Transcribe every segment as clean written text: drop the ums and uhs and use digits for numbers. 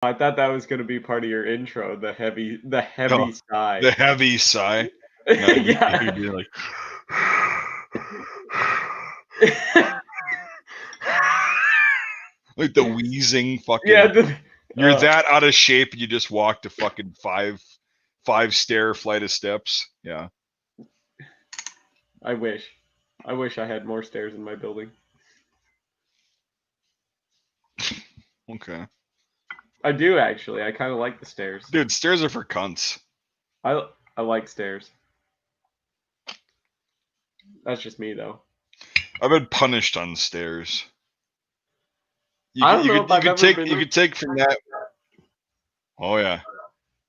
I thought that was gonna be part of your intro, the heavy No, sigh. the heavy sigh. No, you'd Yeah. be like, like the wheezing fucking. Yeah, You're that out of shape. You just walked a fucking five stair flight of steps. Yeah. I wish I had more stairs in my building. Okay. I do actually. I kind of like the stairs. Dude, stairs are for cunts. I like stairs. That's just me though. I've been punished on stairs. I don't know if I've ever been. You could take from that. Oh yeah,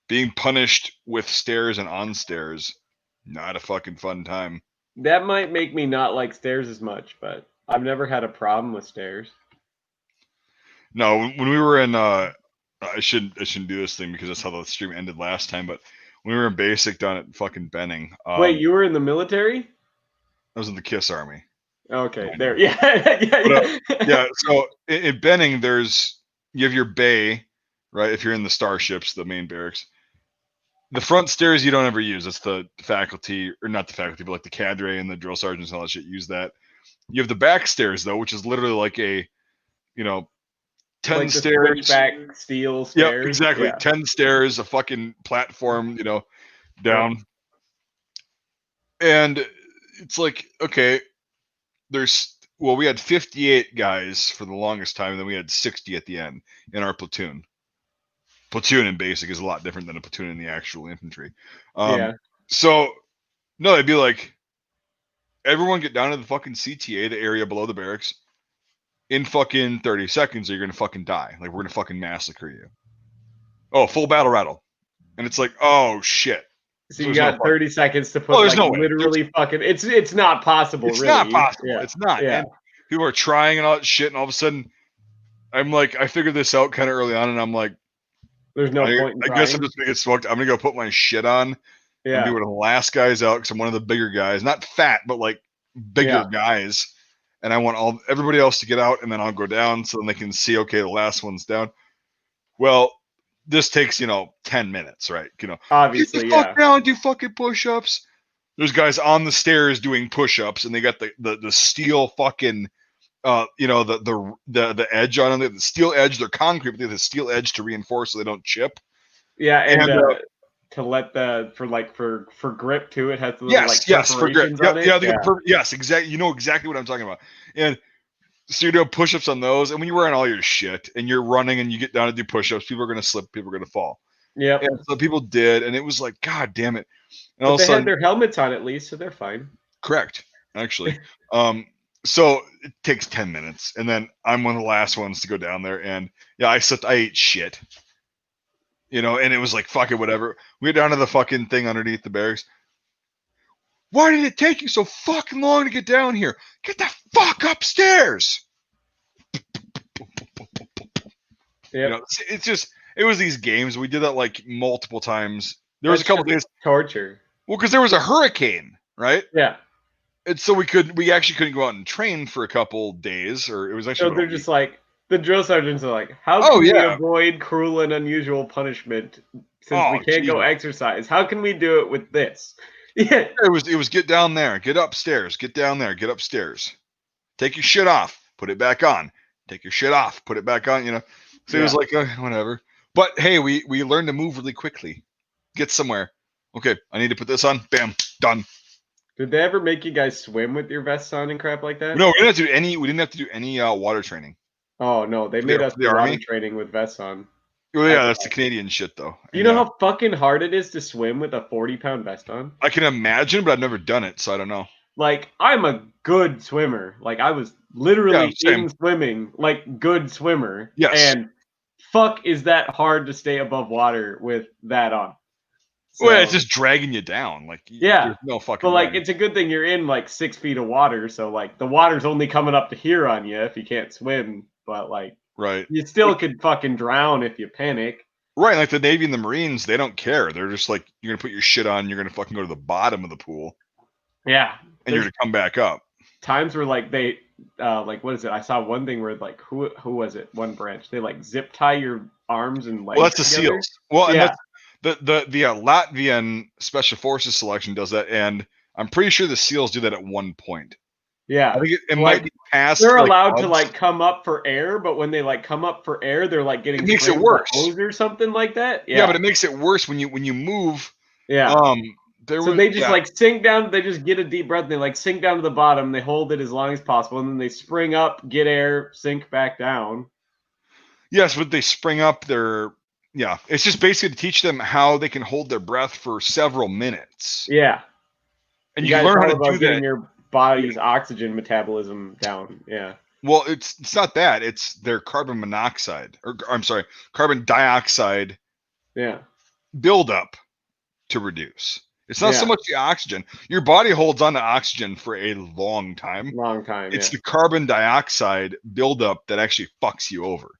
being punished with stairs and on stairs, not a fucking fun time. That might make me not like stairs as much, but I've never had a problem with stairs. No, when we were in, I shouldn't do this thing because that's how the stream ended last time. But when we were in basic down at fucking Benning. Wait, you were in the military? I was in the KISS Army. Okay, there. Yeah, yeah. Yeah. So in Benning, you have your bay, right? If you're in the starships, the main barracks. The front stairs you don't ever use. That's the faculty, or not the faculty, but like the cadre and the drill sergeants and all that shit use that. You have the back stairs though, which is literally like a, 10 like stairs. Back steel stairs. Yep, exactly. Yeah. 10 stairs, a fucking platform, down. And it's like, okay, we had 58 guys for the longest time, and then we had 60 at the end in our platoon. Platoon in basic is a lot different than a platoon in the actual infantry. Yeah. So, no, it'd be like, everyone get down to the fucking CTA, the area below the barracks, in fucking 30 seconds, or you're gonna fucking die. Like, we're gonna fucking massacre you. Oh, full battle rattle. And it's like, oh shit. So you got 30 seconds to put literally fucking. It's not possible. It's really. not possible. Yeah. It's not. Yeah. And people are trying and all that shit, and all of a sudden, I'm like, I figured this out kind of early on, and I'm like, there's no point. I guess I'm just gonna get smoked. I'm gonna go put my shit on. Yeah. And be one of the last guys out because I'm one of the bigger guys, not fat, but like bigger guys. And I want everybody else to get out, and then I'll go down so then they can see, okay, the last one's down. Well, this takes 10 minutes, right? Obviously, get the fuck down, do fucking push-ups. There's guys on the stairs doing push-ups, and they got the steel fucking the edge on them. The steel edge, they're concrete, but they have the steel edge to reinforce so they don't chip. Yeah, and to let for grip too, it has the little, for grip. On it. Yes, exactly. You know exactly what I'm talking about. And so you're doing push-ups on those, and when you're wearing all your shit and you're running and you get down to do push-ups, people are going to slip, people are going to fall. Yeah. And so people did, and it was like, God damn it. And but all they had their helmets on at least, so they're fine. Correct, actually. So it takes 10 minutes, and then I'm one of the last ones to go down there, and I ate shit. And it was like, fuck it, whatever. We get down to the fucking thing underneath the barracks. Why did it take you so fucking long to get down here? Get the fuck upstairs. Yeah. It was these games. We did that like multiple times. There was a couple days. Torture. Well, because there was a hurricane, right? Yeah. And so we actually couldn't go out and train for a couple days, or it was actually. So they're just like, the drill sergeants are like, how can we avoid cruel and unusual punishment since we can't go exercise? How can we do it with this? Yeah. It was get down there, get upstairs, get down there, get upstairs. Take your shit off, put it back on. Take your shit off, put it back on, So it was like, whatever. But hey, we learned to move really quickly. Get somewhere. Okay, I need to put this on. Bam, done. Did they ever make you guys swim with your vests on and crap like that? No, we didn't have to do any water training. Oh no, they made us do water training with vests on. Well, yeah, that's the Canadian shit though. You know how fucking hard it is to swim with a 40-pound vest on? I can imagine, but I've never done it, so I don't know. Like, I'm a good swimmer. Like, I was literally in swimming, like, good swimmer. Yes. And fuck is that hard to stay above water with that on. So, well, it's just dragging you down. Like, there's no fucking But, like, it's a good thing you're in, like, 6 feet of water. So, like, the water's only coming up to here on you if you can't swim. But, like, right, you still could fucking drown if you panic. Right, like the Navy and the Marines, they don't care. They're just like, you're going to put your shit on, you're going to fucking go to the bottom of the pool. Yeah. And you're going to come back up. Times where, like, like what is it? I saw one thing where like who was it? One branch they like zip tie your arms and legs. Well, that's the together. SEALs. Well, and Yeah. that's the Latvian Special Forces selection does that, and I'm pretty sure the SEALs do that at one point. Yeah. I think it So, might like, be past. they're Like, allowed to clubs. like come up for air, but when they like come up for air, they're like getting It makes it sprayed with a worse. hose or something like that. Yeah, but Yeah. it makes it worse when you move. Yeah. There So was they just like sink down. They just get a deep breath. And they like sink down to the bottom. They hold it as long as possible, and then they spring up, get air, sink back down. Yes, but they spring up their. Yeah, it's just basically to teach them how they can hold their breath for several minutes. Yeah. And you learn how to do getting that. your body's oxygen metabolism down. Yeah. Well, it's not that. It's their carbon monoxide, or I'm sorry, carbon dioxide. Yeah. Buildup to reduce. It's not so much the oxygen. Your body holds on to oxygen for a long time. Long time. It's the carbon dioxide buildup that actually fucks you over.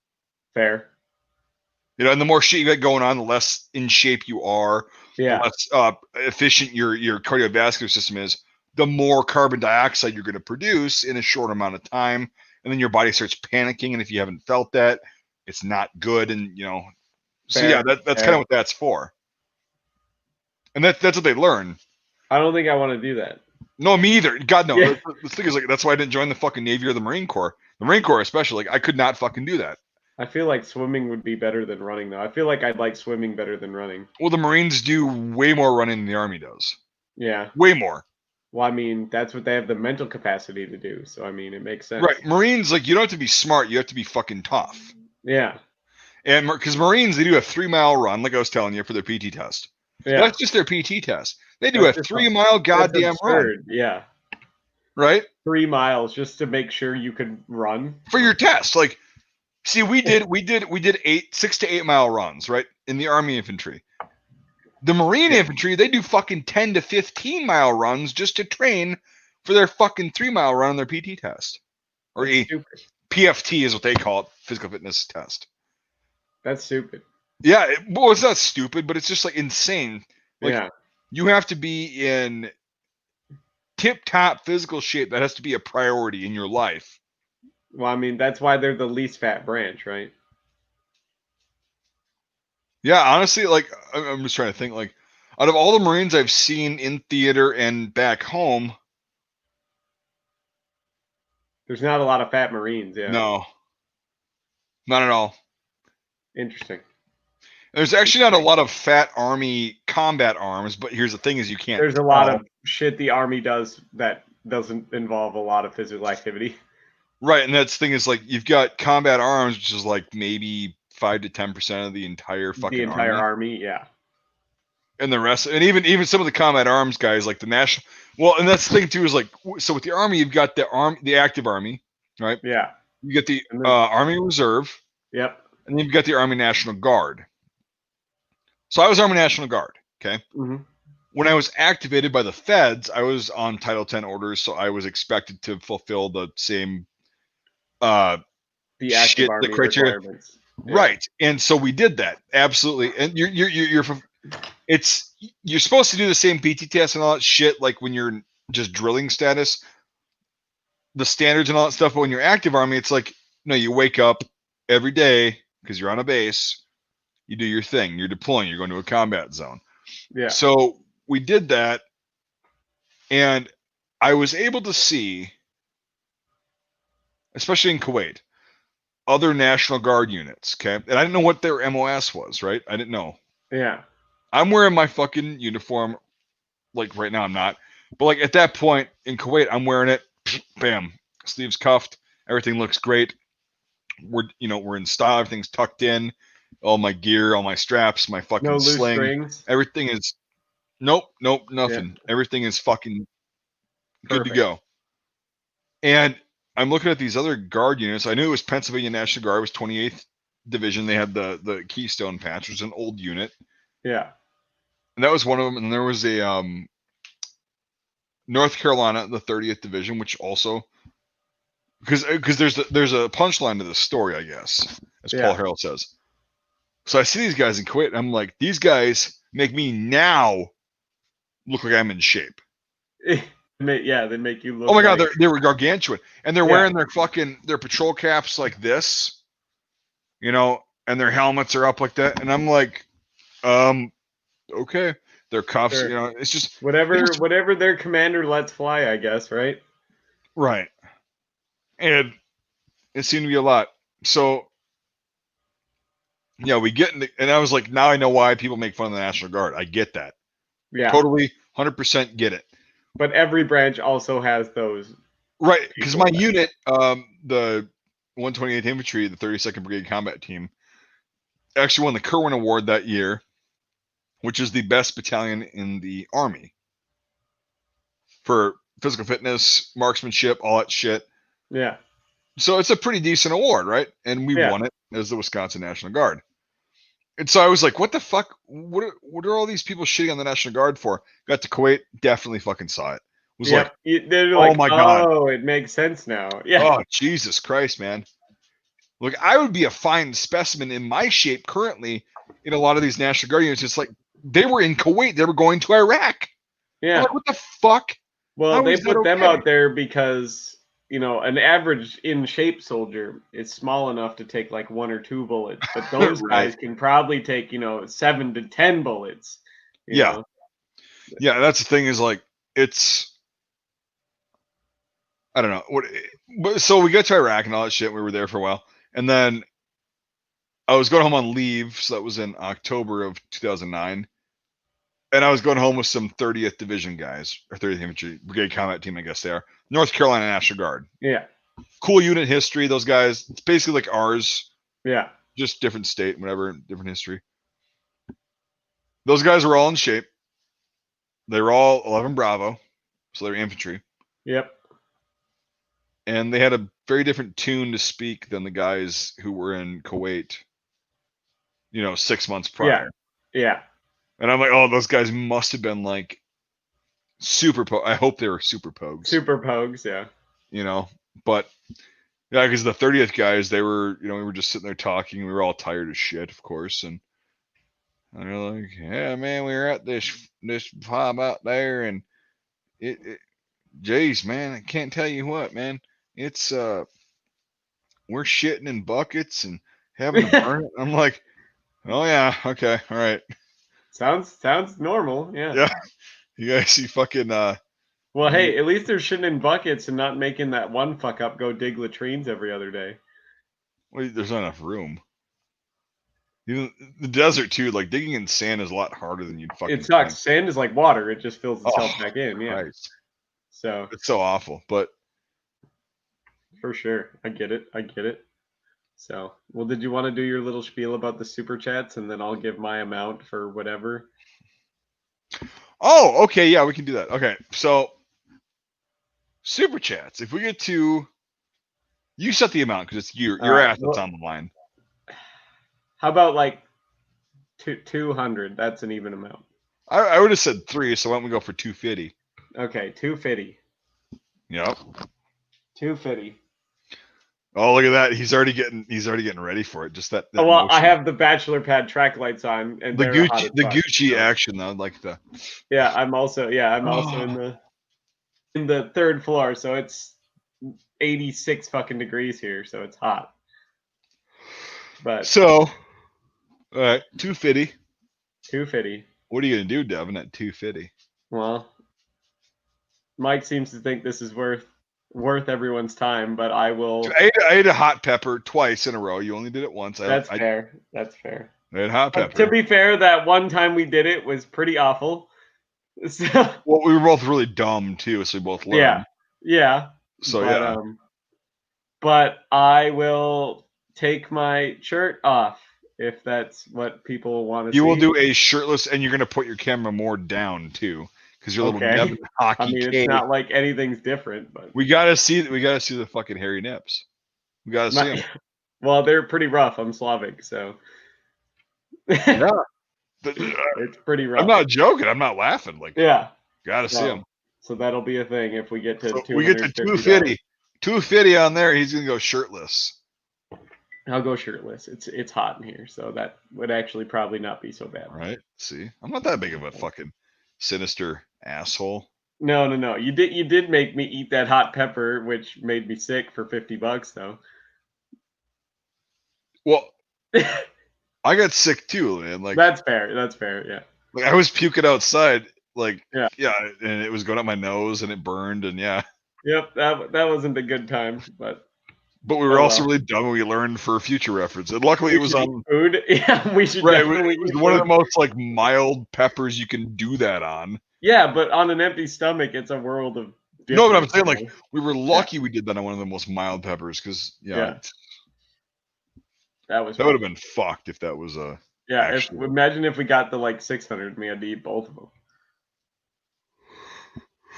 Fair. You know, and the more shit you got going on, the less in shape you are, Yeah. the less efficient your cardiovascular system is, the more carbon dioxide you're going to produce in a short amount of time. And then your body starts panicking. And if you haven't felt that, it's not good. And, you know, so yeah, that's kind of what that's for. And that's what they learn. I don't think I want to do that. No, me either. God, no. Yeah. The thing is, like, that's why I didn't join the fucking Navy or the Marine Corps. The Marine Corps, especially, like, I could not fucking do that. I feel like swimming would be better than running, though. I feel like I'd like swimming better than running. Well, the Marines do way more running than the Army does. Yeah. Way more. Well, I mean, that's what they have the mental capacity to do. So, I mean, it makes sense. Right. Marines, like, you don't have to be smart. You have to be fucking tough. Yeah. And because Marines, they do a 3-mile run, like I was telling you, for their PT test. Yeah. That's just their PT test. They do a 3-mile goddamn run. Yeah. Right? 3 miles just to make sure you could run. For your test. Like, see, we did 6 to 8 mile runs, right? In the Army infantry. The Marine infantry, they do fucking 10 to 15 mile runs just to train for their fucking 3-mile run on their PT test. Or PFT is what they call it, physical fitness test. That's stupid. Yeah, well, it's not stupid, but it's just like insane. Like, you have to be in tip-top physical shape. That has to be a priority in your life. Well, I mean, that's why they're the least fat branch, right? Yeah, honestly, like, I'm just trying to think, like, out of all the Marines I've seen in theater and back home, there's not a lot of fat Marines, No. Not at all. Interesting. There's actually not a lot of fat Army combat arms, but here's the thing is you can't. There's a lot of shit the Army does that doesn't involve a lot of physical activity. Right, and that's the thing is, like, you've got combat arms, which is like maybe 5 to 10% of the entire fucking army, yeah. And the rest, and even some of the combat arms guys, like the national. Well, and that's the thing too is, like, so with the Army, you've got the active Army, right? Yeah. You get the Army Reserve. Yep. And then you've got the Army National Guard. So I was Army National Guard. Okay. Mm-hmm. When I was activated by the feds, I was on Title 10 orders, so I was expected to fulfill the same the active Army requirements. Yeah. Right. And so we did that. Absolutely. And you're supposed to do the same PT test and all that shit, like when you're just drilling status, the standards and all that stuff. But when you're active Army, it's like, no, you wake up every day because you're on a base, you do your thing, you're deploying, you're going to a combat zone. Yeah. So we did that, and I was able to see, especially in Kuwait, other National Guard units, okay? And I didn't know what their MOS was, right? I didn't know. Yeah. I'm wearing my fucking uniform, like right now I'm not. But like at that point in Kuwait, I'm wearing it, bam, sleeves cuffed, everything looks great. We're in style, everything's tucked in, all my gear, all my straps, my fucking no sling, loose strings. Everything is nope, nothing. Yeah. Everything is fucking good to go. And I'm looking at these other Guard units. I knew it was Pennsylvania National Guard. It was 28th Division. They had the Keystone patch, which was an old unit. Yeah. And that was one of them. And there was a North Carolina, the 30th Division, which also because there's a punchline to this story, I guess, as Paul Harrell says. So I see these guys in Kuwait, and I'm like, these guys make me now look like I'm in shape. They make you look. Oh my god, they were gargantuan, and they're wearing their patrol caps like this, you know, and their helmets are up like that, and I'm like, okay, their cuffs, you know, it's just whatever their commander lets fly, I guess, right? Right, and it seemed to be a lot. So yeah, we get into, and I was like, now I know why people make fun of the National Guard. I get that. Yeah, totally, 100% get it. But every branch also has those. Right, because my unit, the 128th Infantry, the 32nd Brigade Combat Team, actually won the Kerwin Award that year, which is the best battalion in the Army for physical fitness, marksmanship, all that shit. Yeah. So it's a pretty decent award, right? And we won it as the Wisconsin National Guard. And so I was like, what the fuck? What are all these people shitting on the National Guard for? Got to Kuwait, definitely fucking saw it. Was like, they're like, my God. Oh, it makes sense now. Yeah. Oh, Jesus Christ, man. Look, I would be a fine specimen in my shape currently in a lot of these National Guard units. It's like they were in Kuwait. They were going to Iraq. Yeah. Like, what the fuck? Well, they put them out there because, you know, an average in shape soldier is small enough to take like 1 or 2 bullets, but those guys can probably take, 7 to 10 bullets. You know? Yeah, that's the thing is like, it's, I don't know. So we got to Iraq and all that shit. We were there for a while. And then I was going home on leave. So that was in October of 2009. And I was going home with some 30th Division guys, or 30th Infantry Brigade Combat Team, I guess they are. North Carolina National Guard. Yeah. Cool unit history. Those guys, it's basically like ours. Yeah. Just different state, whatever, different history. Those guys were all in shape. They were all 11 Bravo. So they were infantry. Yep. And they had a very different tune to speak than the guys who were in Kuwait, 6 months prior. Yeah. And I'm like, oh, those guys must have been like super I hope they were super pogues. Super pogues, yeah. But yeah, because the 30th guys, they were, we were just sitting there talking. We were all tired as shit, of course. And they're like, yeah, man, we were at this pub out there, and geez, man, I can't tell you what, man. It's we're shitting in buckets and having to burn it. I'm like, oh yeah, okay, all right. Sounds normal, yeah. Yeah. You guys see fucking well, hey, at least they're shitting in buckets and not making that one fuck up go dig latrines every other day. Well, there's not enough room. Even the desert too, like digging in sand is a lot harder than you'd fucking. It sucks. Sand is like water; it just fills itself back in. Yeah. Christ. So it's so awful, but for sure, I get it. So, well, did you want to do your little spiel about the super chats, and then I'll give my amount for whatever? Oh, okay, yeah, we can do that. Okay, so super chats. If we get to, you set the amount because it's your ass that's on the line. How about like 200? That's an even amount. I would have said 3, so why don't we go for 250? Okay, 250. Yep. 250. Oh, look at that! He's already getting ready for it. Just that. Oh well, motion. I have the bachelor pad track lights on, and the Gucci action though, like the. Yeah, I'm also in the 3rd floor, so it's 86 fucking degrees here, so it's hot. But so, all right, 250. 250. What are you gonna do, Devin, at 250? Well, Mike seems to think this is worth everyone's time, but I will. I ate a hot pepper twice in a row. You only did it once. That's fair. That's fair. I ate hot pepper. To be fair, that one time we did it was pretty awful. So, well, we were both really dumb too, so we both learned. Yeah. So but I will take my shirt off if that's what people want to see. You will do a shirtless, and you're going to put your camera more down too. Because you're a little Devin hockey. I mean, it's not like anything's different, but we gotta see the fucking hairy nips. We gotta see them. Well, they're pretty rough. I'm Slavic, so yeah, it's pretty rough. I'm not joking. I'm not laughing. Like, gotta see them. So that'll be a thing if we get to. So we get to 250. 250 on there. He's gonna go shirtless. I'll go shirtless. It's hot in here, so that would actually probably not be so bad. Right. See, I'm not that big of a fucking sinister asshole. No. You did make me eat that hot pepper, which made me sick for $50 though. Well, I got sick too, man. Like That's fair. That's fair. Yeah. like I was puking outside, like Yeah. yeah, and it was going up my nose and it burned and yeah. Yep. That wasn't a good time, but But we were oh also well. really dumb and we learned for future reference. And luckily it We was should eat on food. Yeah, we should right, definitely it was eat one of the food. most like mild peppers you can do that on. Yeah, but on an empty stomach, it's a world of No, but I'm difference. saying You like know? we were Yeah. lucky we did that on one of the most mild peppers because yeah, Yeah. That was that would have rough. been fucked if that was Yeah. If actually. imagine if we got the like 600, we had to eat both of them.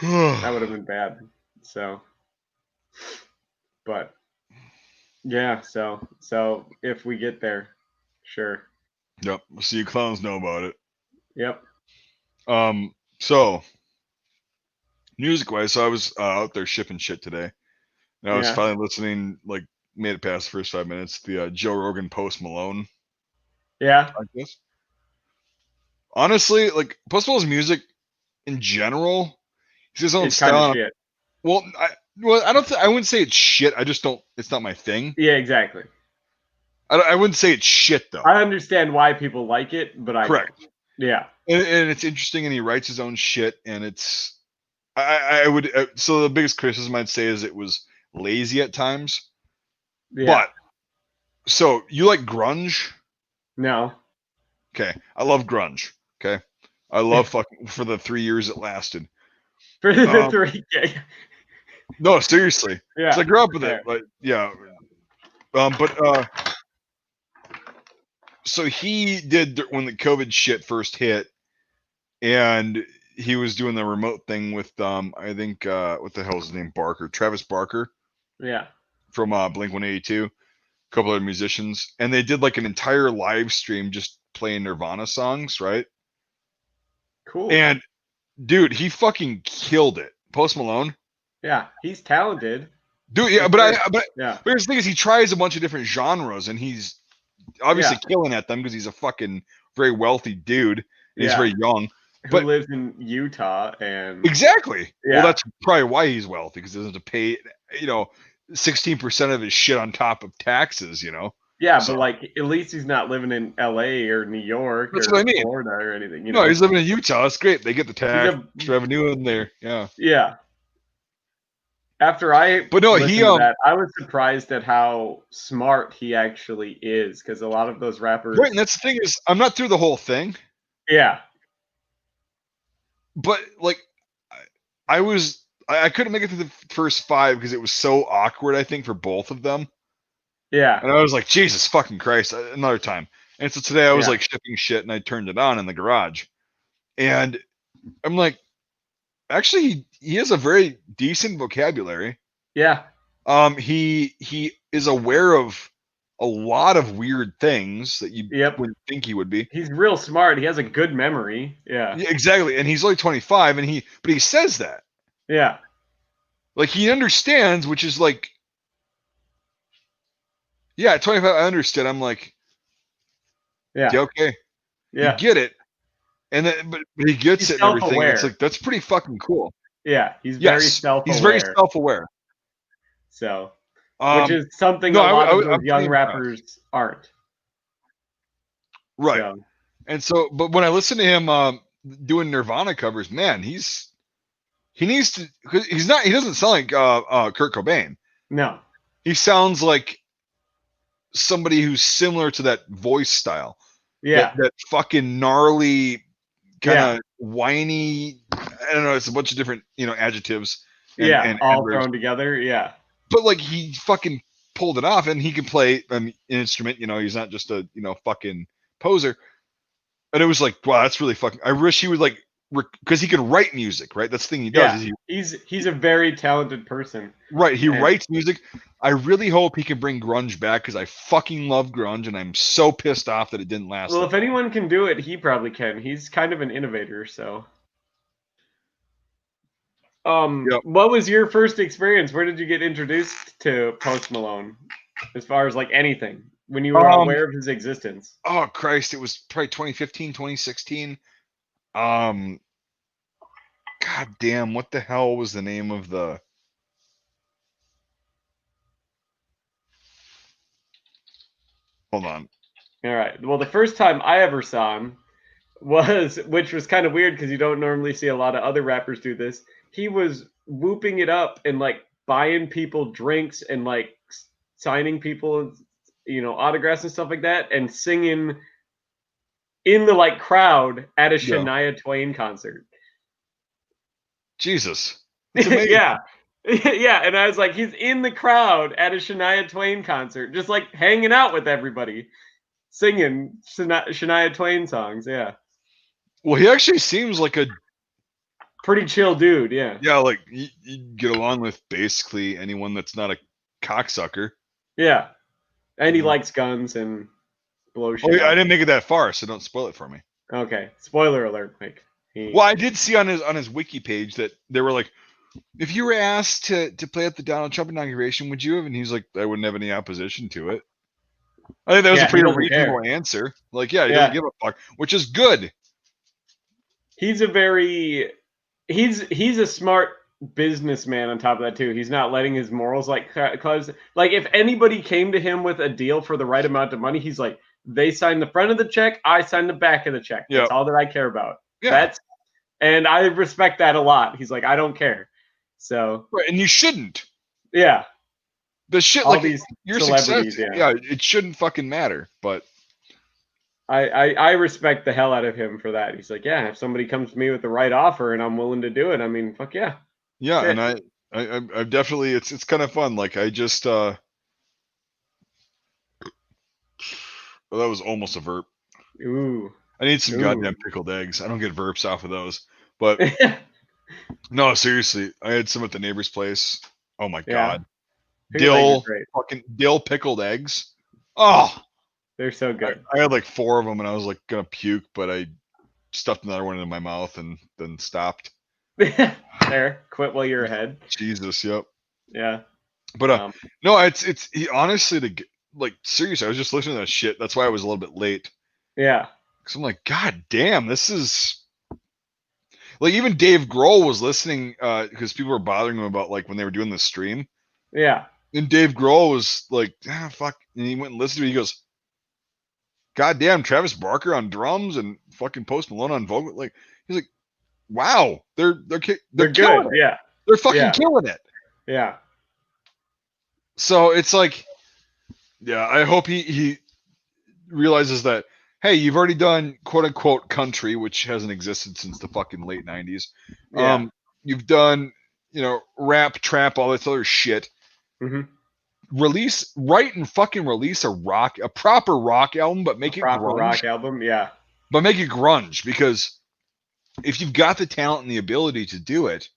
That would have been bad. So, but yeah. So if we get there, sure. Yep. So you clowns know about it. Yep. So music wise, so I was out there shipping shit today. And I was Yeah. finally listening, like made it past the first 5 minutes. The Joe Rogan Post Malone. Yeah. I guess. Honestly, like Post Malone's music in general, he's his own It's kind of style. shit. Well, I don't. I wouldn't say it's shit. I just don't. It's not my thing. Yeah. Exactly. I wouldn't say it's shit though. I understand why people like it, but I Correct. don't. Yeah. And it's interesting, and he writes his own shit, and it's. I would. So the biggest criticism I'd say is it was lazy at times. Yeah. But so you like grunge? No. Okay, I love grunge. Okay, I love fucking for the 3 years it lasted. For the 3K. No, seriously. Yeah. I grew up with fair. it, but yeah. So he did when the COVID shit first hit, and he was doing the remote thing with I think what the hell's his name, Travis Barker Yeah. from Blink 182, a couple other musicians, and they did like an entire live stream just playing Nirvana songs, right? Cool. And dude, he fucking killed it. Post Malone. Yeah, he's talented. Dude, yeah, For but sure. Yeah. but here's the thing is he tries a bunch of different genres and he's obviously killing at them because he's a fucking very wealthy dude and he's very young. Who But lives in Utah and exactly. Yeah. Well, that's probably why he's wealthy because he doesn't have to pay, 16% of his shit on top of taxes, Yeah, So- but like at least he's not living in LA or New York That's or what I mean. Florida or anything. No, he's living in Utah. It's great. They get the tax a- revenue in there. Yeah. Yeah. After I But no, listened he to that, I was surprised at how smart he actually is because a lot of those rappers. right, and that's the thing is I'm not through the whole thing. Yeah. But like I couldn't make it through the first 5 because it was so awkward, I think, for both of them. Yeah. And I was like, Jesus fucking Christ, another time. And so today I was Yeah. like shipping shit and I turned it on in the garage. And I'm like, actually he has a very decent vocabulary. Yeah. He is aware of a lot of weird things that you wouldn't think he would be. He's real smart. He has a good memory. Yeah. Yeah, exactly. And he's only 25 and but he says that. Yeah. Like he understands, which is like, yeah, at 25 I understood. I'm like, Yeah. okay. Yeah. You get it. And then but he gets He's it and everything. And it's self-aware. like that's pretty fucking cool. Yeah, he's very self-aware. He's very self-aware. So, which is something a lot of those young rappers aren't. Right. So. And so, but when I listen to him doing Nirvana covers, man, he needs to. He doesn't sound like Kurt Cobain. No. He sounds like somebody who's similar to that voice style. Yeah. That fucking gnarly, kind of whiny. I don't know. It's a bunch of different, adjectives. And all thrown together. Yeah. But like he fucking pulled it off, and he can play an instrument. He's not just a fucking poser. And it was like, wow, that's really fucking. I wish he would like, because he can write music, right? That's the thing he does. Yeah. He's a very talented person. Right. He writes music. I really hope he can bring grunge back because I fucking love grunge, and I'm so pissed off that it didn't last. Well, if anyone can do it, he probably can. He's kind of an innovator, so. What was your first experience? Where did you get introduced to Post Malone, as far as like anything, when you were aware of his existence? Oh Christ, it was probably 2015, 2016. God damn, what the hell was the name of the? Hold on. All right. Well, the first time I ever saw him which was kind of weird because you don't normally see a lot of other rappers do this. He was whooping it up and like buying people drinks and like signing people, autographs and stuff like that, and singing in the like crowd at a Yeah. Shania Twain concert. Jesus, that's amazing. Yeah. Yeah, and I was like, he's in the crowd at a Shania Twain concert, just like hanging out with everybody, singing Shania Twain songs. Yeah. Well, he actually seems like a Pretty chill dude. Yeah. yeah, like you get along with basically anyone that's not a cocksucker. Yeah. And he Yeah. likes guns and blows Oh, shit yeah, I up. didn't make it that far, so don't spoil it for me. Okay. Spoiler alert, Mike. Well, I did see on his wiki page that they were like, if you were asked to play at the Donald Trump inauguration, would you have? And he's like, I wouldn't have any opposition to it. I think that was a he pretty doesn't reasonable care. answer. Like, yeah, he doesn't give a fuck, which is good. He's a smart businessman on top of that too. He's not letting his morals cause like if anybody came to him with a deal for the right amount of money, he's like, they sign the front of the check, I sign the back of the check. That's Yep. all that I care about. Yeah. And I respect that a lot. He's like, I don't care. So Right, and you shouldn't. yeah. The shit All like these your celebrities, success, yeah. it shouldn't fucking matter. But I respect the hell out of him for that. He's like, yeah, if somebody comes to me with the right offer and I'm willing to do it, I mean, fuck yeah. yeah, Shit. and I definitely it's kind of fun. Like I just well, that was almost a verp. Ooh. I need some goddamn pickled eggs. I don't get verps off of those. But no, seriously, I had some at the neighbor's place. Oh my god. Fucking dill pickled eggs. Oh, they're so good. I had like 4 of them and I was like gonna puke, but I stuffed another one in my mouth and then stopped. There, quit while you're ahead. Jesus, yep. Yeah. But no, it's honestly like seriously, I was just listening to that shit. That's why I was a little bit late. Yeah. Cause I'm like, god damn, this is like even Dave Grohl was listening because people were bothering him about like when they were doing the stream. Yeah. And Dave Grohl was like, fuck, and he went and listened to it. He goes, god damn, Travis Barker on drums and fucking Post Malone on vocal. Like he's like, wow, they're good. Killing it. Yeah. They're fucking killing it. Yeah. So it's like, yeah, I hope he realizes that, hey, you've already done quote unquote country, which hasn't existed since the fucking late 90s. Yeah. You've done, rap, trap, all this other shit. Mm-hmm. Write and fucking release a proper rock album, but make it proper grunge. rock album, yeah. But make it grunge, because if you've got the talent and the ability to do it,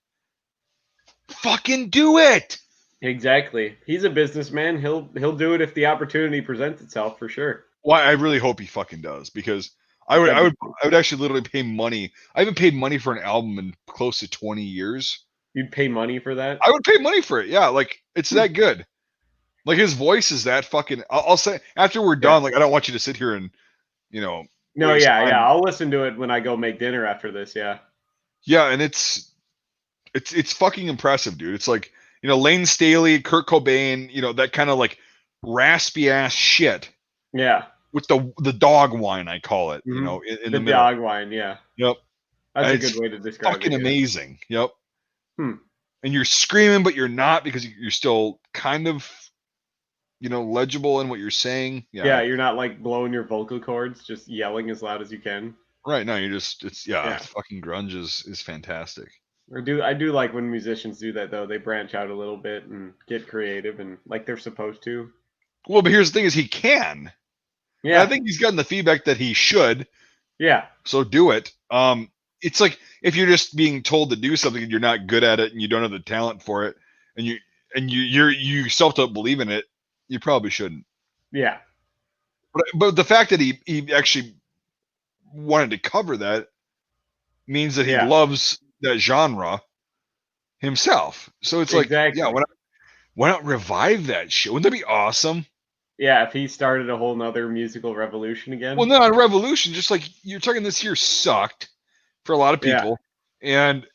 fucking do it. Exactly. He's a businessman. He'll do it if the opportunity presents itself, for sure. Well, I really hope he fucking does, because I would actually literally pay money. I haven't paid money for an album in close to 20 years. You'd pay money for that? I would pay money for it. Yeah, like it's that good. Like his voice is that fucking. I'll say after we're done. Like I don't want you to sit here and, No, yeah. I'll listen to it when I go make dinner after this. Yeah. Yeah, and it's fucking impressive, dude. It's like Lane Staley, Kurt Cobain, that kind of like raspy ass shit. Yeah. With the dog whine, I call it. Mm-hmm. In the middle. dog whine. Yeah. Yep. That's a good way to describe it. Fucking amazing. Yep. And you're screaming, but you're not, because you're still kind of, legible in what you're saying. Yeah. You're not like blowing your vocal cords, just yelling as loud as you can. Right. No, you're just fucking grunge is fantastic. I do like when musicians do that, though. They branch out a little bit and get creative, and like they're supposed to. Well, but here's the thing: is he can. Yeah. And I think he's gotten the feedback that he should. Yeah. So do it. It's like if you're just being told to do something and you're not good at it and you don't have the talent for it, and you yourself don't believe in it, you probably shouldn't. Yeah. But the fact that he actually wanted to cover that means that he loves that genre himself. So it's exactly. Like, why not revive that shit? Wouldn't that be awesome? Yeah, if he started a whole nother musical revolution again. Well, not a revolution, just like you're talking, this year sucked for a lot of people. And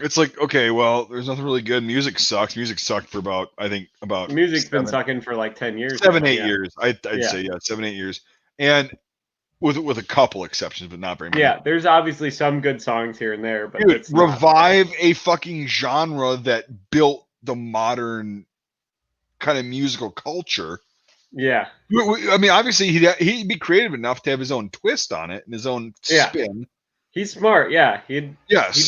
It's like, okay, well, there's nothing really good. Music sucks. Music sucked for about Music's been sucking for like 10 years 7, now. 8 Yeah. years. I'd say 7, 8 years, and with a couple exceptions, but not very many. Yeah, there's obviously some good songs here and there, but Dude, it's not. revive a fucking genre that built the modern kind of musical culture. Yeah. I mean, obviously he'd be creative enough to have his own twist on it and his own spin. He's smart. Yeah, he'd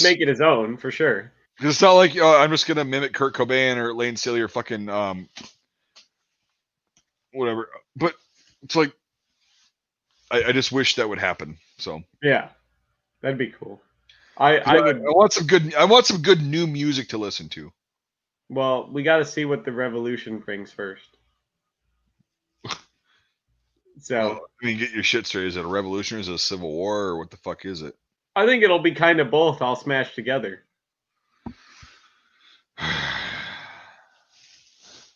make it his own for sure. Because it's not like I'm just gonna mimic Kurt Cobain or Lane Staley or fucking whatever. But it's like I just wish that would happen. So yeah, that'd be cool. I want some good new music to listen to. Well, we got to see what the revolution brings first. So well, I mean, get your shit straight. Is it a revolution? Is it a civil war? Or what the fuck is it? I think it'll be kind of both, all smashed together.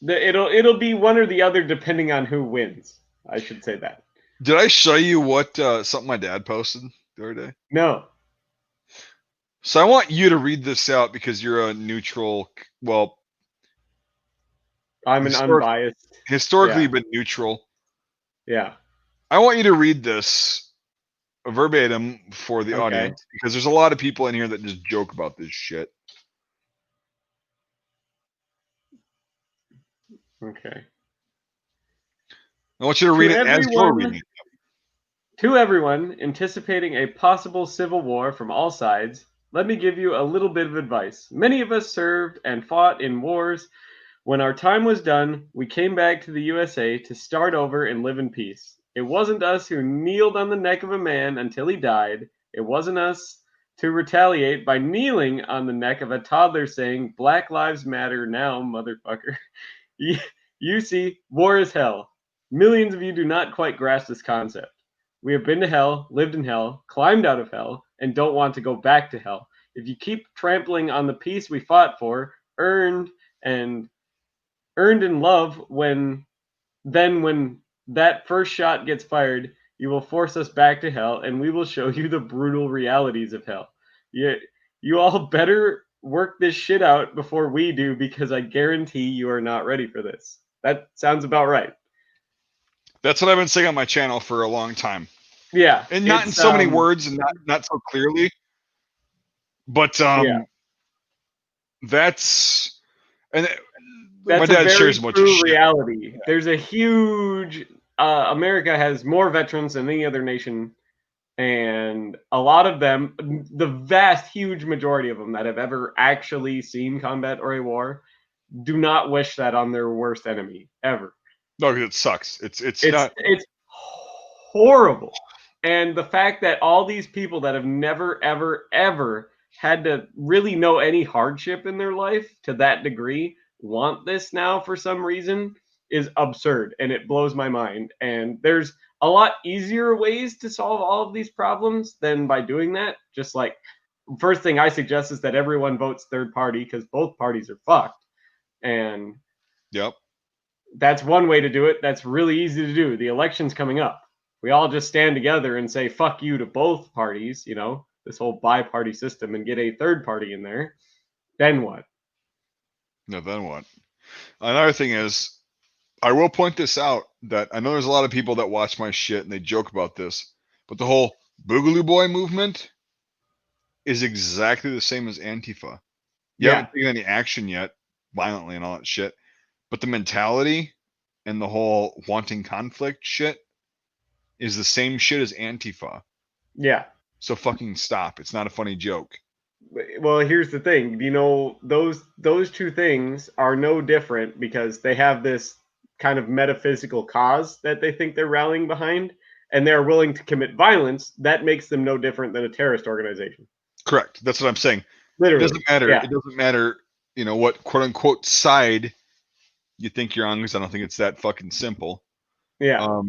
It'll be one or the other depending on who wins. I should say that. Did I show you what something my dad posted the other day? No. So I want you to read this out because you're a neutral. Well, I'm an unbiased. Historically, but neutral. Yeah. I want you to read this verbatim for the audience because there's a lot of people in here that just joke about this shit. Okay. I want you to read it as you're reading it. To everyone anticipating a possible civil war from all sides, let me give you a little bit of advice. Many of us served and fought in wars. When our time was done, we came back to the USA to start over and live in peace. It wasn't us who kneeled on the neck of a man until he died. It wasn't us to retaliate by kneeling on the neck of a toddler saying, "Black Lives Matter now, motherfucker." You see, war is hell. Millions of you do not quite grasp this concept. We have been to hell, lived in hell, climbed out of hell, and don't want to go back to hell. If you keep trampling on the peace we fought for, earned in love, when that first shot gets fired, you will force us back to hell, and we will show you the brutal realities of hell. You all better work this shit out before we do, because I guarantee you are not ready for this. That sounds about right. That's what I've been saying on my channel for a long time. Yeah. And not in so many words and not so clearly. But that's my dad shares much of shit. Reality. Yeah. There's a huge America has more veterans than any other nation, and a lot of them, the vast huge majority of them that have ever actually seen combat or a war, do not wish that on their worst enemy ever. No, because it sucks. It's horrible. And the fact that all these people that have never, ever, ever had to really know any hardship in their life to that degree want this now for some reason is absurd, and it blows my mind. And there's a lot easier ways to solve all of these problems than by doing that. Just like, first thing I suggest is that everyone votes third party, because both parties are fucked. And yep. That's one way to do it. That's really easy to do. The election's coming up. We all just stand together and say fuck you to both parties, this whole bi-party system, and get a third party in there. Then what? No, then what? Another thing is, I will point this out, that I know there's a lot of people that watch my shit and they joke about this, but the whole Boogaloo Boy movement is exactly the same as Antifa. You haven't taken any action yet, violently and all that shit. But the mentality and the whole wanting conflict shit is the same shit as Antifa. Yeah. So fucking stop. It's not a funny joke. Well, here's the thing. Those two things are no different, because they have this kind of metaphysical cause that they think they're rallying behind, and they're willing to commit violence. That makes them no different than a terrorist organization. Correct. That's what I'm saying. Literally. It doesn't matter. Yeah. It doesn't matter, what quote unquote side you think you're on, because I don't think it's that fucking simple. Yeah.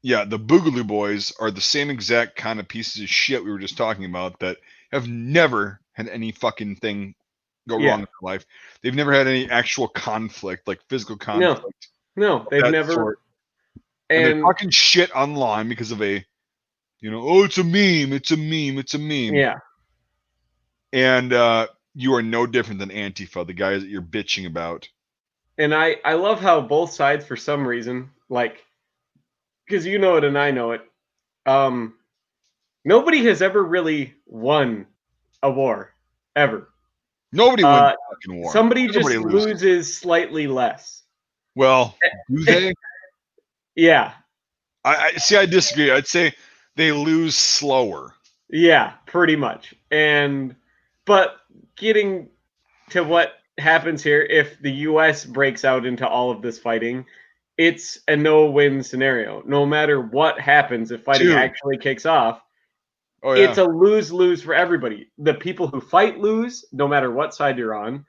Yeah, the Boogaloo Boys are the same exact kind of pieces of shit we were just talking about that have never had any fucking thing go wrong in their life. They've never had any actual conflict, like physical conflict. No, they've never. Sort. And they're talking shit online because of it's a meme, it's a meme, it's a meme. Yeah. And you are no different than Antifa, the guys that you're bitching about. And I love how both sides, for some reason, like, because you know it and I know it, nobody has ever really won a war, ever. Nobody wins a fucking war. Somebody Everybody just loses. loses slightly less. Well, do they? Yeah. I see. I disagree. I'd say they lose slower. Yeah, pretty much. But getting to what happens here, if the US breaks out into all of this fighting, it's a no-win scenario. No matter what happens, if fighting Dude. actually kicks off, Oh yeah. it's a lose-lose for everybody. The people who fight lose, no matter what side you're on.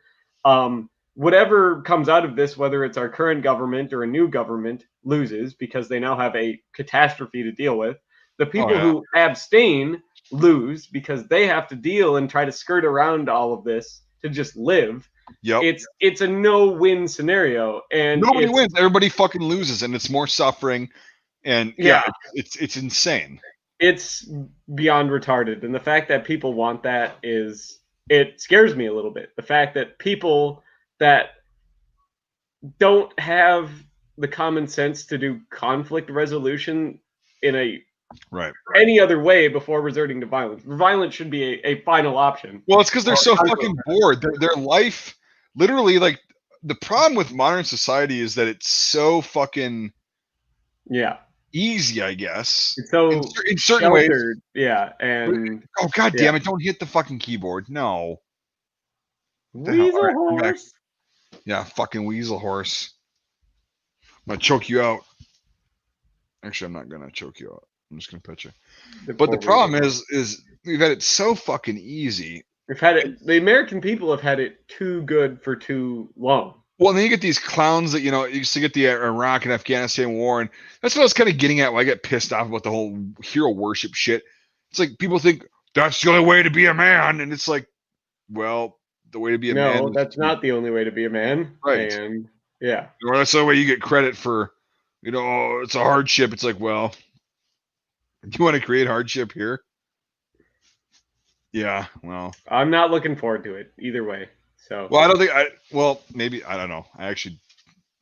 Whatever comes out of this, whether it's our current government or a new government, loses because they now have a catastrophe to deal with. The people who abstain lose because they have to deal and try to skirt around all of this to just live. Yep. It's a no-win scenario, and nobody wins. Everybody fucking loses, and it's more suffering. And yeah, it's insane. It's beyond retarded, and the fact that people want that it scares me a little bit. The fact that people that don't have the common sense to do conflict resolution in any other way before resorting to violence. Violence should be a final option. Well, it's because they're so fucking bored. Their life, literally, like the problem with modern society is that it's so fucking easy, I guess. It's so in certain ways. Yeah, and oh god damn it! Don't hit the fucking keyboard. No. Weasel horse. Yeah, fucking weasel horse. I'm gonna choke you out. Actually, I'm not gonna choke you out. I'm just gonna pet you. But the problem is we've had it so fucking easy. We've had it. The American people have had it too good for too long. Well, and then you get these clowns that, you used to get the Iraq and Afghanistan war, and that's what I was kind of getting at when I get pissed off about the whole hero worship shit. It's like people think that's the only way to be a man, and it's like, well, the way to be a man. No, that's not the only way to be a man. Right. And yeah. Or that's the way you get credit for, it's a hardship. It's like, well, do you want to create hardship here? Yeah, well. I'm not looking forward to it either way. So. Well, I don't think maybe, I don't know. I actually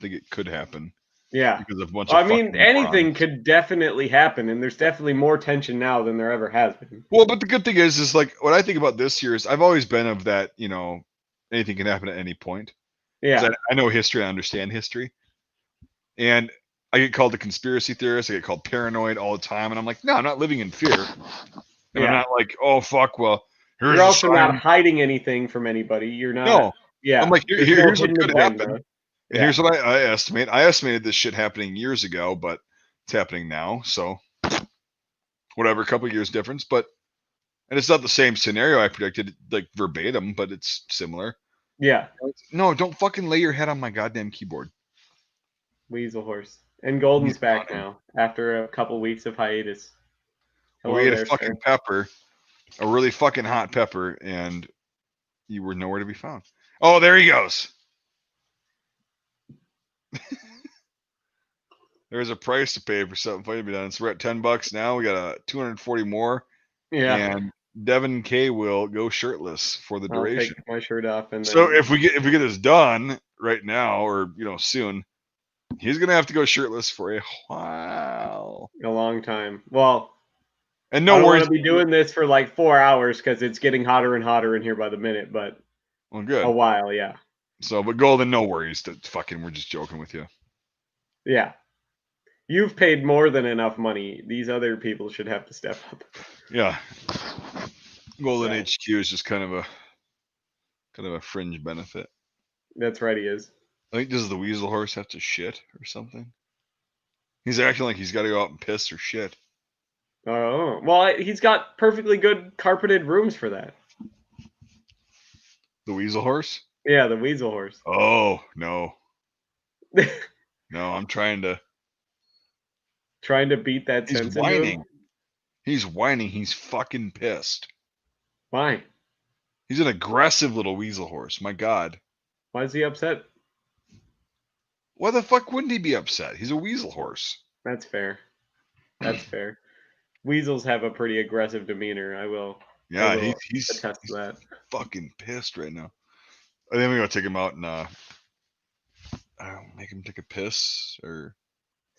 think it could happen. Yeah. Because of a bunch of anything could definitely happen, and there's definitely more tension now than there ever has been. Well, but the good thing is like what I think about this year is I've always been of that, anything can happen at any point. Yeah. I know history, I understand history. And I get called a conspiracy theorist, I get called paranoid all the time, and I'm like, no, I'm not living in fear. And I'm not like, oh fuck, well, you're also not hiding anything from anybody. You're not. No. Yeah. I'm like, here's what could happen. And here's what I estimate. I estimated this shit happening years ago, but it's happening now. So whatever, a couple of years difference. And it's not the same scenario I predicted, like verbatim, but it's similar. Yeah. No, don't fucking lay your head on my goddamn keyboard. Weasel horse. And Golden's back now after a couple weeks of hiatus. We ate a fucking pepper, a really fucking hot pepper, and you were nowhere to be found. Oh, there he goes. There's a price to pay for something funny to be done. So we're at $10 now. We got a 240 more. Yeah. And Devin K will go shirtless for the duration. I'll take my shirt off, and so if we get this done right now, or soon, he's gonna have to go shirtless for a while. A long time. Well, and no worries. I'm gonna be doing this for like 4 hours because it's getting hotter and hotter in here by the minute. But good. A while, yeah. So, but Golden, no worries. That fucking, we're just joking with you. Yeah. You've paid more than enough money. These other people should have to step up. Yeah. Golden HQ is just kind of a fringe benefit. That's right, he is. I think, does the weasel horse have to shit or something? He's acting like he's got to go out and piss or shit. Oh, well, he's got perfectly good carpeted rooms for that. The weasel horse? Yeah, the weasel horse. Oh, no. No, I'm trying to beat that sense. He's whining. He's whining. He's fucking pissed. Why? He's an aggressive little weasel horse. My God. Why is he upset? Why the fuck wouldn't he be upset? He's a weasel horse. That's fair. That's fair. Weasels have a pretty aggressive demeanor. I will Yeah, he's attest to that. Fucking pissed right now. I think we're gonna take him out and make him take a piss or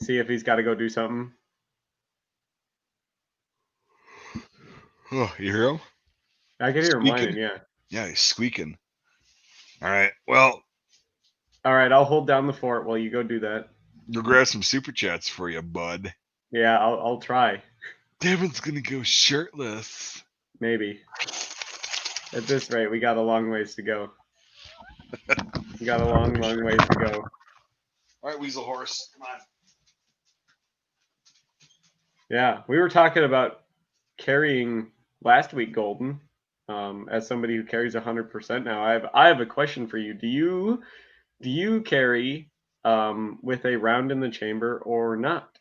see if he's got to go do something. Oh, you hear him? I can hear him whining. Yeah. Yeah, he's squeaking. All right. Well. All right. I'll hold down the fort while you go do that. We'll grab some super chats for you, bud. Yeah, I'll try. Devin's gonna go shirtless. Maybe. At this rate, we got a long ways to go. We got a long ways to go. All right, Weasel Horse, come on. Yeah, we were talking about carrying last week, Golden. As somebody who carries 100% now, I have a question for you. Do you carry with a round in the chamber or not?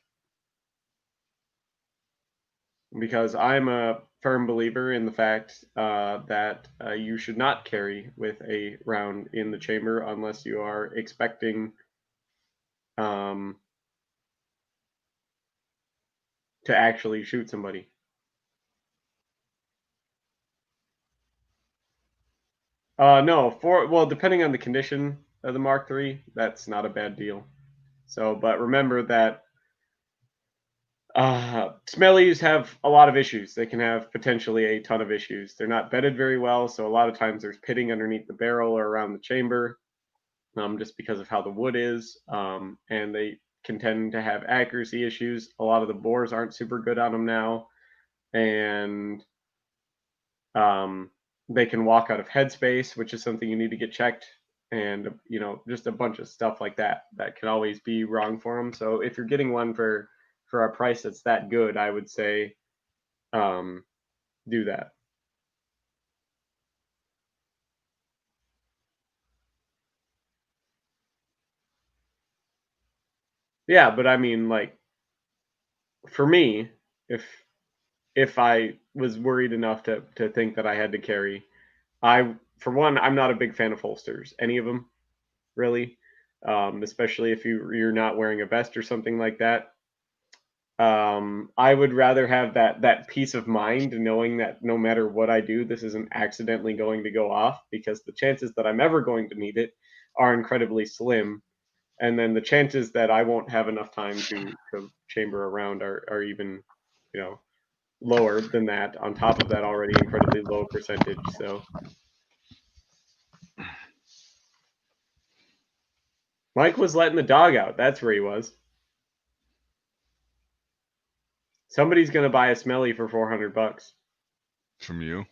Because I'm a firm believer in the fact that you should not carry with a round in the chamber unless you are expecting to actually shoot somebody. No, depending on the condition of the Mark III, that's not a bad deal. So, but remember that smellies have a lot of issues. They can have potentially a ton of issues. They're not bedded very well, so a lot of times there's pitting underneath the barrel or around the chamber, just because of how the wood is, and they can tend to have accuracy issues. A lot of the bores aren't super good on them now, and they can walk out of headspace, which is something you need to get checked, and just a bunch of stuff like that can always be wrong for them. So if you're getting one for a price that's that good, I would say do that. Yeah, but I mean, like, for me, if I was worried enough to think that I had to carry, for one, I'm not a big fan of holsters, any of them, really, especially if you're not wearing a vest or something like that. I would rather have that peace of mind knowing that no matter what I do, this isn't accidentally going to go off, because the chances that I'm ever going to need it are incredibly slim. And then the chances that I won't have enough time to chamber around are even, lower than that, on top of that already incredibly low percentage. So Mike was letting the dog out. That's where he was. Somebody's gonna buy a smelly for $400. From you?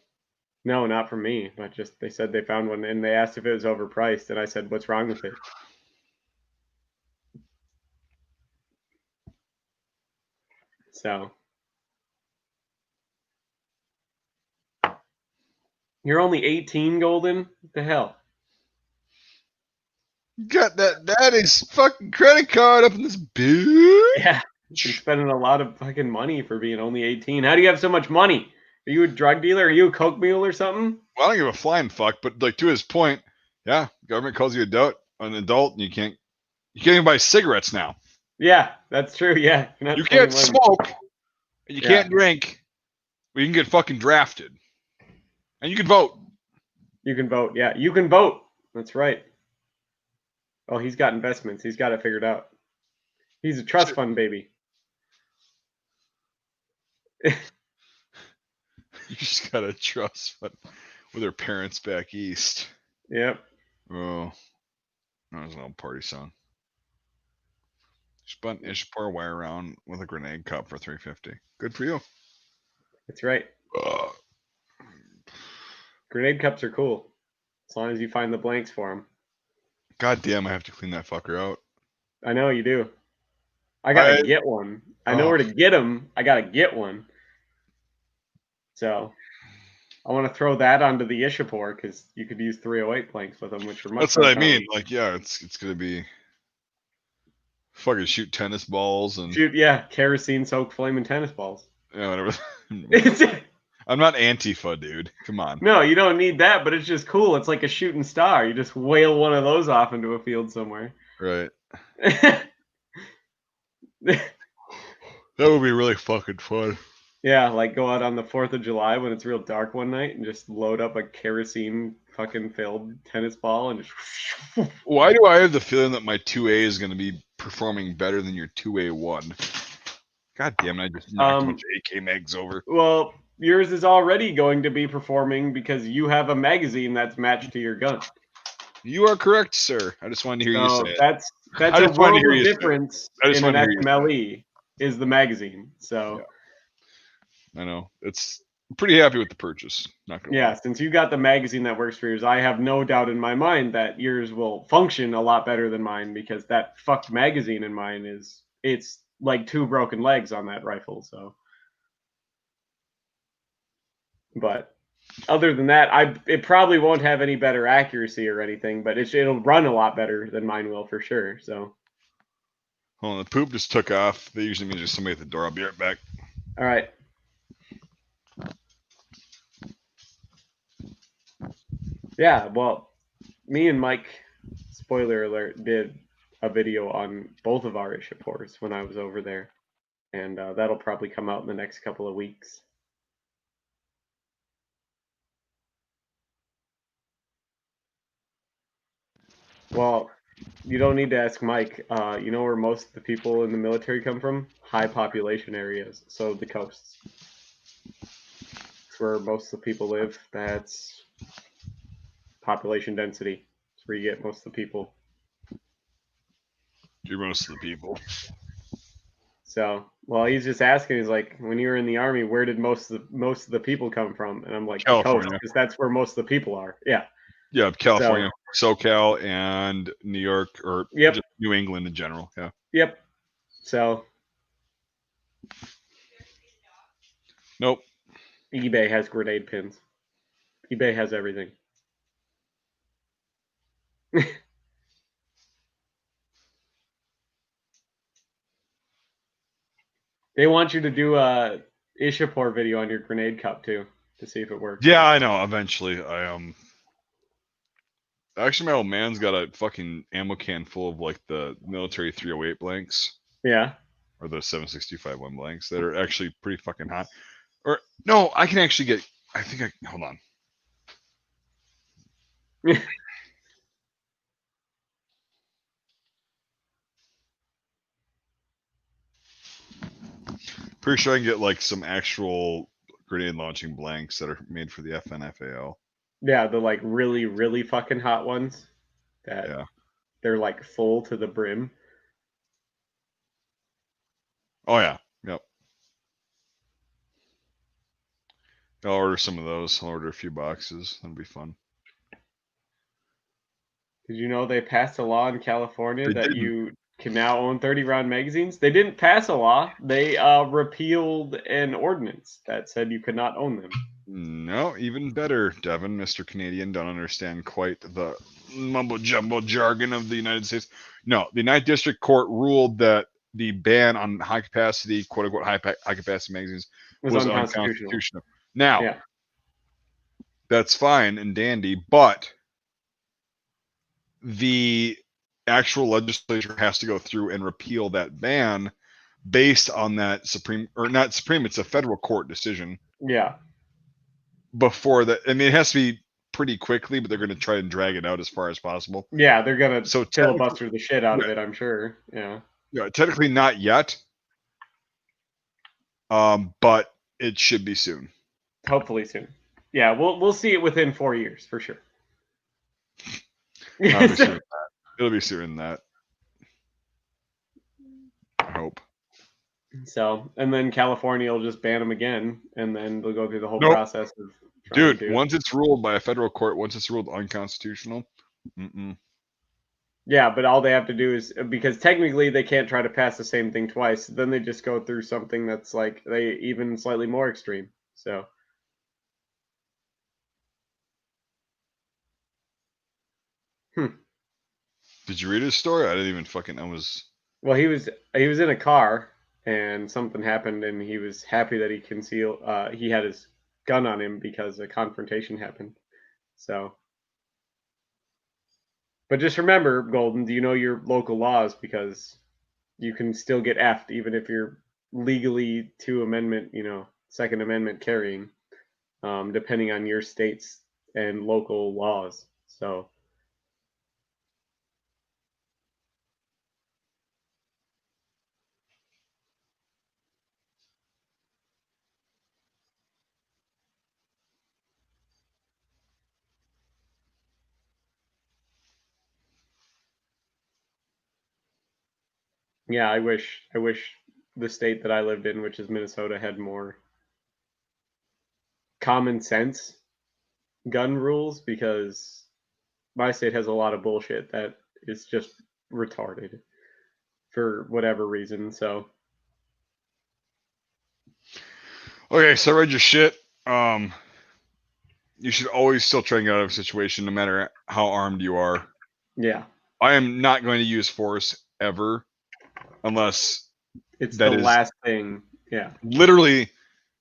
No, not from me, but just they said they found one, and they asked if it was overpriced, and I said, "What's wrong with it?" So you're only 18, Golden? What the hell? Got that is fucking credit card up in this bitch. Yeah, you're spending a lot of fucking money for being only 18. How do you have so much money? Are you a drug dealer? Are you a coke mule or something? Well, I don't give a flying fuck, but like to his point, yeah, government calls you an adult, and you can't even buy cigarettes now. Yeah, that's true. Yeah, you can't smoke, and you can't drink, but you can get fucking drafted, and you can vote. You can vote. Yeah, you can vote. That's right. Oh, he's got investments. He's got it figured out. He's a trust fund baby. You just got a trust fund with her parents back east. Yep. Oh, that was an old party song. Spun Ishpar wire around with a grenade cup for $350. Good for you. That's right. Grenade cups are cool, as long as you find the blanks for them. God damn, I have to clean that fucker out. I know you do. I gotta get one. I know where to get them. I gotta get one. So I want to throw that onto the Ishapore, because you could use 308 blanks with them, which are much. That's what I mean. Like, yeah, it's gonna be fucking shoot tennis balls and kerosene soaked flaming tennis balls. Yeah, whatever. I'm not Antifa, dude. Come on. No, you don't need that, but it's just cool. It's like a shooting star. You just whale one of those off into a field somewhere. Right. That would be really fucking fun. Yeah, like go out on the 4th of July when it's real dark one night and just load up a kerosene fucking filled tennis ball and just. Why do I have the feeling that my 2A is going to be performing better than your 2A1? God damn it, I just knocked a bunch of AK mags over. Well, yours is already going to be performing because you have a magazine that's matched to your gun. You are correct, sir. I just wanted to hear you say it. That's a world of difference in an XMLE is the magazine. So yeah. I know. I'm pretty happy with the purchase. Not gonna lie. Since you got the magazine that works for yours, I have no doubt in my mind that yours will function a lot better than mine because that fucked magazine in mine it's like 2 broken legs on that rifle. So, but other than that, it probably won't have any better accuracy or anything, but it'll run a lot better than mine will for sure. So, hold on, the poop just took off. That usually means there's somebody at the door. I'll be right back. All right. Yeah, well, me and Mike, spoiler alert, did a video on both of our issue pours when I was over there, and that'll probably come out in the next couple of weeks. Well, you don't need to ask Mike. You know where most of the people in the military come from? High population areas, so the coasts. It's where most of the people live. That's population density. It's where you get most of the people. You're most of the people. So, well, he's just asking. He's like, when you were in the army, where did most of the people come from? And I'm like, California, the coast, because that's where most of the people are. Yeah. Yeah, California, SoCal, and New York, or just New England in general. Yeah. Yep. So. Nope. eBay has grenade pins. eBay has everything. They want you to do a Ishapore video on your grenade cup too, to see if it works. Yeah, I know. Eventually, actually, my old man's got a fucking ammo can full of like the military 308 blanks. Yeah. Or the 7.62 1 blanks that are actually pretty fucking hot. Or no, I can actually get. I think I hold on. Pretty sure I can get like some actual grenade launching blanks that are made for the FNFAL. Yeah, the like really, really fucking hot ones. That they're like full to the brim. Oh yeah. Yep. I'll order some of those. I'll order a few boxes. That'll be fun. Did you know they passed a law in California that you can now own 30-round magazines? They didn't pass a law. They repealed an ordinance that said you could not own them. No, even better, Devin, Mr. Canadian, don't understand quite the mumbo jumbo jargon of the United States. No, the Ninth District Court ruled that the ban on high capacity, quote unquote, high capacity magazines was unconstitutional. Now, that's fine and dandy, but the actual legislature has to go through and repeal that ban based on that it's a federal court decision. Yeah. Before that, I mean, it has to be pretty quickly, but they're going to try and drag it out as far as possible. Yeah, they're going to filibuster the shit out of it, I'm sure. Yeah. Yeah, technically not yet. But it should be soon. Hopefully soon. Yeah, we'll see it within 4 years for sure. It'll be sooner than that. I hope. So, and then California will just ban them again, and then they'll go through the whole process of. Dude, once it's ruled by a federal court, once it's ruled unconstitutional. Yeah, but all they have to do is, because technically they can't try to pass the same thing twice, then they just go through something that's like even slightly more extreme. So. Did you read his story? I didn't even Well, he was in a car and something happened, and he was happy that he had his gun on him because a confrontation happened. So. But just remember, Golden, do you know your local laws? Because you can still get effed even if you're legally to amendment, Second Amendment carrying, depending on your states and local laws. So. Yeah, I wish the state that I lived in, which is Minnesota, had more common sense gun rules, because my state has a lot of bullshit that is just retarded for whatever reason. So Okay, so I read your shit. You should always still try and get out of a situation, no matter how armed you are. yeah, I am not going to use force ever, unless it's that the is last thing. Yeah, literally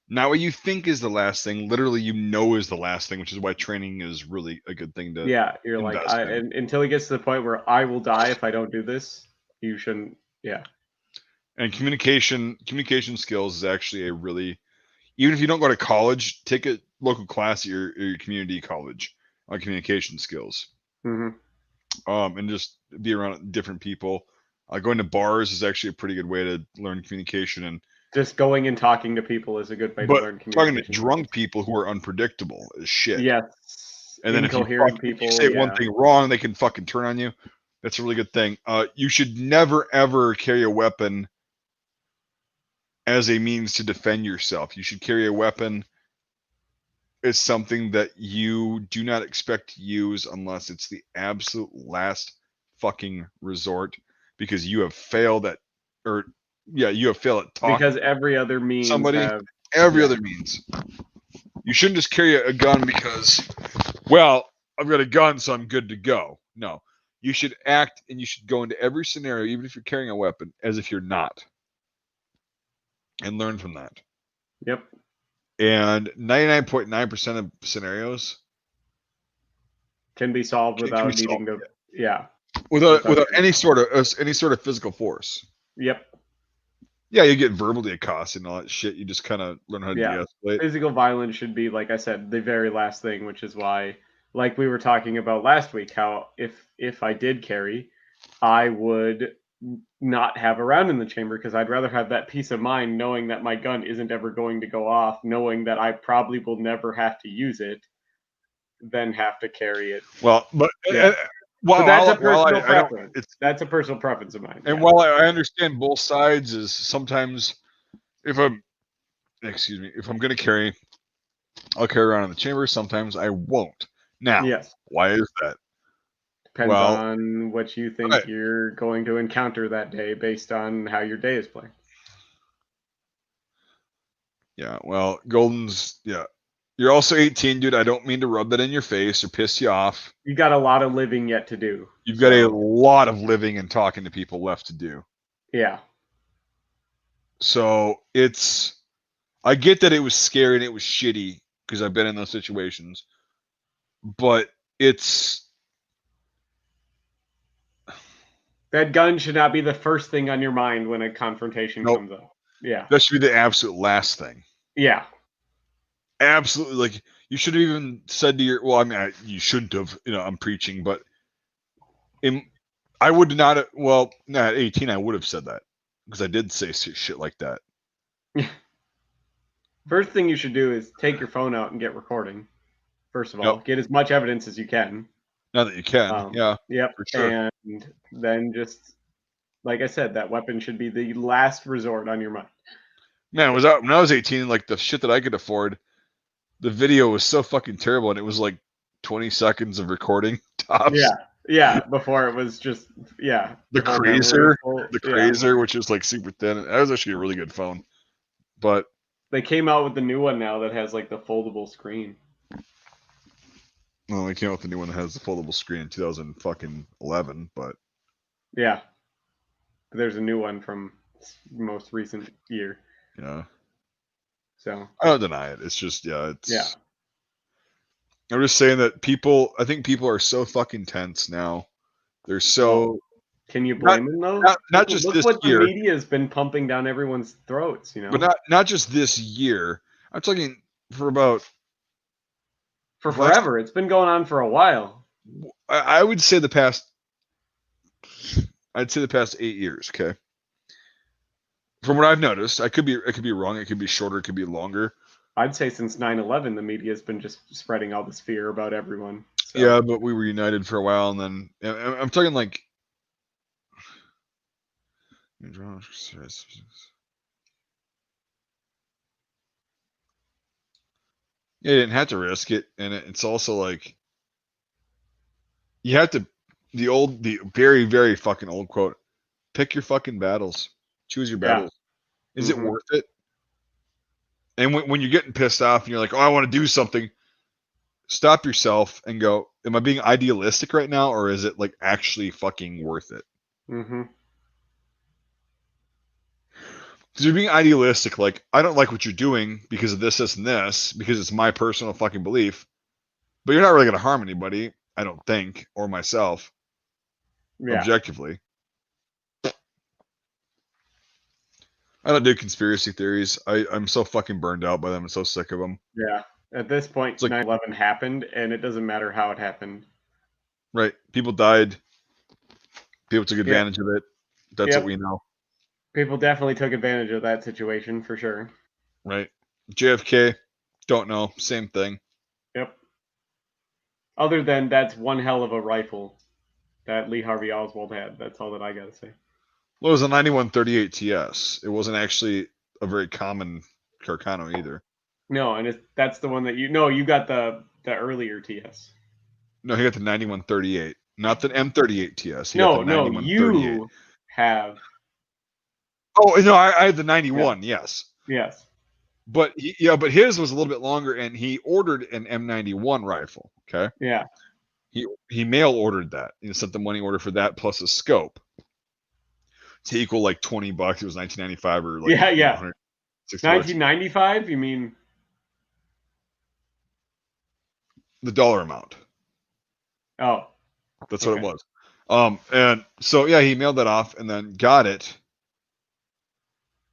not what you think is the last thing. Literally, you know is the last thing, which is why training is really a good thing to yeah. You're like, invest in. until it gets to the point where I will die if I don't do this. You shouldn't. Yeah, And communication skills is actually a really, even if you don't go to college, take a local class at your community college on communication skills. mm-hmm. And just be around different people. Going to bars is actually a pretty good way to learn communication, and Just going and talking to people is a good way to but learn talking to communication drunk skills. people who are unpredictable as shit. Yes, And then if you incoherent people. say one Yeah, thing wrong, they can fucking turn on you. That's a really good thing. You should never ever carry a weapon as a means to defend yourself. You should carry a weapon as something that you do not expect to use unless it's the absolute last fucking resort, because you have failed at, or yeah, you have failed at talking because every other to means somebody. have. Every Yeah. other means. You shouldn't just carry a gun because, well, I've got a gun, so I'm good to go. No. You should act, and you should go into every scenario, even if you're carrying a weapon, as if you're not. And learn from that. Yep. And 99.9% of scenarios Can be solved can without be solved, needing to. Yeah. without Without any sort of physical force. Yep. Yeah, you get verbally accosted and all that shit. You just kind of learn how to Yeah. de-escalate. Physical violence should be, like I said, the very last thing, which is why, like we were talking about last week, how if I did carry, I would not have a round in the chamber, because I'd rather have that peace of mind knowing that my gun isn't ever going to go off, knowing that I probably will never have to use it, than have to carry it. Well, but Yeah. But that's a personal preference. That's a personal preference of mine. And Yeah. while I understand both sides, is sometimes if I'm going to carry, I'll carry around in the chamber. Sometimes I won't. Now, Yes. why is that? Depends on what you think right. you're going to encounter that day, based on how your day is playing. Yeah, well, Golden's, yeah. You're also 18, dude. I don't mean to rub that in your face or piss you off. You got a lot of living yet to do. You've got a lot of living and talking to people left to do. Yeah. So I get that it was scary and it was shitty, because I've been in those situations, but that gun should not be the first thing on your mind when a confrontation comes up. Yeah. That should be the absolute last thing. Yeah. Absolutely. Like, you should have even said to you shouldn't have, I'm preaching, but I would not have, at 18, I would have said that, because I did say shit like that. First thing you should do is take your phone out and get recording. First of all, get as much evidence as you can. Now that you can, yeah. Yep. For sure. And then just, like I said, that weapon should be the last resort on your mind. Man, when I was 18, like, the shit that I could afford, the video was so fucking terrible, and it was like 20 seconds of recording tops. Yeah. Before it was just, the Crazer, which is like super thin. That was actually a really good phone. But they came out with the new one now that has like the foldable screen. Well, they came out with the new one that has the foldable screen in 2011, but yeah, there's a new one from most recent year. Yeah. So I don't deny it. It's just I'm just saying that I think people are so fucking tense now. They're so. Can you blame them though? Not just look this what year. The media has been pumping down everyone's throats, But not just this year. I'm talking for about forever. It's been going on for a while. I would say the past. I'd say the past 8 years. Okay. From what I've noticed, it could be wrong. It could be shorter. It could be longer. I'd say since 9/11, the media has been just spreading all this fear about everyone. So. Yeah, but we were united for a while, and then I'm talking like. Yeah, you didn't have to risk it, and it's also like you have to. The very very fucking old quote: "Pick your fucking battles. Choose your battles. Is it worth it?" And when you're getting pissed off and you're like, "Oh, I want to do something," stop yourself and go, "Am I being idealistic right now, or is it like actually fucking worth it?" Mm-hmm. Because you're being idealistic, like, I don't like what you're doing because of this, this, and this, because it's my personal fucking belief. But you're not really going to harm anybody, I don't think, or myself, objectively. I don't do conspiracy theories. I'm so fucking burned out by them. I'm so sick of them. Yeah. At this point, like, 9/11 happened, and it doesn't matter how it happened. Right. People died. People took advantage of it. That's what we know. People definitely took advantage of that situation for sure. Right. JFK, don't know. Same thing. Yep. Other than that's one hell of a rifle that Lee Harvey Oswald had. That's all that I gotta say. Well, it was a 9138 TS. It wasn't actually a very common Carcano either. No, and that's the one that you got the earlier TS. No, he got the 9138, not the M38 TS. He No, got the 9138. you have. Oh no, I had the 91. Yeah. Yes. Yes. But but his was a little bit longer, and he ordered an M91 rifle. Okay. Yeah. He mail ordered that. He sent the money order for that plus a scope to equal like $20. It was 1995 or like yeah. 1995. You mean the dollar amount? Oh, that's what it was. And so yeah, he mailed that off and then got it.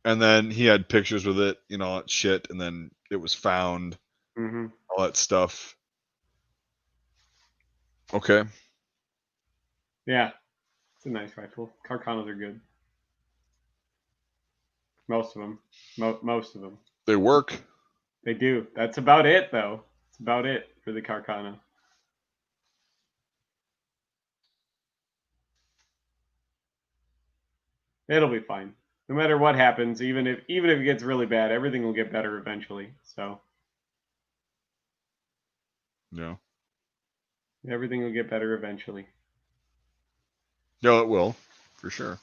And then he had pictures with it, all that shit, and then it was found, all that stuff. Okay. Yeah, it's a nice rifle. Carcanos are good. Most of them. Most of them. They work. They do. That's about it, though. That's about it for the Carcano. It'll be fine. No matter what happens, even if it gets really bad, everything will get better eventually. So. Yeah. Everything will get better eventually. Yeah, it will, for sure.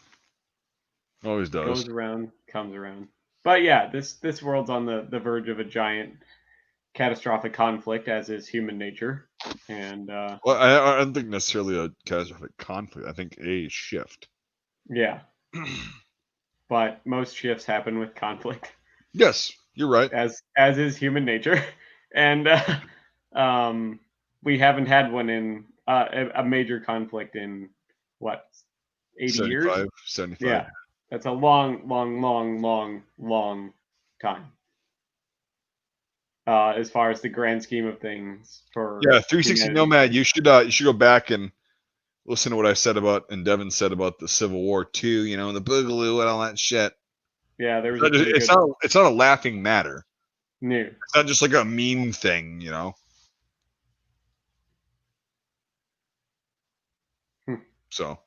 Always does. Goes around, comes around. But yeah, this world's on the verge of a giant catastrophic conflict, as is human nature. And well, I don't think necessarily a catastrophic conflict. I think a shift. Yeah. But most shifts happen with conflict. Yes, you're right. As is human nature. And we haven't had one in a major conflict in what, 80 75, years? 75. Yeah. That's a long time. As far as the grand scheme of things for 360 humanity. Nomad, you should go back and listen to what I said about and Devin said about the Civil War too, and the Boogaloo and all that shit. Yeah, there was it's not a laughing matter. No. It's not just like a meme thing, So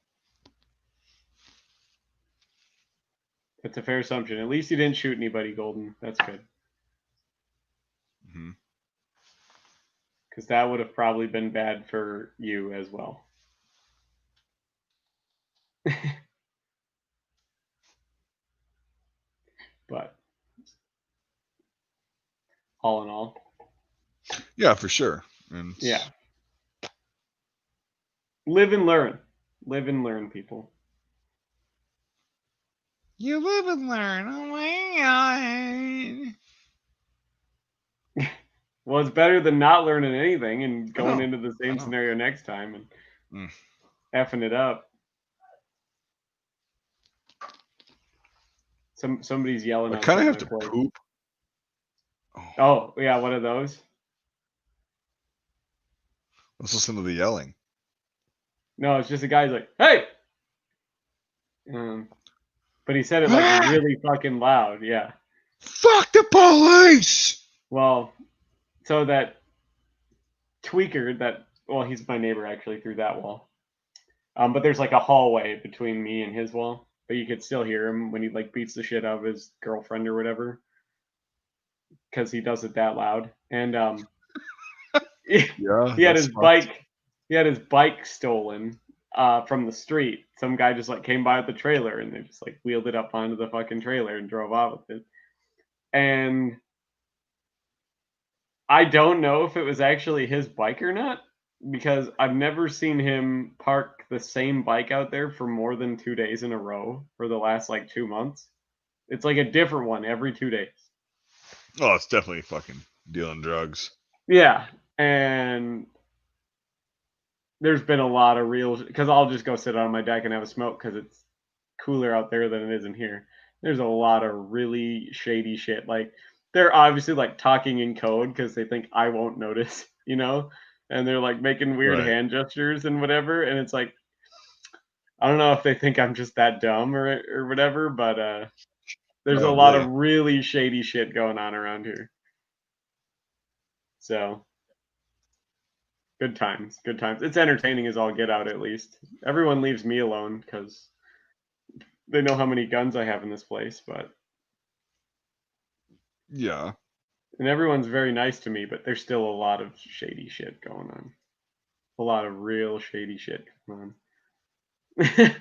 that's a fair assumption. At least you didn't shoot anybody, Golden. That's good. Because that would have probably been bad for you as well. But all in all. Yeah, for sure. Yeah. Live and learn. Live and learn, people. You live and learn. Oh my God. Well, it's better than not learning anything and going into the same scenario next time and effing it up. Somebody's yelling. I kind of have to poop. Oh, yeah, one of those. Let's listen to the yelling. No, it's just a guy's like, hey! But he said it like really fucking loud, yeah. Fuck the police! Well, so that tweaker well, he's my neighbor actually through that wall. But there's like a hallway between me and his wall, but you could still hear him when he like beats the shit out of his girlfriend or whatever, because he does it that loud. And Yeah, he had that's his bike, he had his bike stolen from the street. Some guy just like came by with the trailer and they just like wheeled it up onto the fucking trailer and drove off with it. And I don't know if it was actually his bike or not, because I've never seen him park the same bike out there for more than 2 days in a row for the last like 2 months. It's like a different one every 2 days. Oh, it's definitely fucking dealing drugs. Yeah, and there's been a lot of real, because I'll just go sit on my deck and have a smoke because it's cooler out there than it is in here. There's a lot of really shady shit. Like they're obviously like talking in code because they think I won't notice, you know, and they're like making weird Right. hand gestures and whatever. And it's like I don't know if they think I'm just that dumb or whatever, but there's a lot Probably. of really shady shit going on around here. So good times, good times. It's entertaining as all get out. At least everyone leaves me alone because they know how many guns I have in this place, but. Yeah. And everyone's very nice to me, but there's still a lot of shady shit going on. A lot of real shady shit going on.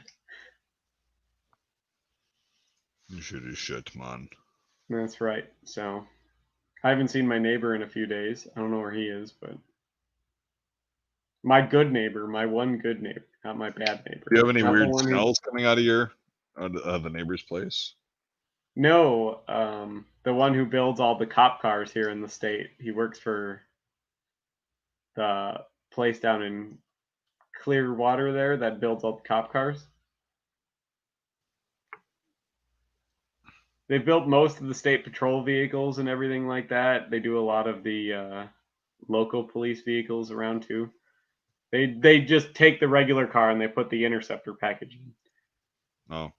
You should do shit, man. That's right. So I haven't seen my neighbor in a few days. I don't know where he is, but my good neighbor, my one good neighbor, not my bad neighbor. Do you have any Not the weird one who. smells coming out of your the neighbor's place? No, the one who builds all the cop cars here in the state. He works for the place down in Clearwater there that builds all the cop cars. They built most of the state patrol vehicles and everything like that. They do a lot of the local police vehicles around too. They just take the regular car and they put the interceptor package in. Oh.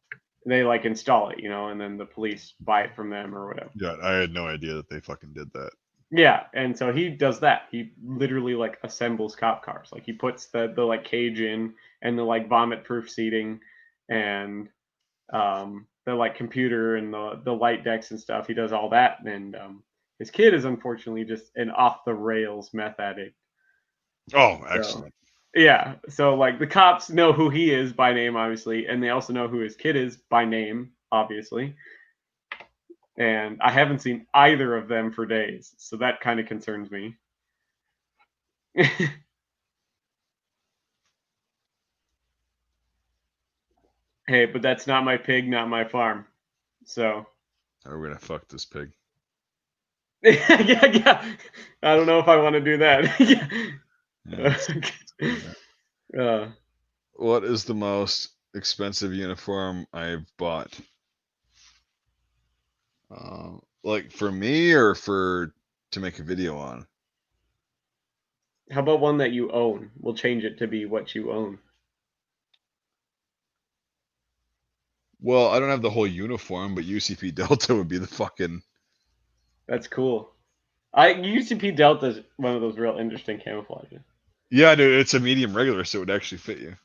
They like install it, and then the police buy it from them or whatever. Yeah, I had no idea that they fucking did that. Yeah, and so he does that. He literally like assembles cop cars. Like he puts the like cage in and the like vomit proof seating and the like computer and the light decks and stuff. He does all that, and his kid is unfortunately just an off the rails meth addict. Oh, So, excellent. yeah, so like the cops know who he is by name, obviously, and they also know who his kid is by name, obviously. And I haven't seen either of them for days, so that kind of concerns me. Hey, but that's not my pig, not my farm. So. How are we gonna fuck this pig? yeah. I don't know if I want to do that. What is the most expensive uniform I've bought? Like for me or to make a video on? How about one that you own? We'll change it to be what you own. Well, I don't have the whole uniform, but UCP Delta would be the fucking. That's cool. UCP Delta's one of those real interesting camouflages. Yeah, dude, it's a medium regular, so it would actually fit you.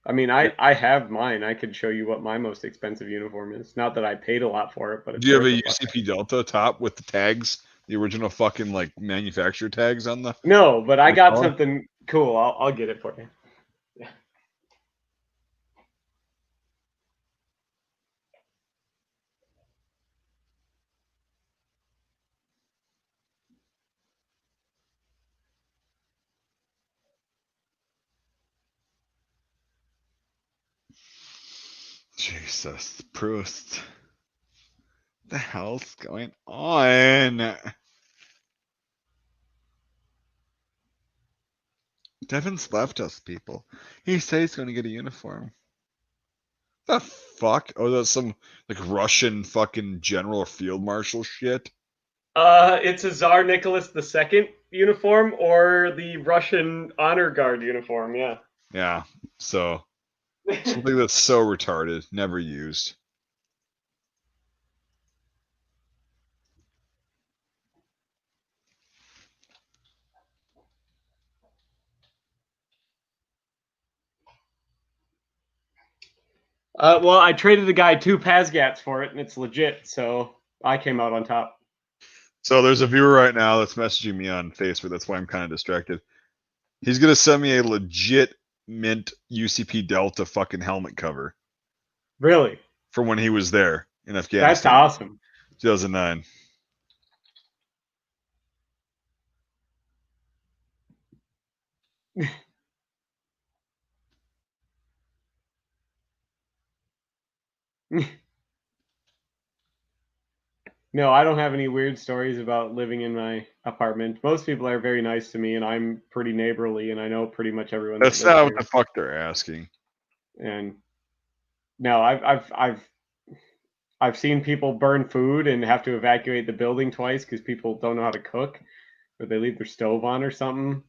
I mean, I have mine. I could show you what my most expensive uniform is. Not that I paid a lot for it, but it's Do you have a UCP Delta top with the tags, the original fucking like manufacturer tags on the? No, but I got collar? something cool. I'll get it for you. Yeah. Jesus, Proust. What the hell's going on? Devin's left us, people. He says he's going to get a uniform. The fuck? Oh, that's some like Russian fucking general or field marshal shit. It's a Tsar Nicholas II uniform or the Russian Honor Guard uniform. Yeah. Yeah. So something that's so retarded, never used. Well, I traded a guy 2 Pasgats for it, and it's legit, so I came out on top. So there's a viewer right now that's messaging me on Facebook. That's why I'm kind of distracted. He's gonna send me a legit mint UCP Delta fucking helmet cover Really? from when he was there in That's Afghanistan, awesome. 2009. No, I don't have any weird stories about living in my apartment. Most people are very nice to me, and I'm pretty neighborly, and I know pretty much everyone that That's lives not what here. the fuck they're asking. And no, I've seen people burn food and have to evacuate the building twice because people don't know how to cook, or they leave their stove on or something.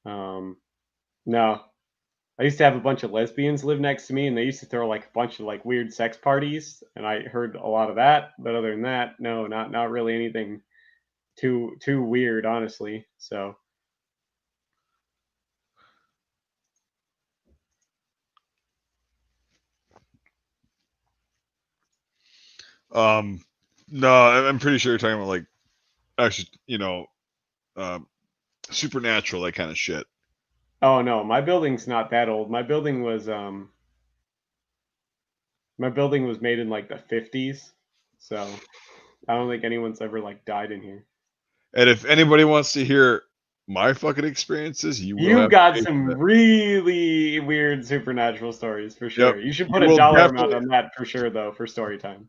No, I used to have a bunch of lesbians live next to me, and they used to throw like a bunch of like weird sex parties, and I heard a lot of that. But other than that, no, not really anything too weird, honestly. So No, I'm pretty sure you're talking about like actually, supernatural, that kind of shit. oh no, my building's not that old. My building was made in like the 50s, so I don't think anyone's ever like died in here. And if anybody wants to hear my fucking experiences, you will You've have to got pay for some that. really weird supernatural stories for Yep. sure. You should put You a will dollar amount definitely. on that for sure, though, for story time.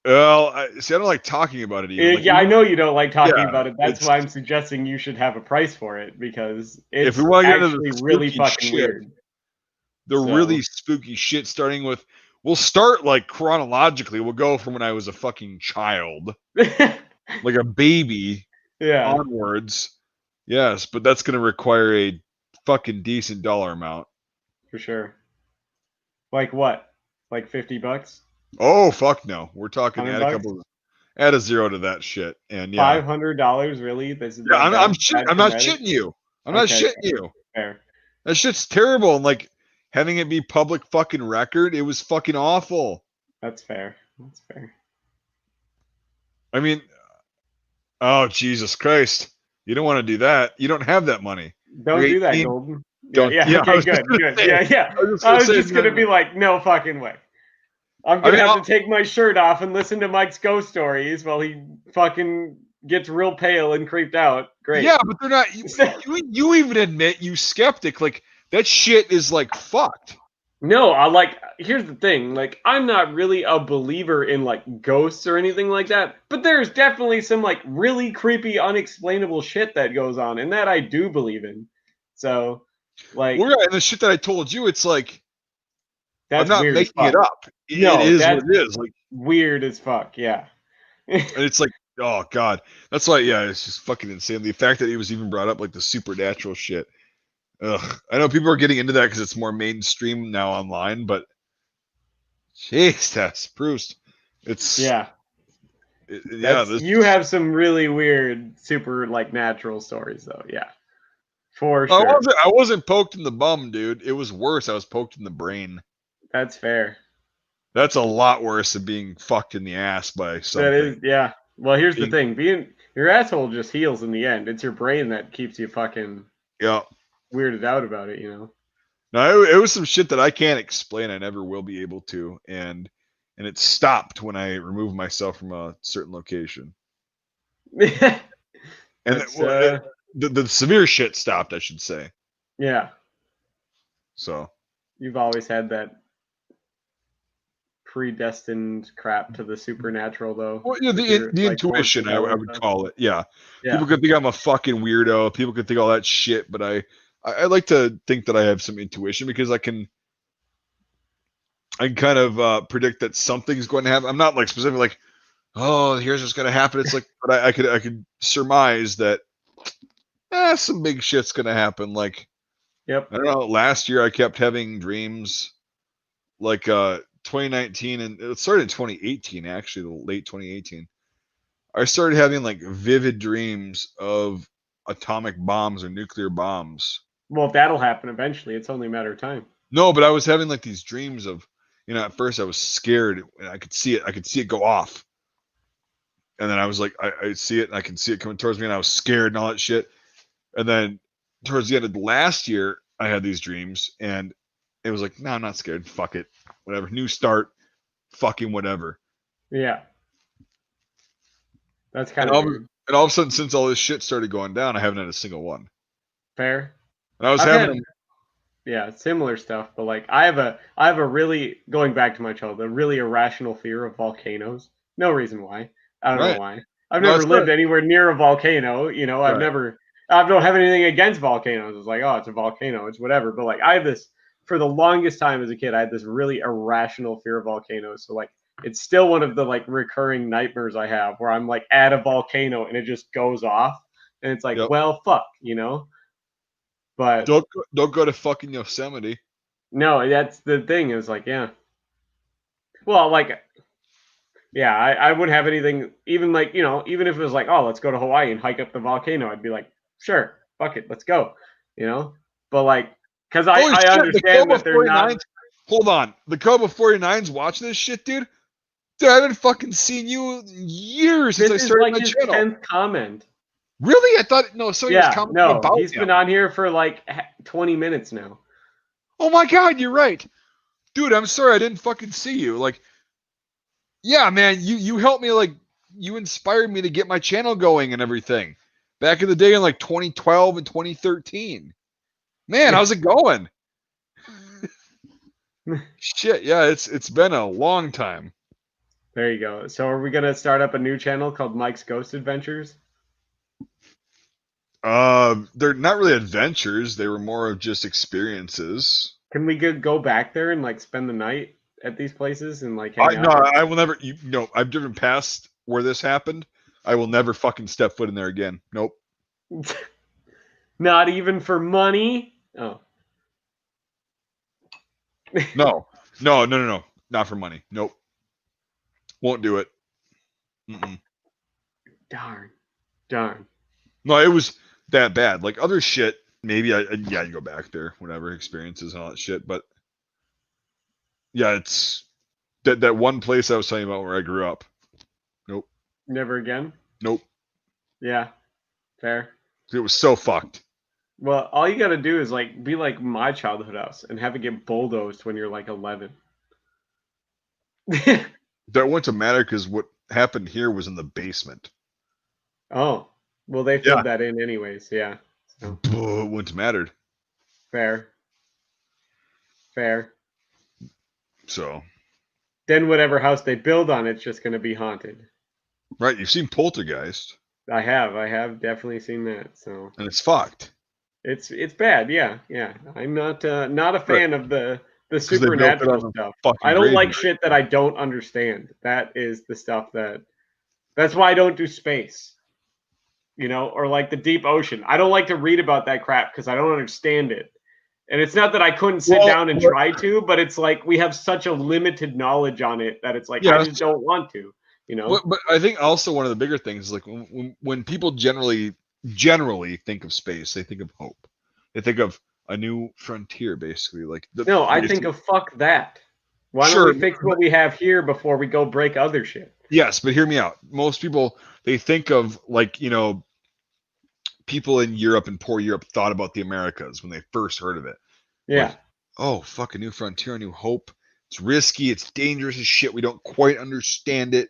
Well, I don't like talking about it even. Like, Yeah, I know you don't like talking yeah, about it. That's it's why I'm suggesting you should have a price for it because if we it's want to get into the actually really spooky fucking shit, weird. the really So, spooky shit, starting with, we'll start like chronologically. We'll go from when I was a fucking child, like a baby, yeah, onwards. Yes, but that's going to require a fucking decent dollar amount. for sure. Like what? Like $50? Oh fuck no, we're talking add a $100? couple, add a zero to that shit, and yeah, $500? Really? This is yeah. that I'm bad not traumatic? shitting you. I'm not Okay, shitting you. fair. That shit's terrible. And like having it be public fucking record, it was fucking awful. That's fair. That's fair. I mean, oh Jesus Christ, you don't want to do that. You don't have that money. You're Don't do that, 18. Golden. Yeah, Don't. yeah. Yeah, I Okay, was just good, gonna good. say. Yeah, yeah. I was just I gonna was say, just gonna be no. like, no fucking way. I'm I gonna mean, have to take my shirt off and listen to Mike's ghost stories while he fucking gets real pale and creeped out. Great. yeah, but they're not. You even admit, you skeptic, like that shit is like fucked. No, I like. Here's the thing. Like, I'm not really a believer in like ghosts or anything like that, but there's definitely some like really creepy, unexplainable shit that goes on, and that I do believe in. So, like, Well, yeah, and the shit that I told you, it's like I'm that's not weird as making it fuck. up. It No, is what that's it is. Like, weird as fuck. Yeah. and it's like, oh god, that's why. Yeah, it's just fucking insane. The fact that it was even brought up, like the supernatural shit. Ugh. I know people are getting into that because it's more mainstream now online, but jeez, that's Proust. It's Yeah. yeah. That's This you have some really weird, super like natural stories though. Yeah. For sure. I wasn't poked in the bum, dude. It was worse. I was poked in the brain. That's fair. That's a lot worse than being fucked in the ass by That is, something. yeah. Well, here's the Being, thing: being your asshole just heals in the end. It's your brain that keeps you fucking yeah. weirded out about it. You know. No, it was some shit that I can't explain. I never will be able to, and it stopped when I removed myself from a certain location. And That's the severe shit stopped, I should say. yeah. So You've always had that predestined crap to the supernatural, though, well, yeah, with your the like horse intuition, tail I and would stuff. call it. Yeah, Yeah. people could think I'm a fucking weirdo. People could think all that shit, but I like to think that I have some intuition because I can kind of predict that something's going to happen. I'm not like specifically like, oh, here's what's gonna happen. It's like, but I could surmise that some big shit's gonna happen. Like, Yep. I don't know. Last year I kept having dreams like 2019, and it started in 2018 actually, the late 2018. I started having like vivid dreams of atomic bombs or nuclear bombs. Well, that'll happen eventually. It's only a matter of time. No, but I was having like these dreams of, at first I was scared and I could see it go off. And then I was like, I see it and I can see it coming towards me and I was scared and all that shit. And then towards the end of last year, I had these dreams and it was like, no, I'm not scared. Fuck it. Whatever. New start. Fucking whatever. Yeah. That's kind of weird. And all of a sudden, since all this shit started going down, I haven't had a single one. Fair. And I was having similar stuff, but like I have a really, going back to my childhood, a really irrational fear of volcanoes. No reason why. I don't know why. I've never lived anywhere near a volcano. You know, I don't have anything against volcanoes. It's like, oh, it's a volcano, it's whatever. But like I have this, for the longest time as a kid, I had this really irrational fear of volcanoes. So like it's still one of the like recurring nightmares I have where I'm like at a volcano and it just goes off. And it's like, well, fuck, you know? But don't go to fucking Yosemite. No, that's the thing. Is like, yeah. Well, like, yeah, I wouldn't have anything. Even like, you know, even if it was like, oh, let's go to Hawaii and hike up the volcano, I'd be like, sure, fuck it, let's go. You know, but like, because I understand that they're not. Hold on, the Cobra 49's watching this shit, dude. Dude, I haven't fucking seen you in years since I started my channel. 10th comment. Really? I thought somebody was commenting about he's been on here for like 20 minutes now. Oh my god, you're right, dude. I'm sorry I didn't fucking see you. Like, yeah, man, you helped me. Like, you inspired me to get my channel going and everything back in the day in like 2012 and 2013. Man, how's it going? Shit, yeah, it's been a long time. There you go. So are we gonna start up a new channel called Mike's Ghost Adventures? They're not really adventures. They were more of just experiences. Can we go back there and like spend the night at these places and like hang out? No, I will never. I've driven past where this happened. I will never fucking step foot in there again. Nope. Not even for money? Oh. No. Not for money. Nope. Won't do it. Mm-mm. Darn. No, it was that bad. Like other shit, maybe I'd go back there, whatever, experiences and all that shit. But yeah, it's that one place I was telling you about where I grew up. Nope. Never again? Nope. Yeah. Fair. It was so fucked. Well, all you gotta do is like be like my childhood house and have it get bulldozed when you're like 11. That wouldn't matter because what happened here was in the basement. Oh. Well, they filled that in anyways, yeah. So. It wouldn't have mattered. Fair. So. Then whatever house they build on, it's just going to be haunted. Right, you've seen Poltergeist. I have definitely seen that. So. And it's fucked. It's bad, yeah. I'm not a fan of the supernatural stuff. I don't like shit that I don't understand. That is the stuff that's why I don't do space. You know, or like the deep ocean. I don't like to read about that crap because I don't understand it. And it's not that I couldn't sit down and try to, but it's like we have such a limited knowledge on it that it's like I just don't want to, you know. But I think also one of the bigger things is like when people generally think of space, they think of hope. They think of a new frontier, basically. Like I think of fuck that. Why don't we fix what we have here before we go break other shit? Yes, but hear me out. Most people, they think of like, people in Europe and poor Europe thought about the Americas when they first heard of it. Yeah. Like, oh, fuck, a new frontier, a new hope. It's risky. It's dangerous as shit. We don't quite understand it.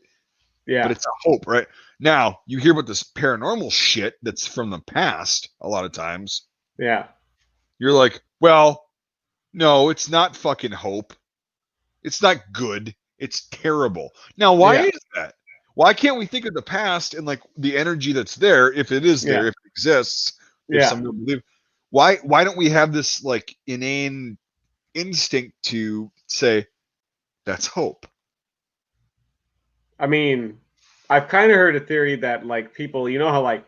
Yeah. But it's a hope, right? Now, you hear about this paranormal shit that's from the past a lot of times. Yeah. You're like, well, no, it's not fucking hope. It's not good. It's terrible. Now, why is that? Why can't we think of the past and like the energy that's there, if it is there, if it exists, if some people believe? Why don't we have this like inane instinct to say that's hope? I mean, I've kind of heard a theory that like people, you know how like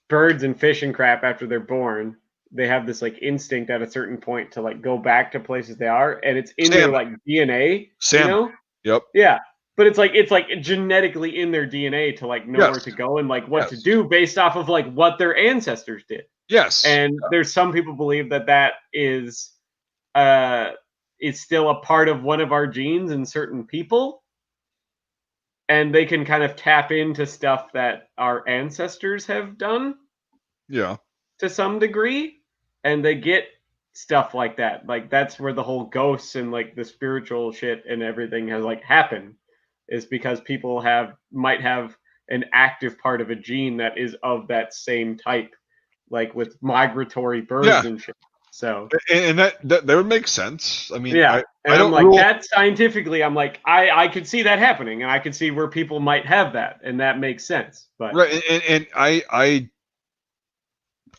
birds and fish and crap after they're born, they have this like instinct at a certain point to like go back to places they are, and it's in their like DNA, you know? Yep. Yeah. But it's like genetically in their DNA to like know where to go and like what to do based off of like what their ancestors did. Yes. And there's some people believe that that is still a part of one of our genes in certain people, and they can kind of tap into stuff that our ancestors have done. Yeah. To some degree, and they get stuff like that. Like that's where the whole ghosts and like the spiritual shit and everything has like happened, is because people might have an active part of a gene that is of that same type, like with migratory birds and shit. So and that would make sense. I mean, yeah, I don't like that scientifically. I'm like, I could see that happening, and I could see where people might have that, and that makes sense. But right, and I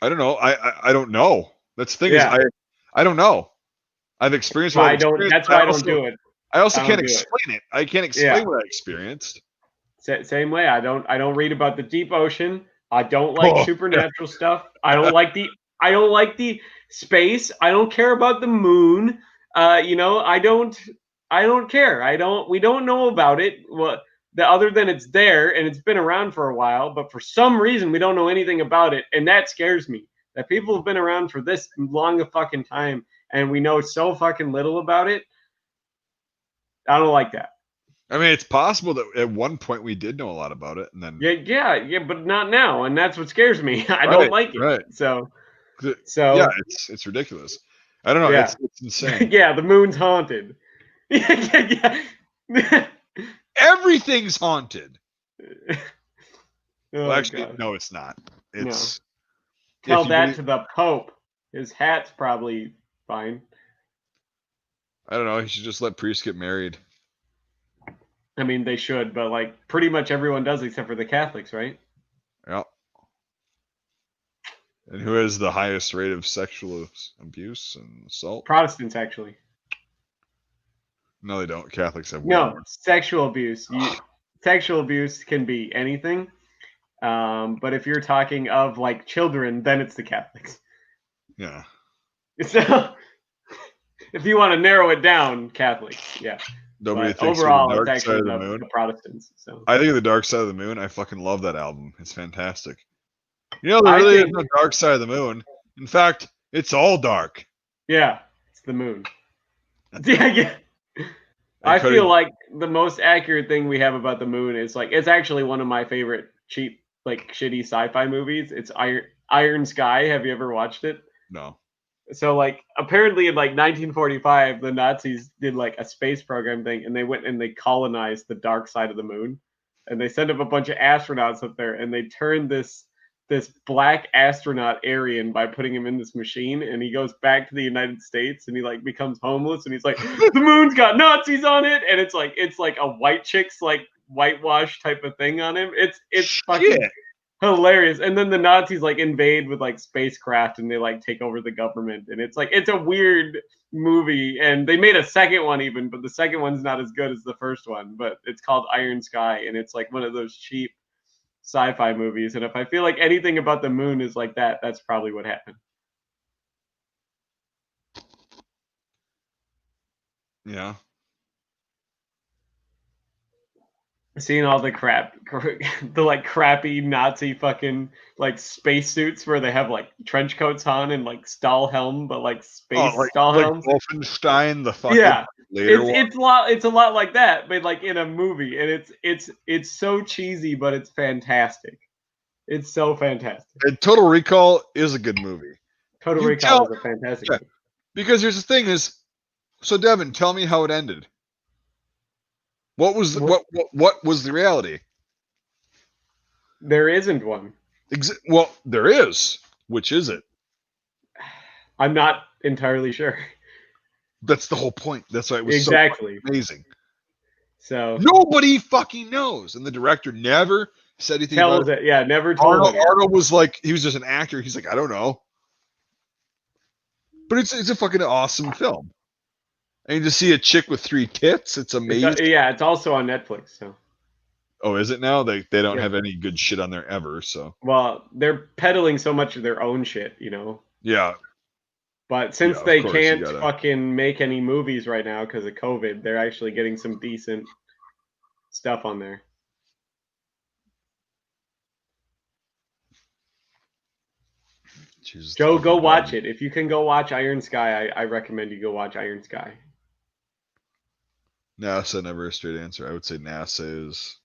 don't know. I don't know. That's the thing is I don't know. I've experienced what I've experienced. That's why I don't do it. I also can't explain it. I can't explain what I experienced. Same way. I don't read about the deep ocean. I don't like supernatural stuff. I don't like the space. I don't care about the moon. You know, I don't care. We don't know about it. Other than it's there and it's been around for a while, but for some reason we don't know anything about it, and that scares me. That people have been around for this long a fucking time and we know so fucking little about it. I don't like that. I mean, it's possible that at one point we did know a lot about it, and then yeah, but not now, and that's what scares me. I don't like it. Right. So yeah, it's ridiculous. I don't know. Yeah. It's insane. Yeah, the moon's haunted. Everything's haunted. Oh, actually, God. no, it's not. It's tell that to the Pope. His hat's probably fine. I don't know. He should just let priests get married. I mean, they should, but like pretty much everyone does except for the Catholics, right? Yeah. And who has the highest rate of sexual abuse and assault? Protestants, actually. No, they don't. Catholics have more. Sexual abuse. Sexual abuse can be anything, but if you're talking of like children, then it's the Catholics. Yeah. So, if you want to narrow it down, Catholic, yeah. Nobody but thinks overall, of the dark it's actually side of the moon. The Protestants. So I think of the Dark Side of the Moon. I fucking love that album. It's fantastic. You know, there really is no dark side of the moon. In fact, it's all dark. Yeah, it's the moon. Yeah. I feel like the most accurate thing we have about the moon is like it's actually one of my favorite cheap, like shitty sci-fi movies. It's Iron Sky. Have you ever watched it? No. So like apparently in like 1945, the Nazis did like a space program thing, and they went and they colonized the dark side of the moon, and they sent up a bunch of astronauts up there, and they turned this black astronaut Aryan by putting him in this machine, and he goes back to the United States and he like becomes homeless, and he's like, the moon's got Nazis on it, and it's like a white chick's like whitewash type of thing on him. It's fucking hilarious. And then the Nazis like invade with like spacecraft and they like take over the government, and it's a weird movie, and they made a second one even, but the second one's not as good as the first one, but it's called Iron Sky, and it's like one of those cheap sci-fi movies. And if I feel like anything about the moon is like that, that's probably what happened. Yeah. Seeing all the crap, the like crappy Nazi fucking like spacesuits where they have like trench coats on and like Stahlhelm, but like space Stahlhelms. Like Wolfenstein, the fucking it's a lot like that, but like in a movie, and it's so cheesy, but it's fantastic. It's so fantastic. And Total Recall is a good movie. Total Recall is a fantastic movie. Because here's the thing is, so Devin, tell me how it ended. What was what was the reality? There isn't one. Well, there is. Which is it? I'm not entirely sure. That's the whole point. That's why it was so amazing. So nobody fucking knows, and the director never said anything about it. Yeah, never told me. Arnold was like, he was just an actor. He's like, I don't know. But it's a fucking awesome film. And to see a chick with 3 tits, it's amazing. It's also on Netflix. So Oh, is it now? They don't have any good shit on there ever. So well, they're peddling so much of their own shit, yeah, But since of they course you can't gotta. fucking make any movies right now because of COVID, they're actually getting some decent stuff on there. Jesus, Joe, go fucking watch it. If you can go watch Iron Sky, I recommend you go watch Iron Sky. NASA, never a straight answer. I would say NASA is.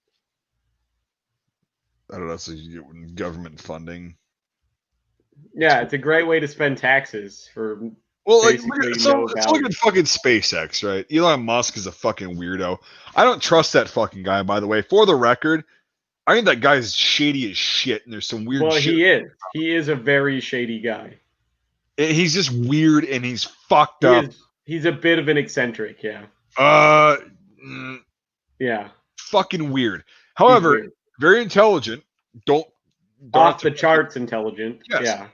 I don't know. It's like government funding. Yeah, it's a great way to spend taxes for Well, like, basically so no let's look value. at fucking SpaceX, right? Elon Musk is a fucking weirdo. I don't trust that fucking guy, by the way. For the record, I think that guy's shady as shit, and there's some weird Well, shit. he is. He is a very shady guy. He's just weird and he's fucked up. He's a bit of an eccentric, yeah. Yeah. Fucking weird. However, weird. very intelligent. Don't Off the charts intelligent. Yes. Yeah.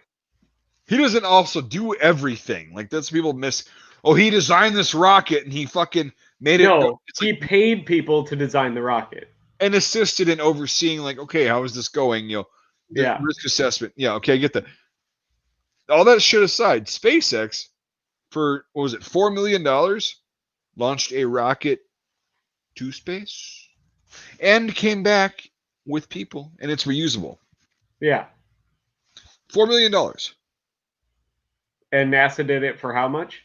He doesn't also do everything. Like that's people miss. Oh, he designed this rocket and he fucking made it. No, he paid people to design the rocket and assisted in overseeing. Like, okay, how is this going? The risk assessment. Yeah, okay, I get that. All that shit aside, SpaceX, for what was it, $4 million, launched a rocket to space and came back with people, and it's reusable. Yeah. $4 million. And NASA did it for how much?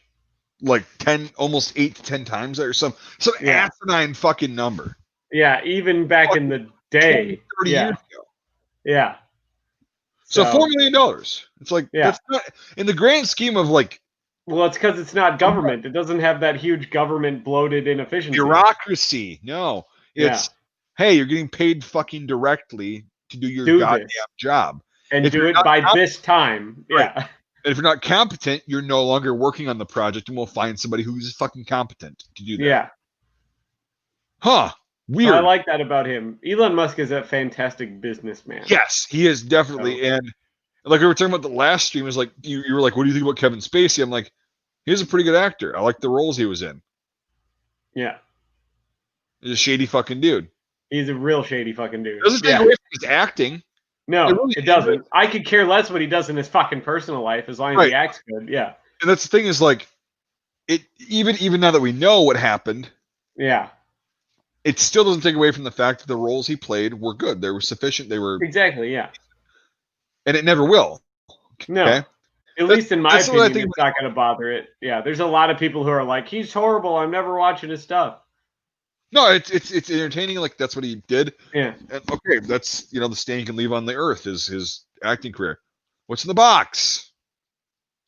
Like 10, almost 8 to 10 times that, or some asinine fucking number. Yeah, even back in the day. 30 years ago. Yeah. So $4 million. It's like that's not in the grand scheme of like. Well, it's because it's not government. It doesn't have that huge government bloated inefficiency. Bureaucracy. No. It's hey, you're getting paid fucking directly to do your goddamn job. And do it by this time. Right. Yeah. And if you're not competent, you're no longer working on the project, and we'll find somebody who's fucking competent to do that. Yeah. Huh. Weird. I like that about him. Elon Musk is a fantastic businessman. Yes, he is definitely. And like we were talking about the last stream, is like you were like, what do you think about Kevin Spacey? I'm like, he's a pretty good actor. I like the roles he was in. Yeah. He's a shady fucking dude. He's a real shady fucking dude. Doesn't take away from his acting. No, it doesn't. I could care less what he does in his fucking personal life as long as he acts good. Yeah. And that's the thing is like, it even now that we know what happened. Yeah. It still doesn't take away from the fact that the roles he played were good. They were sufficient. They were exactly, yeah. And it never will. No. Okay? At least in my opinion, it's not going to bother it. Yeah, there's a lot of people who are like, he's horrible. I'm never watching his stuff. No, it's entertaining. Like that's what he did. Yeah. And, okay, that's the stain he can leave on the earth is his acting career. What's in the box?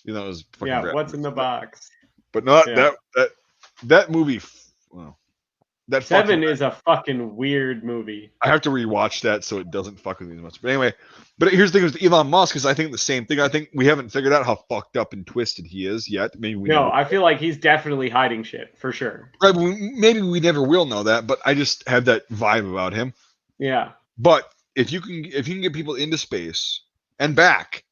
It was fucking what's in the box? But not that movie. Well, that Seven is a fucking weird movie. I have to rewatch that so it doesn't fuck with me as much. But anyway, here's the thing with Elon Musk is I think the same thing. I think we haven't figured out how fucked up and twisted he is yet. Maybe we I feel like he's definitely hiding shit for sure. Right, maybe we never will know that, but I just have that vibe about him. Yeah. But if you can get people into space and back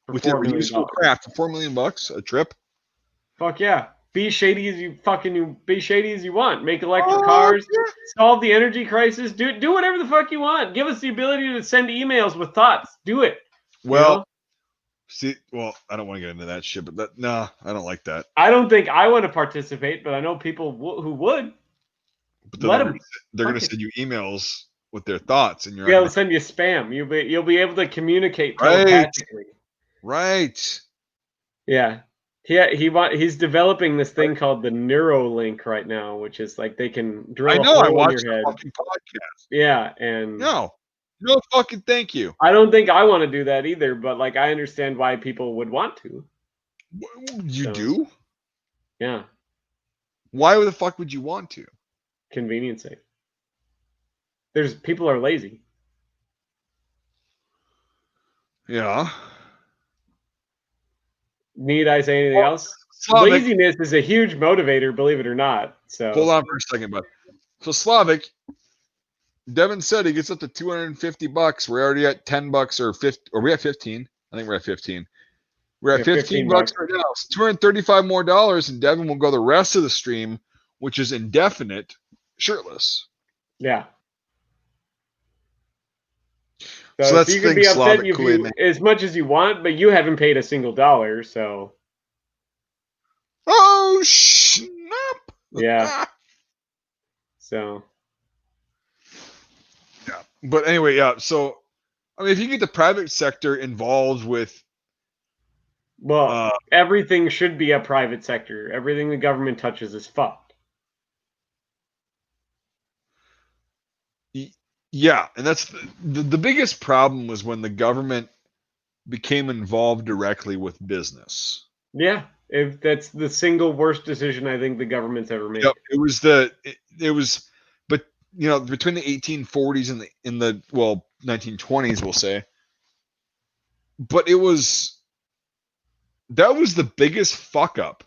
with their reusable craft for $4 million a trip. Fuck yeah. Be shady as you want. Make electric cars. Yeah. Solve the energy crisis. Do whatever the fuck you want. Give us the ability to send emails with thoughts. Do it. Well, I don't want to get into that shit, but I don't like that. I don't think I want to participate, but I know people who would. But they're going to send you emails with their thoughts, and they'll send you spam. You'll be able to communicate telepathically. Right. Yeah. He's developing this thing called the Neuralink right now, which is like they can drill a hole in your head. Fucking podcast. Yeah, and no fucking thank you. I don't think I want to do that either, but like I understand why people would want to. You do? Yeah. Why the fuck would you want to? Convenience sake. People are lazy. Yeah. Need I say anything else? Slavic, laziness is a huge motivator, believe it or not. So hold on for a second, bud. So Slavic, Devin said he gets up to $250. We're already at $10 or 50, or we at 15. I think we're at 15. We're at $15 right now. So $235 more, and Devin will go the rest of the stream, which is indefinite, shirtless. Yeah. So you can be upset as much as you want, but you haven't paid a single dollar, so. Oh, snap. Yeah. So. Yeah. But anyway, yeah. So, I mean, if you get the private sector involved with. Well, everything should be a private sector. Everything the government touches is fucked. Yeah. And that's the biggest problem was when the government became involved directly with business. Yeah. If that's the single worst decision I think the government's ever made. Yep, it was, but between the 1840s and the 1920s, we'll say. But that was the biggest fuck up.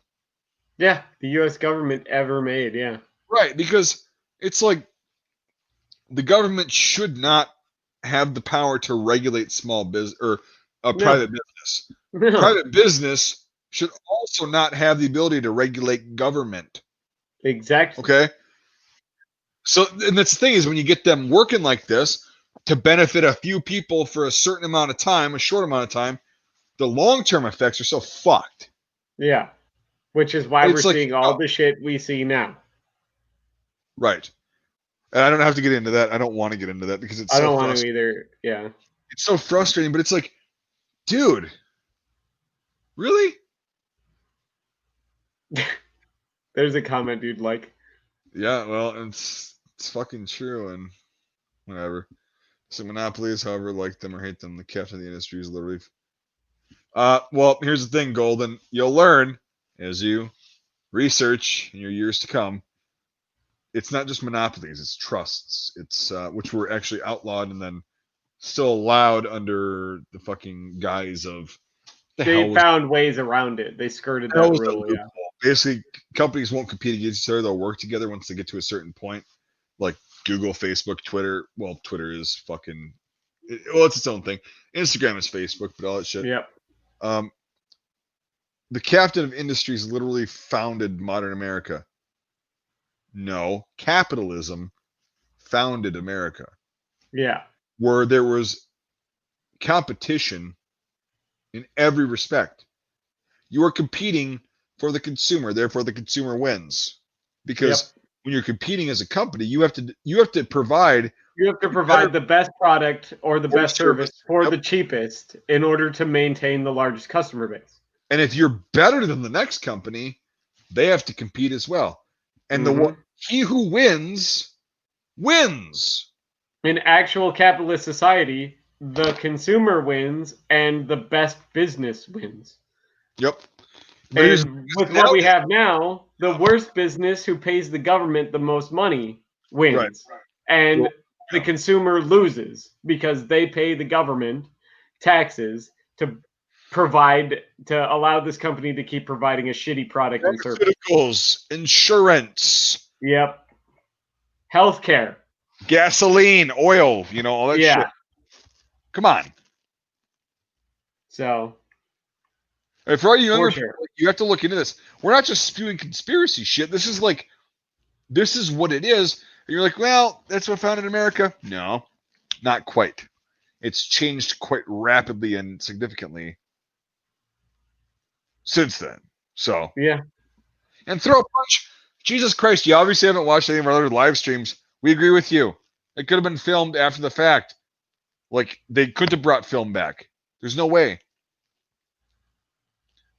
Yeah, the U.S. government ever made. Yeah. Right, because it's like the government should not have the power to regulate small business or private business. No. Private business should also not have the ability to regulate government. Exactly. Okay. So, and that's the thing is when you get them working like this to benefit a few people for a certain amount of time, a short amount of time, the long-term effects are so fucked. Yeah. Which is why we're seeing all the shit we see now. Right. And I don't have to get into that. I don't want to get into that because it's I don't want to either. Yeah. It's so frustrating, but it's like, dude, really? There's a comment you'd like. Yeah, well, it's fucking true and whatever. So monopolies, however, like them or hate them, the captain of the industry is literally. Well, here's the thing, Golden. You'll learn as you research in your years to come. It's not just monopolies; it's trusts. It's which were actually outlawed and then still allowed under the fucking guise of. They found ways around it. They skirted that rule. Yeah. Basically, companies won't compete against each other. They'll work together once they get to a certain point. Like Google, Facebook, Twitter. Well, Twitter is fucking. It's its own thing. Instagram is Facebook, but all that shit. Yep. The captain of industries literally founded modern America. No, capitalism founded America. Yeah. Where there was competition in every respect. You are competing for the consumer, therefore the consumer wins. Because when you're competing as a company, you have to provide the best product or the best service for the cheapest in order to maintain the largest customer base. And if you're better than the next company, they have to compete as well. And he who wins wins. In actual capitalist society, the consumer wins and the best business wins. Yep. And with what we have now, the worst business who pays the government the most money wins. Right. And the consumer loses because they pay the government taxes to allow this company to keep providing a shitty product and service. Pharmaceuticals, insurance. Yep. Healthcare. Gasoline, oil, all that shit. Come on. So. And for all you younger people, you have to look into this. We're not just spewing conspiracy shit. This is what it is. And you're like, well, that's what founded America. No, not quite. It's changed quite rapidly and significantly since then. So. Yeah. And throw a punch. Jesus Christ, you obviously haven't watched any of our other live streams. We agree with you. It could have been filmed after the fact. Like, they couldn't have brought film back. There's no way.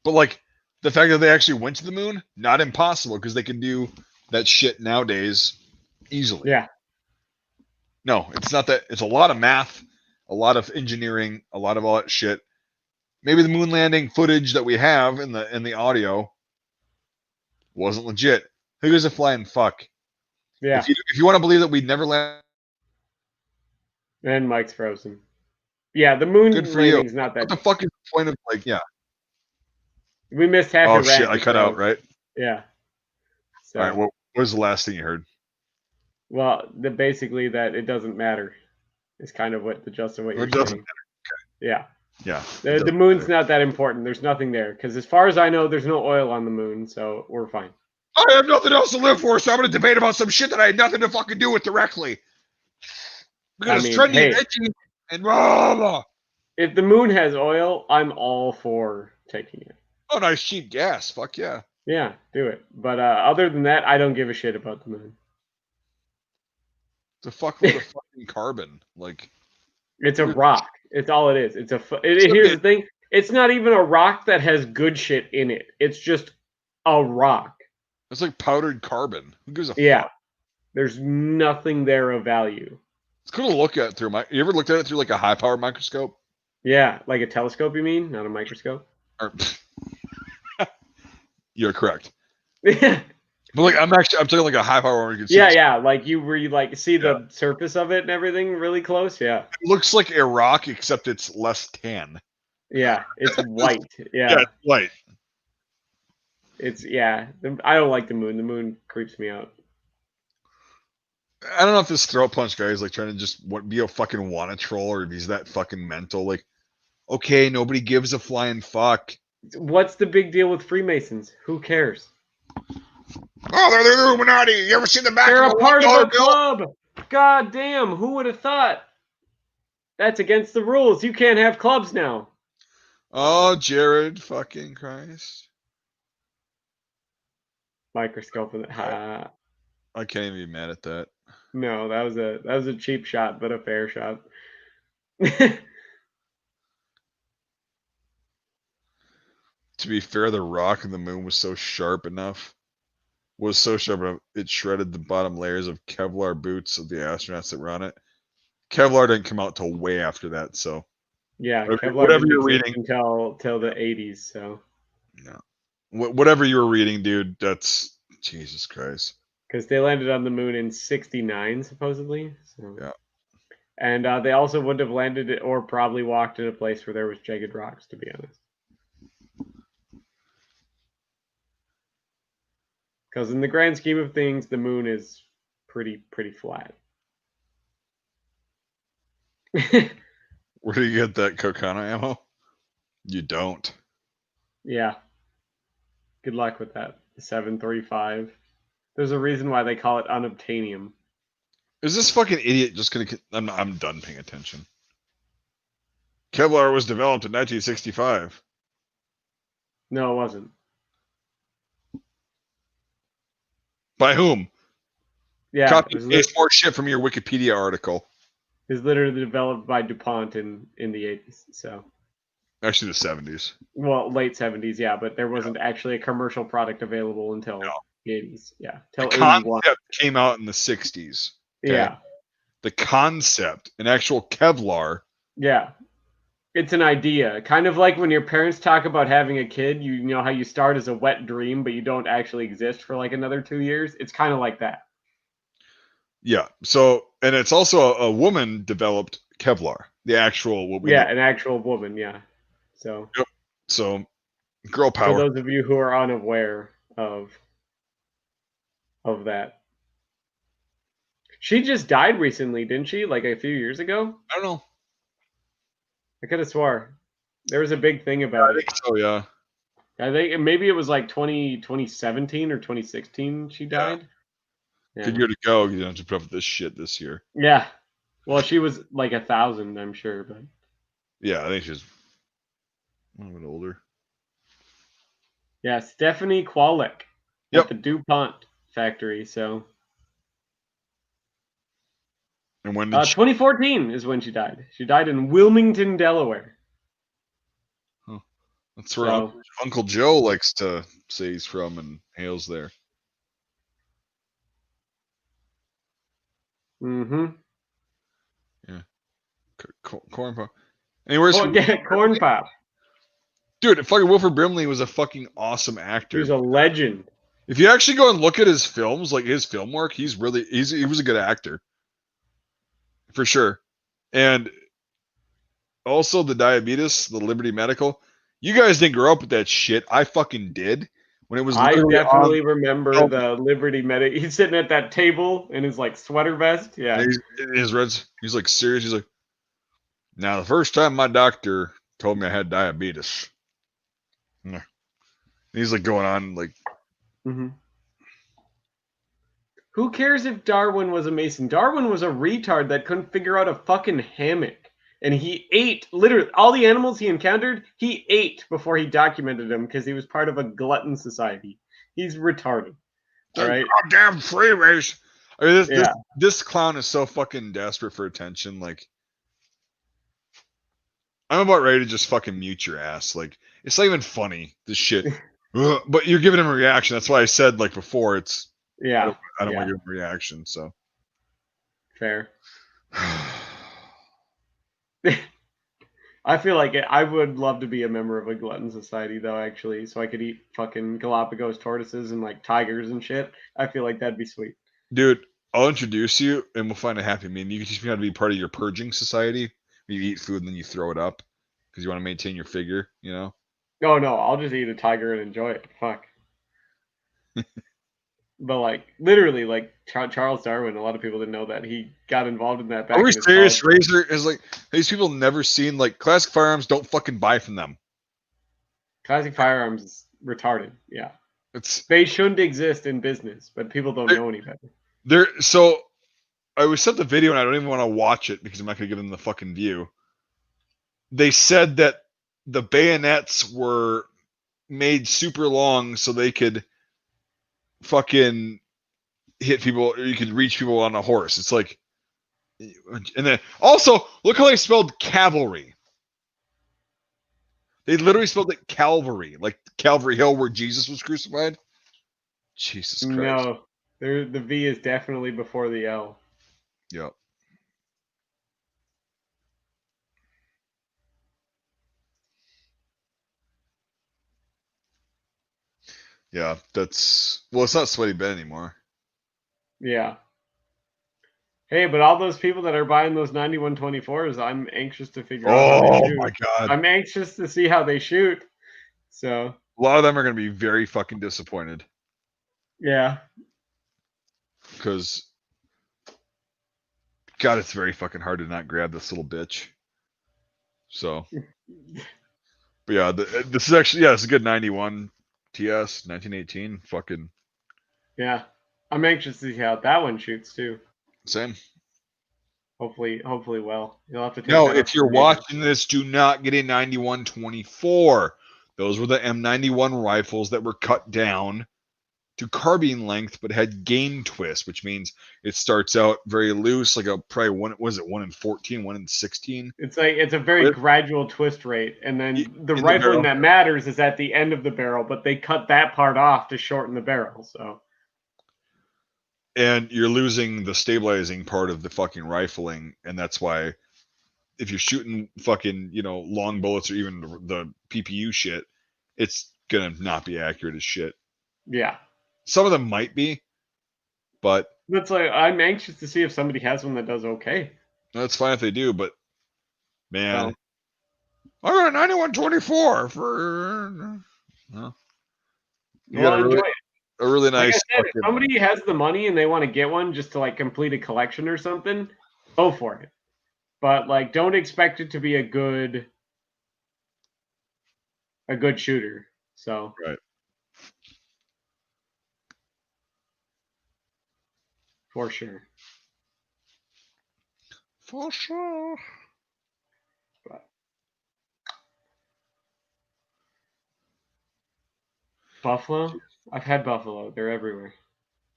But, the fact that they actually went to the moon, not impossible, because they can do that shit nowadays easily. Yeah. No, it's not that. It's a lot of math, a lot of engineering, a lot of all that shit. Maybe the moon landing footage that we have in the audio wasn't legit. Who gives a flying fuck? Yeah. If you want to believe that we'd never land. And Mike's frozen. Yeah, the moon landing's not that. What the fuck is the point of We missed half your shit, I cut out, right? Yeah. So. All right, what was the last thing you heard? Well, basically that it doesn't matter. Is kind of what the gist of what you're saying. Okay. Yeah. Yeah. The moon's not that important. There's nothing there. Because as far as I know, there's no oil on the moon, so we're fine. I have nothing else to live for, so I'm going to debate about some shit that I had nothing to fucking do with directly. Because it's trendy and edgy, and blah, blah. If the moon has oil, I'm all for taking it. Oh, nice cheap gas. Fuck yeah. Yeah, do it. But other than that, I don't give a shit about the moon. It's a fuckload of fucking carbon. Like, it's a rock. It's all it is. Here's the thing. It's not even a rock that has good shit in it. It's just a rock. It's like powdered carbon. Who gives a fuck? There's nothing there of value. It's cool to look at through you ever looked at it through like a high power microscope? Yeah, like a telescope, you mean? Not a microscope? You're correct. But like I'm talking like a high power one. You can see like where you like see the surface of it and everything really close. Yeah. It looks like a rock except it's less tan. Yeah, it's white. Yeah. Yeah, it's white. I don't like the moon. The moon creeps me out. I don't know if this throat punch guy is like trying to just be a fucking wanna troll or if he's that fucking mental. Like, okay, nobody gives a flying fuck. What's the big deal with Freemasons? Who cares? Oh, they're the Illuminati. You ever seen the back They're of a part of a bill? club. God damn, who would have thought? That's against the rules. You can't have clubs now. Oh, Jared fucking Christ. Microscope. I can't even be mad at that. No, that was a cheap shot, but a fair shot. To be fair, the rock and the moon was so sharp enough. It shredded the bottom layers of Kevlar boots of the astronauts that were on it. Kevlar didn't come out till way after that, so yeah, whatever you're reading until the 80s. So yeah, whatever you were reading, dude. That's Jesus Christ. Because they landed on the moon in '69, supposedly. So yeah, and they also wouldn't have landed or probably walked in a place where there was jagged rocks, to be honest. Because in the grand scheme of things, the moon is pretty flat. Where do you get that Kokana ammo? You don't. Yeah. Good luck with that. 735. There's a reason why they call it unobtainium. Is this fucking idiot just gonna? I'm done paying attention. Kevlar was developed in 1965. No, it wasn't. By whom? Yeah. Copy paste more shit from your Wikipedia article. It was literally developed by DuPont in the 80s. So. Actually, the 70s. Well, late 70s, yeah, but there wasn't actually a commercial product available until the 80s. Yeah, till 81. Concept came out in the 60s. Okay? Yeah. The concept, an actual Kevlar. Yeah. It's an idea. Kind of like when your parents talk about having a kid, you know how you start as a wet dream, but you don't actually exist for like another 2 years? It's kind of like that. Yeah. So, and it's also a woman developed Kevlar. The actual know. An actual woman, yeah. So. Yep. So, girl power. For those of you who are unaware of that. She just died recently, didn't she? Like a few years ago? I don't know. I could have swore. There was a big thing about it. Oh, yeah. I think maybe it was like 2017 or 2016 she died. Yeah. Good year to go. You don't have to put up with this shit this year. Yeah. Well, she was like 1,000, I'm sure, but. Yeah, I think she's a little bit older. Yeah, Stephanie Kwolek at the DuPont factory. So. And when did 2014 is when she died. She died in Wilmington, Delaware. Huh. That's where Uncle Joe likes to say he's from and hails there. Mm-hmm. Yeah. Corn pop. Anyways, corn pop. Dude, fucking Wilford Brimley was a fucking awesome actor. He was a legend. If you actually go and look at his films, like his film work, he was a good actor. For sure. And also the diabetes, the Liberty Medical. You guys didn't grow up with that shit. I fucking did. When it was I definitely remember the Liberty Medical. He's sitting at that table in his like sweater vest. Yeah. He's like serious. He's like, now the first time my doctor told me I had diabetes. He's like going on like. Mm-hmm. Who cares if Darwin was a Mason? Darwin was a retard that couldn't figure out a fucking hammock. And he ate literally all the animals he encountered. He ate before he documented them because he was part of a glutton society. He's retarded. All right. Goddamn freeways. I mean, Yeah. this clown is so fucking desperate for attention. Like, I'm about ready to just fucking mute your ass. Like, it's not even funny. This shit. Ugh, but you're giving him a reaction. That's why I said like before. It's Yeah. I don't want to give him a reaction. So Fair. I feel like I would love to be a member of a glutton society, though, actually, so I could eat fucking Galapagos tortoises and like tigers and shit. I feel like that'd be sweet. dude, I'll introduce you and we'll find a happy medium. You can teach me how to be part of your purging society. You eat food and then you throw it up because you want to maintain your figure, you know? Oh no, I'll just eat a tiger and enjoy it. Fuck. But like literally, like Charles Darwin, a lot of people didn't know that he got involved in that back. Are we in his serious? college. Razor is like these people never seen like classic firearms. Don't fucking buy from them. Classic firearms is retarded. Yeah, It's they shouldn't exist in business, but people don't know any better. they're so. I was sent the video and I don't even want to watch it because I'm not gonna give them the fucking view. They said that the bayonets were made super long so they could fucking hit people or you could reach people on a horse. It's like, and then also look how they spelled cavalry. They literally spelled it Calvary, like Calvary Hill where Jesus was crucified. Jesus Christ. No, the V is definitely before the L. Yep. Yeah, that's well, it's not Sweaty Ben anymore. Yeah. Hey, but all those people that are buying those 9124s, I'm anxious to figure out how they Oh shoot. my god. I'm anxious to see how they shoot. So A lot of them are gonna be very fucking disappointed. yeah. Because God, it's very fucking hard to not grab this little bitch. So but yeah, this is actually it's a good 91 TS 1918. Fucking Yeah. I'm anxious to see how that one shoots too. same. Hopefully well. You'll have to take No, that up if you're from me. watching this, do not get a 9124. Those were the M91 rifles that were cut down to carbine length, but had gain twist, which means it starts out very loose, like a probably one. Was it 1 in 14, 1 in 16? It's a very gradual twist rate, and then the In the rifling barrel. that matters is at the end of the barrel, but they cut that part off to shorten the barrel. So And you're losing the stabilizing part of the fucking rifling, and that's why if you're shooting fucking long bullets or even the PPU shit, it's gonna not be accurate as shit. yeah, Some of them might be, but that's like I'm anxious to see if somebody has one that does okay. that's fine if they do. But man, So, I got a 9124 for. Well, you got enjoy it. a really Like I nice. said, if somebody has the money and they want to get one just to like complete a collection or something, go for it. But like, don't expect it to be a good shooter. So Right. for sure. For sure. But buffalo, I've had buffalo. They're everywhere.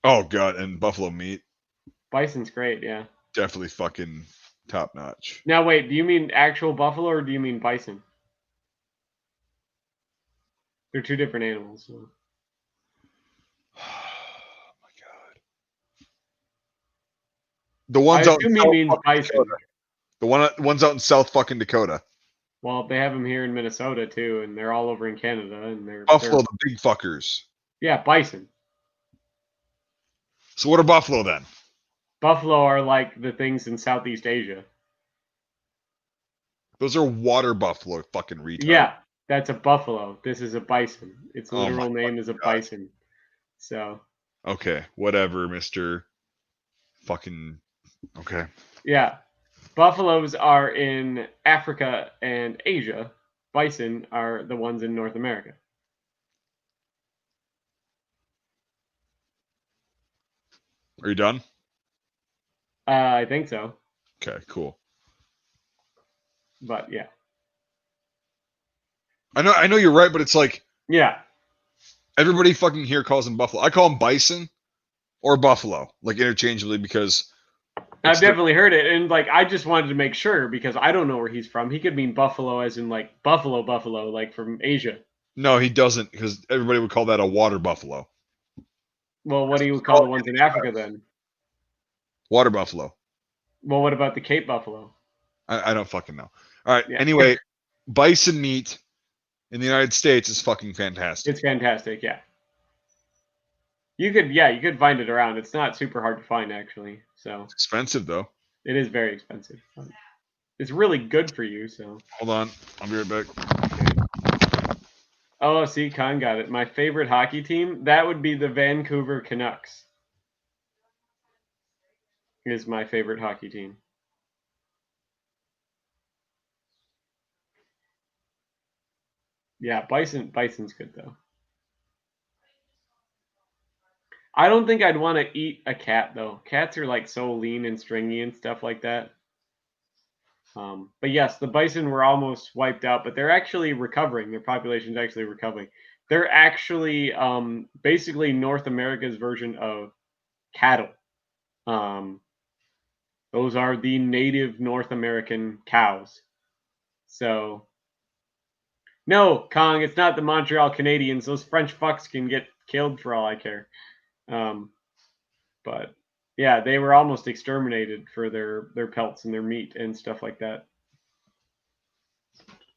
Oh god, and buffalo meat, Bison's great, yeah. definitely fucking top notch. Now wait, do you mean actual buffalo or do you mean bison? They're two different animals. So. Oh my god. The ones I out in assume he South means fucking bison. Dakota. Ones out in South fucking Dakota. Well, they have them here in Minnesota too, and they're all over in Canada, and they're Buffalo, the big fuckers. yeah, bison. So what are buffalo then? Buffalo are like the things in Southeast Asia. Those are water buffalo, fucking retard. Yeah, that's a buffalo. This is a bison. Its Oh literal name is a bison. So okay, whatever, Mister. Fucking okay. yeah, buffaloes are in Africa and Asia. Bison are the ones in North America. Are you done? I think so. Okay, cool. But yeah. I know you're right, but it's like Yeah. everybody fucking here calls him buffalo. I call him bison or buffalo, like interchangeably, because I've definitely heard it, and like I just wanted to make sure because I don't know where he's from. He could mean buffalo as in like buffalo, like from Asia. No, he doesn't, because everybody would call that a water buffalo. Well, what do you call the ones in Africa then? Water buffalo. Well, what about the Cape buffalo? I don't fucking know. All right. Yeah. Anyway, bison meat in the United States is fucking fantastic. It's fantastic, yeah. You could find it around. It's not super hard to find actually. So it's expensive though. It is very expensive. It's really good for you, so. Hold on. I'll be right back. Oh, see, Khan got it. My favorite hockey team, that would be the Vancouver Canucks. Is my favorite hockey team. Yeah, Bison's good though. I don't think I'd want to eat a cat though. Cats are like so lean and stringy and stuff like that. But yes, the bison were almost wiped out, but they're actually recovering. Their population's actually recovering. They're actually basically North America's version of cattle. Those are the native North American cows. So, no, Kong, it's not the Montreal Canadiens. Those French fucks can get killed for all I care. But yeah, they were almost exterminated for their pelts and their meat and stuff like that.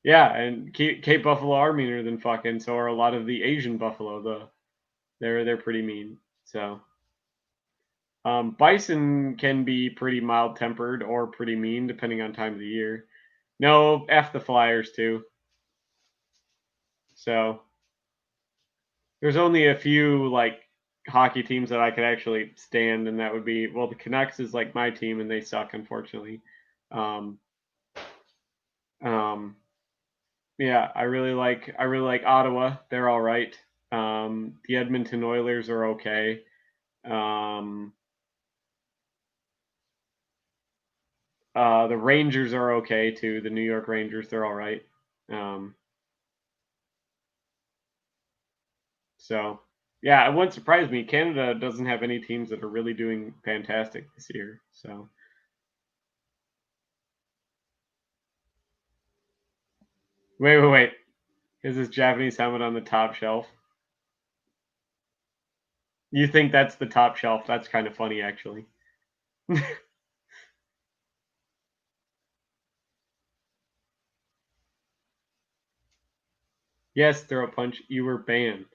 Yeah, and Cape Buffalo are meaner than fucking. So are a lot of the Asian buffalo. They're pretty mean. So bison can be pretty mild tempered or pretty mean depending on time of the year. No, F the Flyers too. So there's only a few like hockey teams that I could actually stand, and that would be the Canucks is like my team, and they suck unfortunately. Um, um, yeah, I really like Ottawa. They're all right. The Edmonton Oilers are okay. The Rangers are okay too. The New York Rangers, they're all right. So yeah, it wouldn't surprise me. Canada doesn't have any teams that are really doing fantastic this year. So wait. Is this Japanese helmet on the top shelf? You think that's the top shelf? That's kind of funny, actually. Yes, throw a punch. You were banned.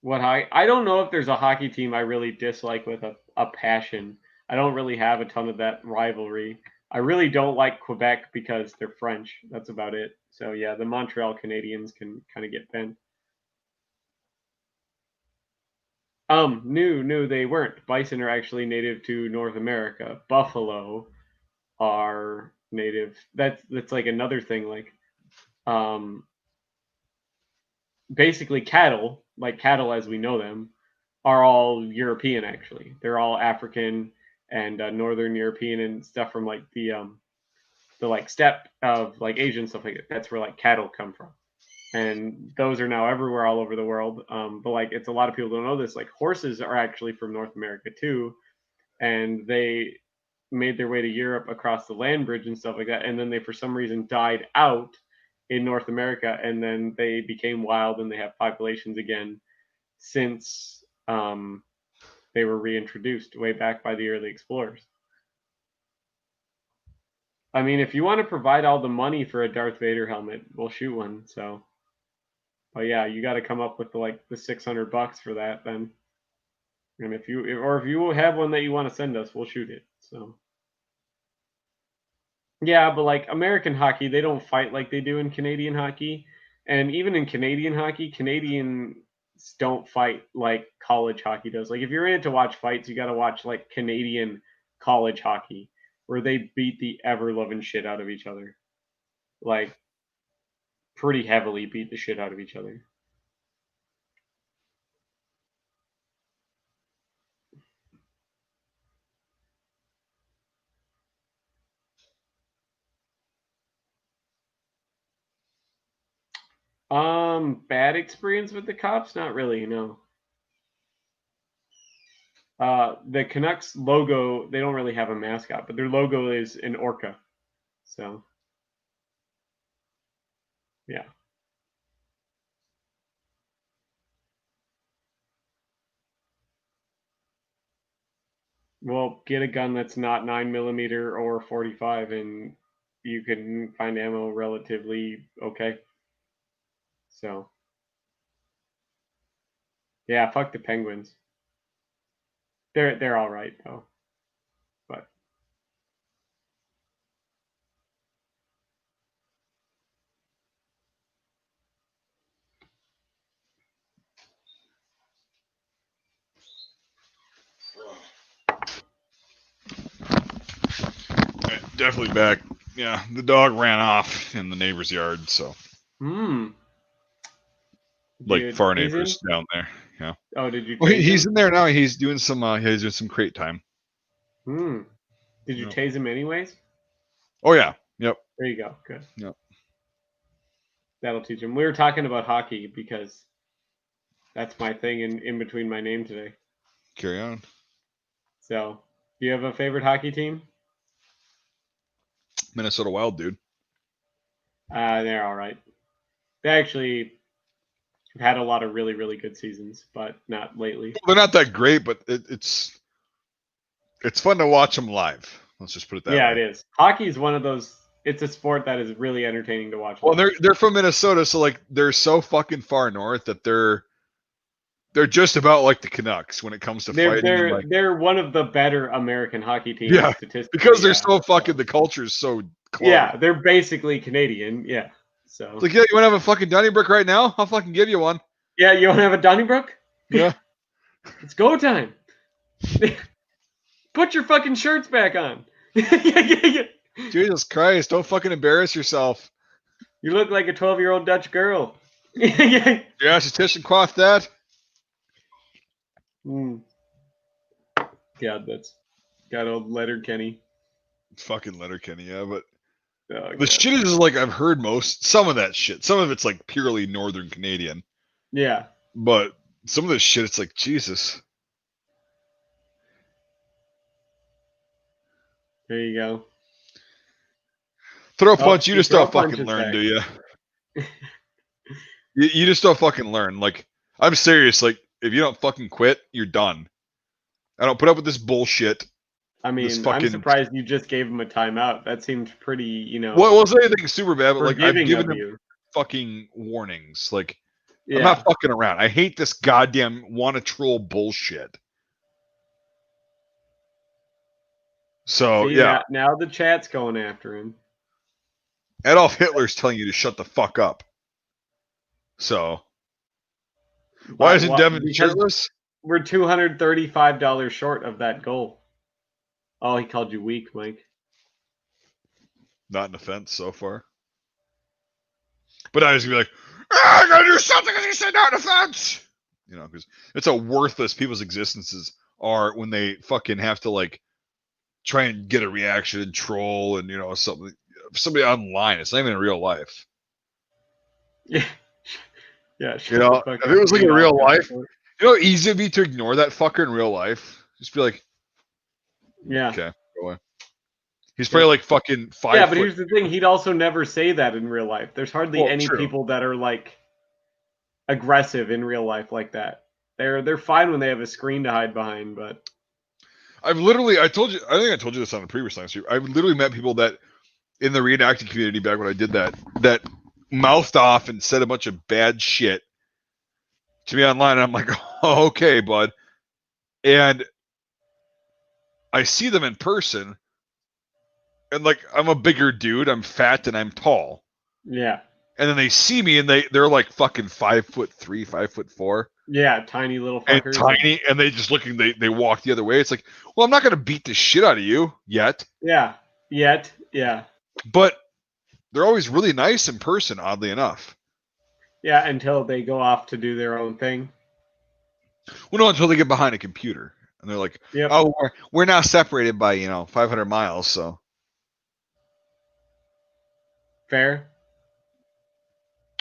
What I don't know if there's a hockey team I really dislike with a passion. I don't really have a ton of that rivalry. I really don't like Quebec because they're French. That's about it. So yeah, the Montreal Canadiens can kind of get bent. No, they weren't. Bison are actually native to North America. Buffalo are native. That's like another thing. Like, basically cattle, like cattle as we know them, are all European. Actually, they're all African and Northern European and stuff from like the like steppe of like Asian stuff like that. That's where like cattle come from, and those are now everywhere all over the world. But like it's a lot of people don't know this. Like horses are actually from North America too, and they made their way to Europe across the land bridge and stuff like that, and then they for some reason died out in North America, and then they became wild and they have populations again since they were reintroduced way back by the early explorers. I mean, if you want to provide all the money for a Darth Vader helmet, we'll shoot one. So, but yeah, you got to come up with the $600 for that then. And if you have one that you want to send us, we'll shoot it. So. Yeah, but like American hockey, they don't fight like they do in Canadian hockey. And even in Canadian hockey, Canadians don't fight like college hockey does. Like if you're in it to watch fights, you got to watch like Canadian college hockey where they beat the ever loving shit out of each other. Like pretty heavily beat the shit out of each other. Bad experience with the cops? Not really, no. The Canucks logo, they don't really have a mascot, but their logo is an orca. So, yeah. Well, get a gun that's not 9mm or 45, and you can find ammo relatively okay. So, yeah, fuck the Penguins. They're all right though, but Definitely back. Yeah, the dog ran off in the neighbor's yard, so. Like far neighbors down there. Yeah. Oh, did you? Well, he's in there now. He's doing some. He's doing some crate time. Did you tase him anyways? Oh yeah. Yep. There you go. Good. Yep. That'll teach him. We were talking about hockey because that's my thing in between my name today. Carry on. So, do you have a favorite hockey team? Minnesota Wild, dude. They're all right. They actually had a lot of really, really good seasons, but not lately. They're not that great, but it's fun to watch them live. Let's just put it that way. Yeah, it is. Hockey is one of those. It's a sport that is really entertaining to watch. Well, they're from Minnesota, so like they're so fucking far north that they're just about like the Canucks when it comes to fighting. They're one of the better American hockey teams. Yeah, because they're so fucking. The culture is so close. Yeah, they're basically Canadian. Yeah. So it's like, yeah, you want to have a fucking Donnybrook right now? I'll fucking give you one. Yeah, you want to have a Donnybrook? Yeah. It's go time. Put your fucking shirts back on. Jesus Christ, don't fucking embarrass yourself. You look like a 12-year-old Dutch girl. Your esthetician coiffed that? God, that's got old Letterkenny. Fucking Letterkenny, yeah, but the shit is like I've heard some of that shit. Some of it's like purely Northern Canadian. Yeah. But some of this shit, it's like, Jesus. There you go. Throw a punch, you just don't fucking learn, do you? You just don't fucking learn. Like, I'm serious. Like, if you don't fucking quit, you're done. I don't put up with this bullshit. I mean, I'm surprised you just gave him a timeout. That seemed pretty, you know. Well, it wasn't anything super bad, but like I've given them fucking warnings. Like, I'm not fucking around. I hate this goddamn wanna troll bullshit. So yeah. Now the chat's going after him. Adolf Hitler's telling you to shut the fuck up. So why isn't Devin shirtless? We're $235 short of that goal. Oh, he called you weak, Mike. Not an offense so far. But I was gonna be like, I gotta do something because you said not an offense. You know, because it's how worthless people's existences are when they fucking have to like try and get a reaction and troll and, you know, somebody online. It's not even in real life. Yeah. Yeah. You know, if it was like in real life, you know how easy it'd be to ignore that fucker in real life? Just be like, yeah. Okay, go away. He's probably like fucking 5 Yeah, but here's the thing. He'd also never say that in real life. There's hardly any people that are like aggressive in real life like that. They're fine when they have a screen to hide behind, but I think I told you this on the previous time. I've literally met people that in the reenacting community back when I did that mouthed off and said a bunch of bad shit to me online, and I'm like, oh, okay, bud. And I see them in person, and like I'm a bigger dude, I'm fat and I'm tall. Yeah. And then they see me and they're like fucking 5'3", 5'4". Yeah, tiny little fuckers. And tiny, and they just looking. They walk the other way. It's like, well, I'm not gonna beat the shit out of you yet. Yeah. Yeah. But they're always really nice in person, oddly enough. Yeah, until they go off to do their own thing. Well, no, until they get behind a computer and they're like, "Oh, we're now separated by 500 miles." So fair.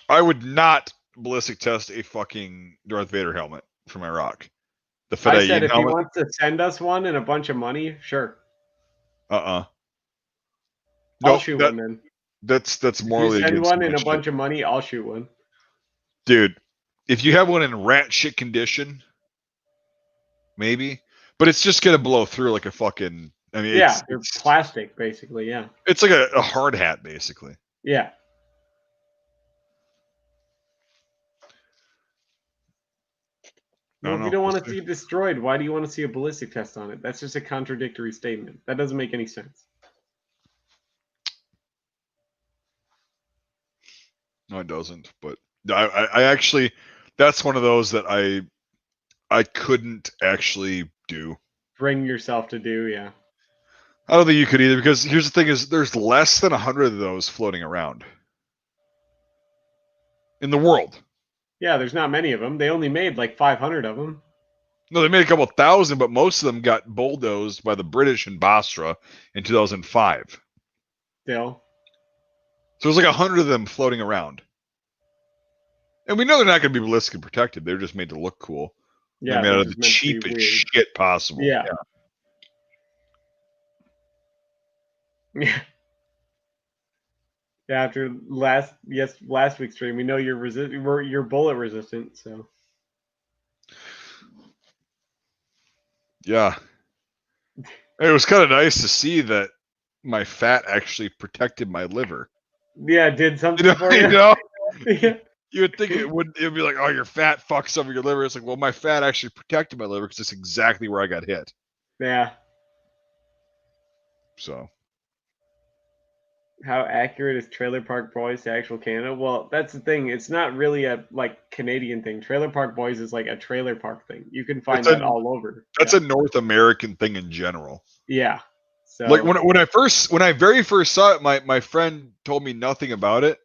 I would not ballistic test a fucking Darth Vader helmet for my rock. The I said Fedayeen if he helmet. wants to send us one and a bunch of money, sure. I'll I'll Nope. shoot one then. That's If you morally send against one my and a shit. bunch of money, I'll shoot one. Dude, if you have one in rat shit condition, maybe. But it's just gonna blow through like a fucking. I mean, Yeah, they're it's plastic, basically. Yeah. it's like a hard hat, basically. Yeah. I Well, don't if you know. don't We'll want to see. see it destroyed, why do you want to see a ballistic test on it? That's just a contradictory statement. That doesn't make any sense. No, it doesn't. But I actually, that's one of those that I couldn't actually do. Bring yourself to do, yeah. I don't think you could either, because here's the thing: is there's less than 100 of those floating around in the world. Yeah, there's not many of them. They only made like 500 of them. No, they made a couple thousand, but most of them got bulldozed by the British in Basra in 2005. Still. So there's like 100 of them floating around. And we know they're not going to be ballistically protected. They're just made to look cool. Yeah, They're made they're out of the just meant to be cheapest weird. shit possible. Yeah. Yeah. Yeah, after last week's stream, we know you're bullet resistant, so Yeah. It was kind of nice to see that my fat actually protected my liver. yeah, it did something for you. You know? Yeah. You would think it'd be like, oh, your fat fucks over your liver. It's like, well, my fat actually protected my liver because that's exactly where I got hit. Yeah. So How accurate is Trailer Park Boys to actual Canada? Well, that's the thing. It's not really a like Canadian thing. Trailer Park Boys is like a trailer park thing. You can find that all over. That's yeah. a North American thing in general. Yeah. So Like when I very first saw it, my friend told me nothing about it.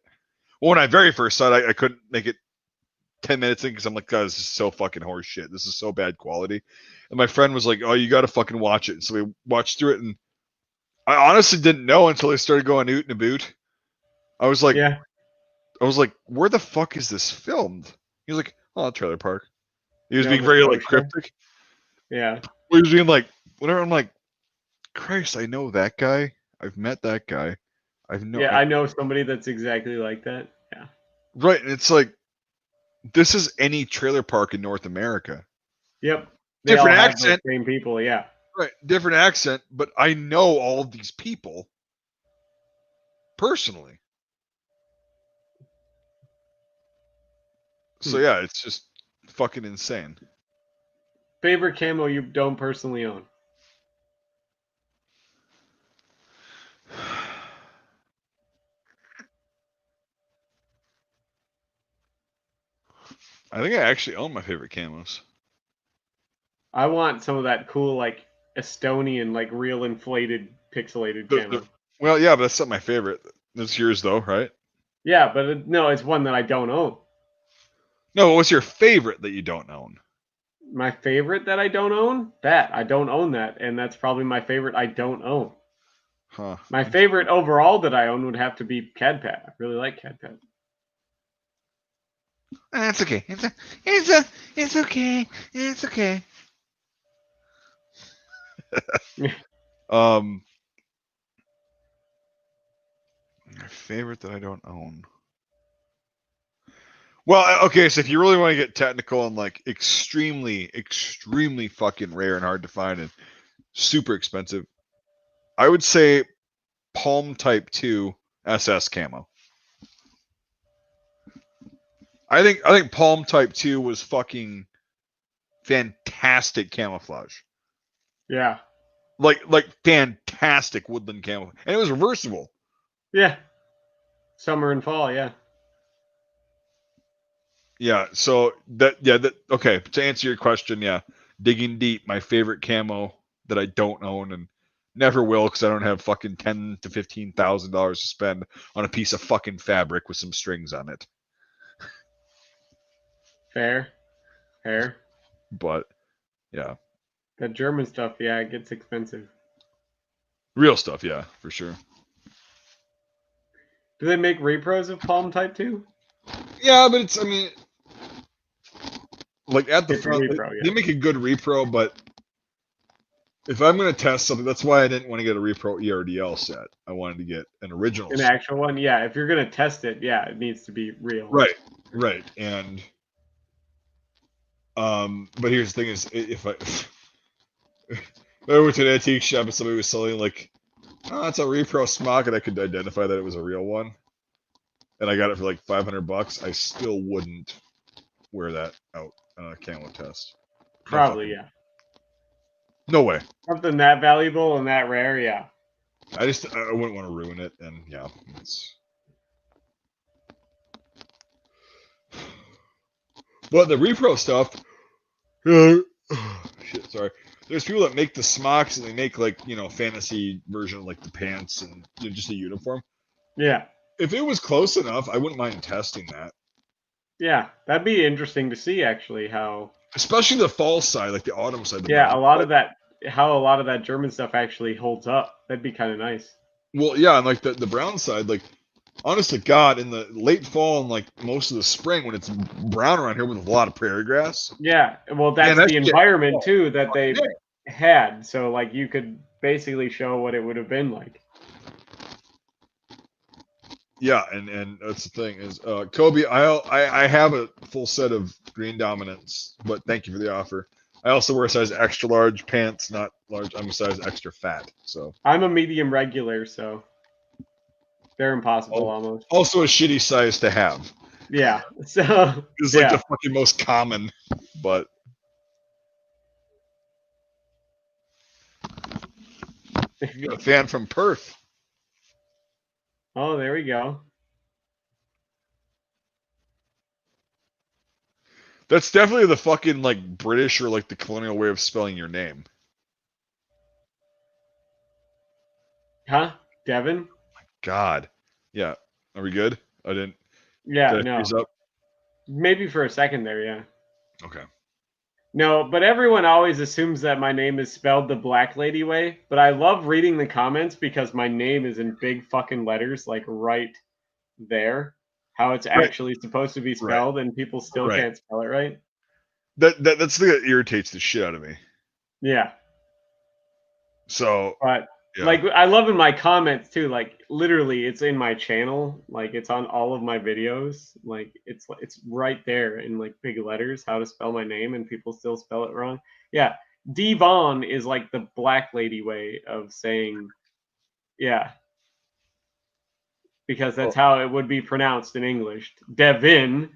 Well, when I very first saw it, I couldn't make it 10 minutes in because I'm like, God, this is so fucking horse shit. This is so bad quality. And my friend was like, oh, you got to fucking watch it. So we watched through it, and I honestly didn't know until I started going oot and about. I was like, yeah. where the fuck is this filmed? He was like, oh, trailer park. He was Nova being very like Scotia. cryptic. Yeah. He was being like, whatever. I'm like, Christ, I know that guy. I've met that guy. I know somebody that's exactly like that. Yeah. Right, and it's like, this is any trailer park in North America. Yep. They Different all have accent. those same people, yeah. Right, different accent, but I know all of these people personally. So yeah, it's just fucking insane. Favorite camo you don't personally own? I think I actually own my favorite camos. I want some of that cool, like, Estonian, like, real inflated, pixelated camo. Well, yeah, but that's not my favorite. That's yours, though, right? Yeah, but no, it's one that I don't own. No, what's your favorite that you don't own? My favorite that I don't own? That. I don't own that, and that's probably my favorite I don't own. Huh. My favorite overall that I own would have to be CADPAD. I really like CADPAD. It's okay. It's okay. It's okay. My favorite that I don't own. Well, okay, so if you really want to get technical and like extremely, extremely fucking rare and hard to find and super expensive, I would say Palm Type 2 SS camo. I think Palm Type 2 was fucking fantastic camouflage. Yeah. Like fantastic woodland camouflage. And it was reversible. Yeah. Summer and fall, yeah. Yeah, so okay, to answer your question, yeah. Digging deep, my favorite camo that I don't own and never will because I don't have fucking $10,000 to $15,000 to spend on a piece of fucking fabric with some strings on it. Fair. But yeah. That German stuff, yeah, it gets expensive. Real stuff, yeah, for sure. Do they make repros of Palm Type 2? Yeah, but it's, I mean, like at the It's a front, repro, they yeah. make a good repro, but if I'm going to test something, that's why I didn't want to get a repro ERDL set. I wanted to get an original An set. actual one, yeah. If you're gonna test it, yeah, it needs to be real. Right. And but here's the thing: is if I went to an antique shop and somebody was selling like, oh, it's a repro smock, and I could identify that it was a real one, and I got it for like $500, I still wouldn't wear that out on a camo test. Probably, yeah. No way. Something that valuable and that rare, yeah. I wouldn't want to ruin it, and yeah, it's. But the repro stuff, shit, sorry. There's people that make the smocks and they make like, fantasy version of like the pants and just a uniform. Yeah. If it was close enough, I wouldn't mind testing that. Yeah, that'd be interesting to see actually how. Especially the fall side, like the autumn side. Yeah, a lot of that, how a lot of that German stuff actually holds up. That'd be kind of nice. Well, yeah, and like the brown side, like honest to God, in the late fall and like most of the spring when it's brown around here with a lot of prairie grass. Yeah, well, that's Man, the environment too that they yeah. had. So like you could basically show what it would have been like. Yeah, and that's the thing is, Kobe, I have a full set of green dominants, but thank you for the offer. I also wear a size extra large pants, not large. I'm a size extra fat, so. I'm a medium regular, so they're impossible almost. Also a shitty size to have. Yeah, so It's like the fucking most common, but. You got a fan from Perth. Oh, there we go. That's definitely the fucking like British or like the colonial way of spelling your name. Huh? Devin? God. Yeah. Are we good? I didn't. Yeah, Did I no. freeze up? Maybe for a second there, yeah. Okay. No, but everyone always assumes that my name is spelled the Black Lady way. But I love reading the comments because my name is in big fucking letters, like right there, how it's actually supposed to be spelled, and people still can't spell it right. That's the thing that irritates the shit out of me. Yeah. So. But Yeah. like I love in my comments too, like literally it's in my channel, like it's on all of my videos, like it's right there in like big letters how to spell my name, and people still spell it wrong. Yeah, Devon is like the Black Lady way of saying, yeah, because that's how it would be pronounced in English. Devin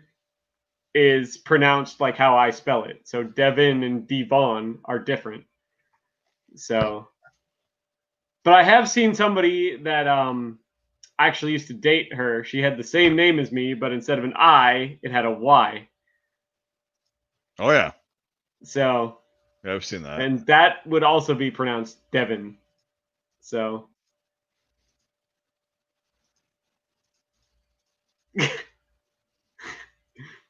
is pronounced like how I spell it, so Devin and Devon are different. So, but I have seen somebody that I actually used to date her. She had the same name as me, but instead of an I, it had a Y. Oh yeah. So. Yeah, I've seen that. And that would also be pronounced Devin. So.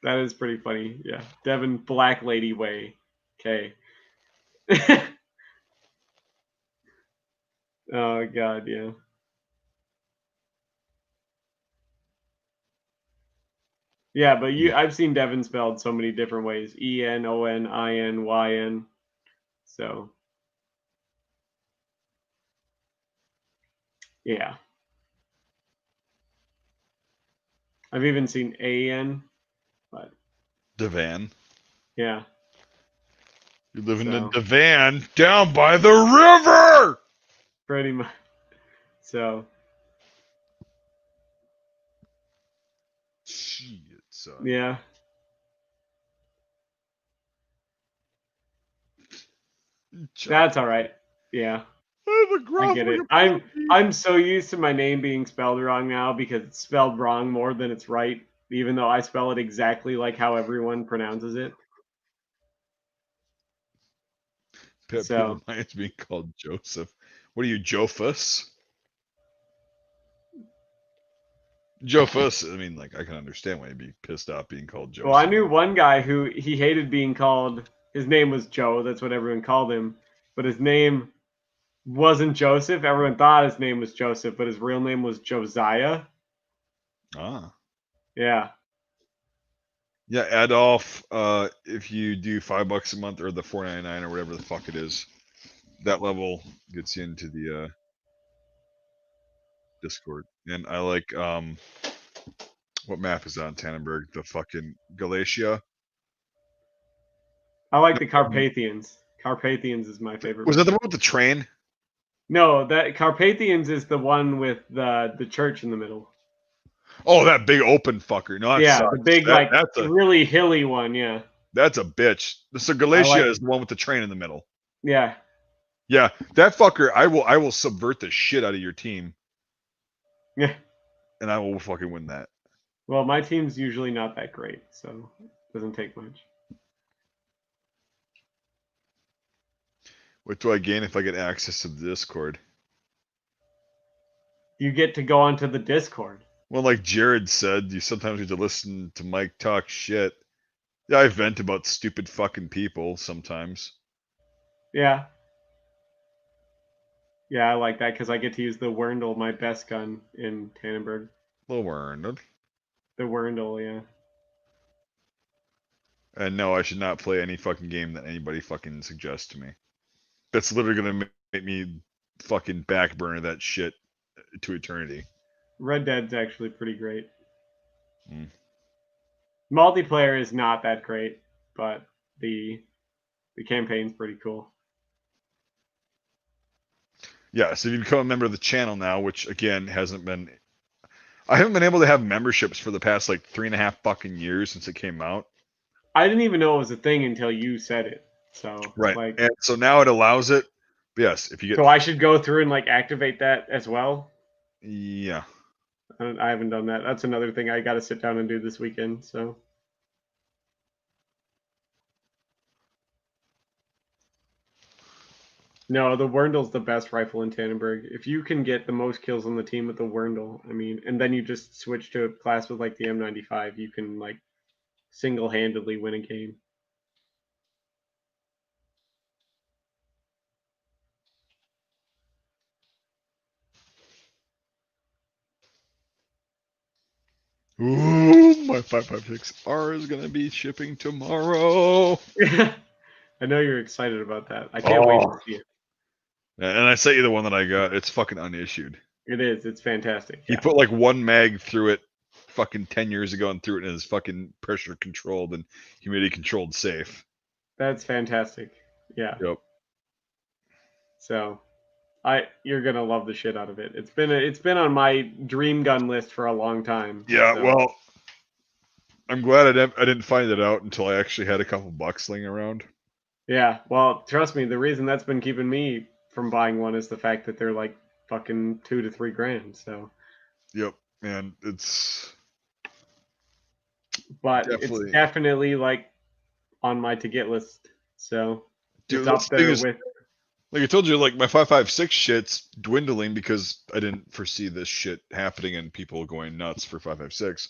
That is pretty funny. Yeah. Devin Black Lady Way. Okay. Oh god, yeah. Yeah, but I've seen Devin spelled so many different ways. ENONINYN. So yeah. I've even seen AN, but Devon. yeah. You're living in Devon down by the river. Pretty much. So. Shit, son. Yeah. That's all right. Yeah. I get it. I'm so used to my name being spelled wrong now because it's spelled wrong more than it's right, even though I spell it exactly like how everyone pronounces it. Pet peeve of mine is being called Joseph. What are you, Jophus? Jophus. I mean, like I can understand why you'd be pissed off being called Joseph. Well, I knew one guy who he hated being called. His name was Joe. That's what everyone called him. But his name wasn't Joseph. Everyone thought his name was Joseph, but his real name was Josiah. Ah. Yeah. Yeah, Adolf. If you do $5 a month or the $4.99 or whatever the fuck it is, that level gets you into the Discord. And I like what map is that on Tannenberg? The fucking Galatia. I like the Carpathians. Carpathians is my favorite. Was that the one with the train? No, that Carpathians is the one with the church in the middle. Oh, that big open fucker. No, Yeah, sucks. the big that's really hilly one. Yeah, that's a bitch. So Galatia is the one with the train in the middle. Yeah. Yeah, that fucker. I will subvert the shit out of your team. Yeah. And I will fucking win that. Well, my team's usually not that great, so it doesn't take much. What do I gain if I get access to the Discord? You get to go onto the Discord. Well, like Jared said, you sometimes need to listen to Mike talk shit. Yeah, I vent about stupid fucking people sometimes. Yeah. Yeah, I like that because I get to use the Wurndl, my best gun in Tannenberg. The Wurndl. The Wurndl, yeah. And no, I should not play any fucking game that anybody fucking suggests to me. That's literally gonna make me fucking backburner that shit to eternity. Red Dead's actually pretty great. Multiplayer is not that great, but the campaign's pretty cool. Yeah, so you become a member of the channel now, which again hasn't been. I haven't been able to have memberships for the past like 3.5 fucking years since it came out. I didn't even know it was a thing until you said it. So right, and so now it allows it. But yes, if you get. So I should go through and like activate that as well. Yeah. I haven't done that. That's another thing I got to sit down and do this weekend. So. No, the Wurndl's the best rifle in Tannenberg. If you can get the most kills on the team with the Wurndl, I mean, and then you just switch to a class with like the M95, you can like single-handedly win a game. Ooh, my 5.56R is gonna be shipping tomorrow. I know you're excited about that. I can't wait to see it. And I sent you the one that I got. It's fucking unissued. It is. It's fantastic. He put like one mag through it fucking 10 years ago and threw it in his fucking pressure controlled and humidity controlled safe. That's fantastic. Yeah. Yep. So, you're gonna love the shit out of it. It's been on my dream gun list for a long time. Yeah. So. Well, I'm glad I didn't find it out until I actually had a couple bucks laying around. Yeah. Well, trust me, the reason that's been keeping me from buying one is the fact that they're like fucking $2,000 to $3,000. So. Yep. And it's. But it's definitely like on my to get list. So dude, it's up there with. Like I told you, like my 5.56 shit's dwindling because I didn't foresee this shit happening and people going nuts for 5.56.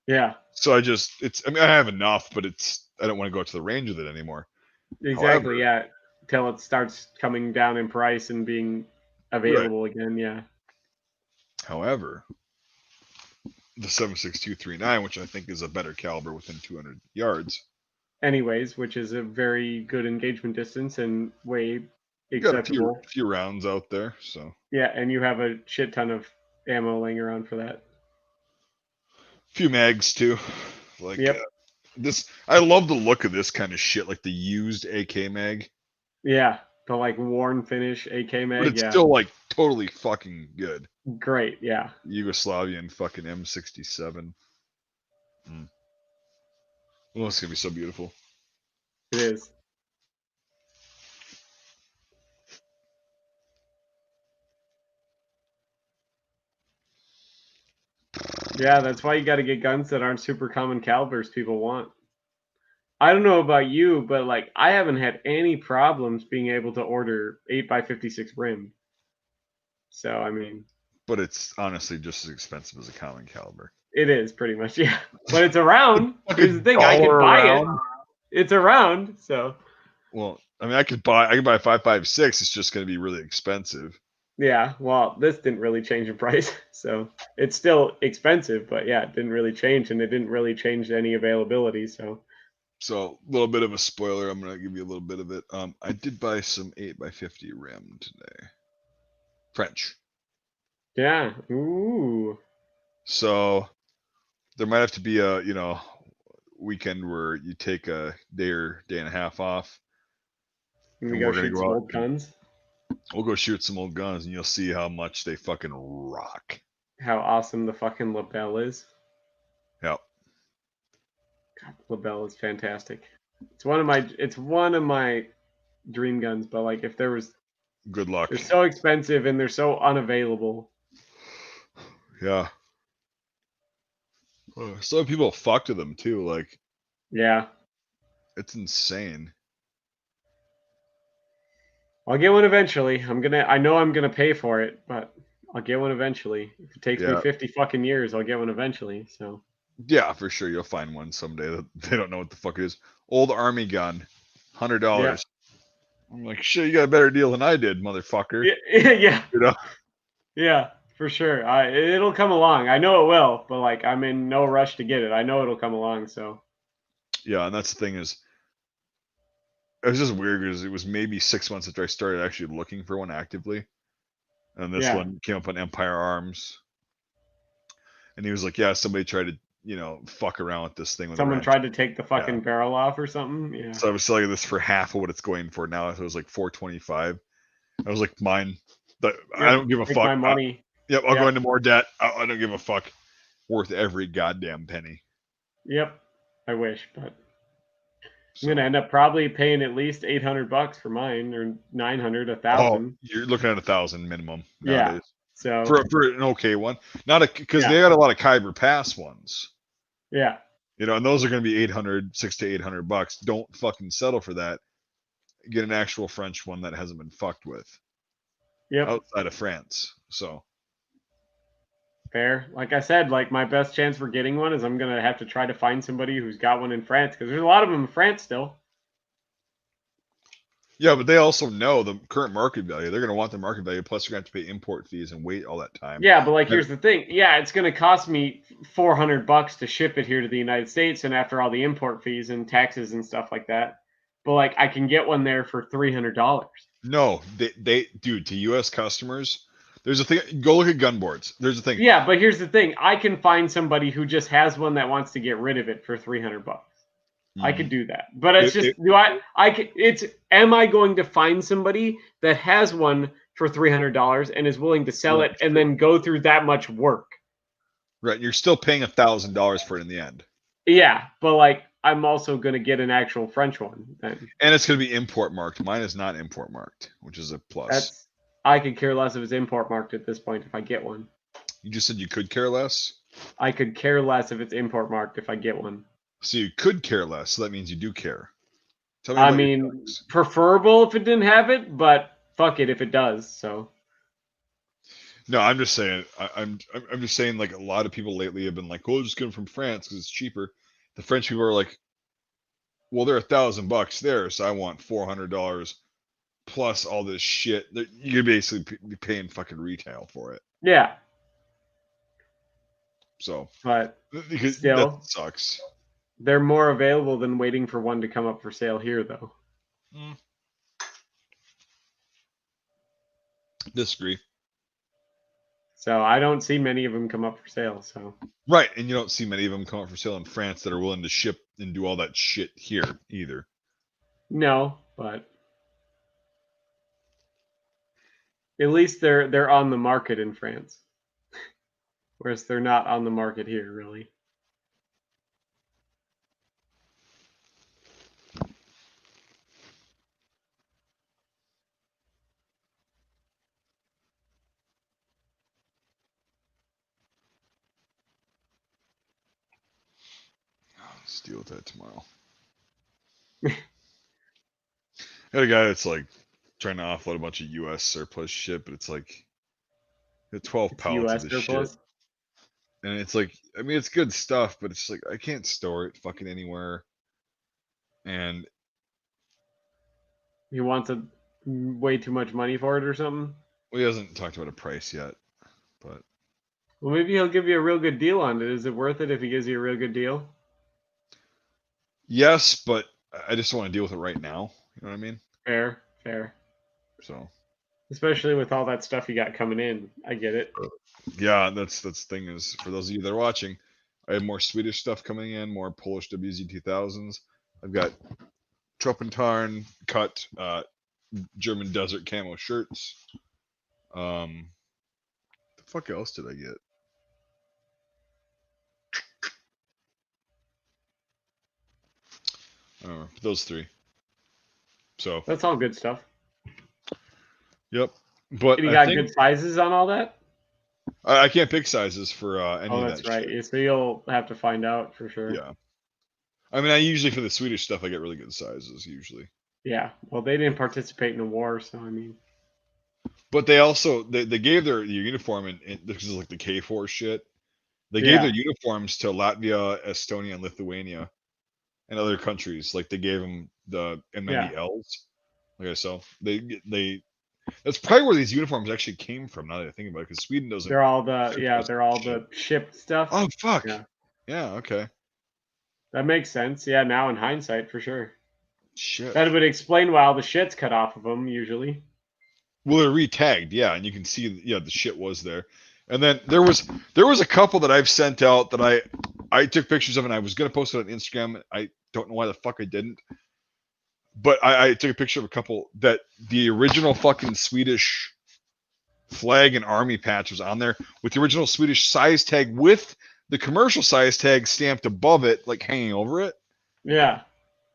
Yeah. So I mean, I have enough, but I don't want to go to the range with it anymore. Exactly. However, yeah. Till it starts coming down in price and being available again. Yeah. However, the 7.6239, which I think is a better caliber within 200 yards. Anyways, which is a very good engagement distance and way acceptable. Got a few rounds out there, so. Yeah, and you have a shit ton of ammo laying around for that. Few mags too. Like this, I love the look of this kind of shit, like the used AK mag. Yeah, the like worn finish AK mag. But it's still like totally fucking good. Great, yeah. Yugoslavian fucking M67. Oh, it's gonna be so beautiful. It is. Yeah, that's why you got to get guns that aren't super common calibers people want. I don't know about you, but like I haven't had any problems being able to order 8x56 rim. So I mean, but it's honestly just as expensive as a common caliber. It is pretty much, yeah. But it's around. Here's the thing: I can buy it. It's around, so. Well, I mean, I could buy 5.56. It's just going to be really expensive. Yeah, well, this didn't really change in price, so it's still expensive, but yeah, it didn't really change, and it didn't really change any availability. So So a little bit of a spoiler. I'm gonna give you a little bit of it. I did buy some 8x50 rim today. French. yeah, ooh, So there might have to be a weekend where you take a day or day and a half off, we and go we're gonna shoot go some out old and guns. we'll go shoot some old guns, and you'll see how much they fucking rock. How awesome the fucking lapel is! Yeah. God, lapel is fantastic. It's one of my dream guns, but like if there was, Good luck. they're so expensive and they're so unavailable. Yeah. Some people fuck with them too. Like Yeah, it's insane. I'll get one eventually. I know I'm gonna pay for it, but I'll get one eventually. If it takes me Yeah. 50 fucking years, I'll get one eventually. So Yeah, for sure. You'll find one someday that they don't know what the fuck it is. Old army gun, yeah, $100. I'm like, shit, you got a better deal than I did, motherfucker. yeah, yeah, You know? yeah, for sure. It'll come along. I know it will, but like I'm in no rush to get it. I know it'll come along. So Yeah, and that's the thing is, it was just weird because it was maybe 6 months after I started actually looking for one actively, and this yeah, one came up on Empire Arms, and he was like, yeah, somebody tried to fuck around with this thing with a someone wrench. tried to take the Yeah. fucking barrel off or something. Yeah, So I was selling this for half of what it's going for now. So it was like 425. I was like, mine. I yep. don't give a Take fuck. my money. Yep, I'll go Yep, into more debt. I don't give a fuck. Worth every goddamn penny. yep. I wish, but I'm gonna So, end up probably paying at least $800 for mine, or 900, a oh, thousand. you're looking at 1,000 minimum Yeah. nowadays So for an okay one. Not because yeah, they got a lot of Kyber Pass ones, yeah, and those are going to be 800, $600 to $800. Don't fucking settle for that. Get an actual French one that hasn't been fucked with yep. outside of France. So, Fair. Like I said, like my best chance for getting one is I'm gonna have to try to find somebody who's got one in France because there's a lot of them in France still. yeah, but they also know the current market value. They're going to want the market value. Plus, you're going to have to pay import fees and wait all that time. Yeah, but like here's the thing. Yeah, it's gonna cost me $400 to ship it here to the United States, and after all the import fees and taxes and stuff like that. But like I can get one there for $300. No, dude, to U.S. customers, there's a thing. Go look at gun boards. There's a thing. Yeah, but here's the thing. I can find somebody who just has one that wants to get rid of it for $300. I could Mm, do that. But it's it, just it, do I could it's am I going to find somebody that has one for $300 and is willing to sell right, it and then go through that much work? right. You're still paying $1,000 for it in the end, Yeah, but like I'm also going to get an actual French one then. and it's going to be import marked. Mine is not import marked, which is a plus. That's I could care less if it's import marked at this point if I get one. You just said you could care less, I could care less if it's import marked if I get one. so you could care less. So that means you do care. Tell me I about your mean, feelings. preferable if it didn't have it, but fuck it if it does. So No, I'm just saying. I'm just saying. Like a lot of people lately have been like, "Oh, just get them from France because it's cheaper." The French people are like, "Well, they're $1,000 there, so I want $400 plus all this shit." You're basically be paying fucking retail for it. yeah, So but because that still, sucks. they're more available than waiting for one to come up for sale here, though. Mm, disagree. So I don't see many of them come up for sale. So Right, and you don't see many of them come up for sale in France that are willing to ship and do all that shit here either. no, but at least they're on the market in France, whereas they're not on the market here, really. Let's deal with that tomorrow. Got a guy that's like trying to offload a bunch of U.S. surplus shit, but it's like 12 It's pallets of U.S. this shit, surplus. and it's like, I mean, it's good stuff, but it's like I can't store it fucking anywhere, and He wants way too much money for it or something. Well, he hasn't talked about a price yet, but Well, maybe he'll give you a real good deal on it. Is it worth it if he gives you a real good deal? yes, but I just don't want to deal with it right now. You know what I mean? Fair, fair. So Especially with all that stuff you got coming in. I get it. yeah, that's the thing is for those of you that are watching, I have more Swedish stuff coming in, more Polish WZ2000s. I've got Troppentarn cut German desert camo shirts. The fuck else did I get? I don't know. Those three. So That's all good stuff. yep. But And you I got think good sizes on all that? I can't pick sizes for any Oh, of that's that right. shit. Yeah, so you'll have to find out for sure. Yeah. I mean, I usually for the Swedish stuff, I get really good sizes usually. Yeah. Well, they didn't participate in the war, so I mean. But they also they gave their uniform in this is like the K4 shit. They gave Yeah. their uniforms to Latvia, Estonia, and Lithuania, and other countries. Like they gave them the Yeah. M90Ls. Okay, so they that's probably where these uniforms actually came from. Now that I think about it, because Sweden doesn't. They're all the Ship us they're all shit. the shipped stuff. Oh fuck. Yeah. Yeah. Okay. That makes sense. Yeah, now in hindsight for sure. Shit. That would explain why all the shit's cut off of them usually. Well, they're re-tagged, yeah, and you can see, yeah, the shit was there. And then there was a couple that I've sent out that I took pictures of, and I was gonna post it on Instagram. I don't know why the fuck I didn't, but I took a picture of a couple that the original fucking Swedish flag and army patch was on there with the original Swedish size tag with the commercial size tag stamped above it, like hanging over it. Yeah.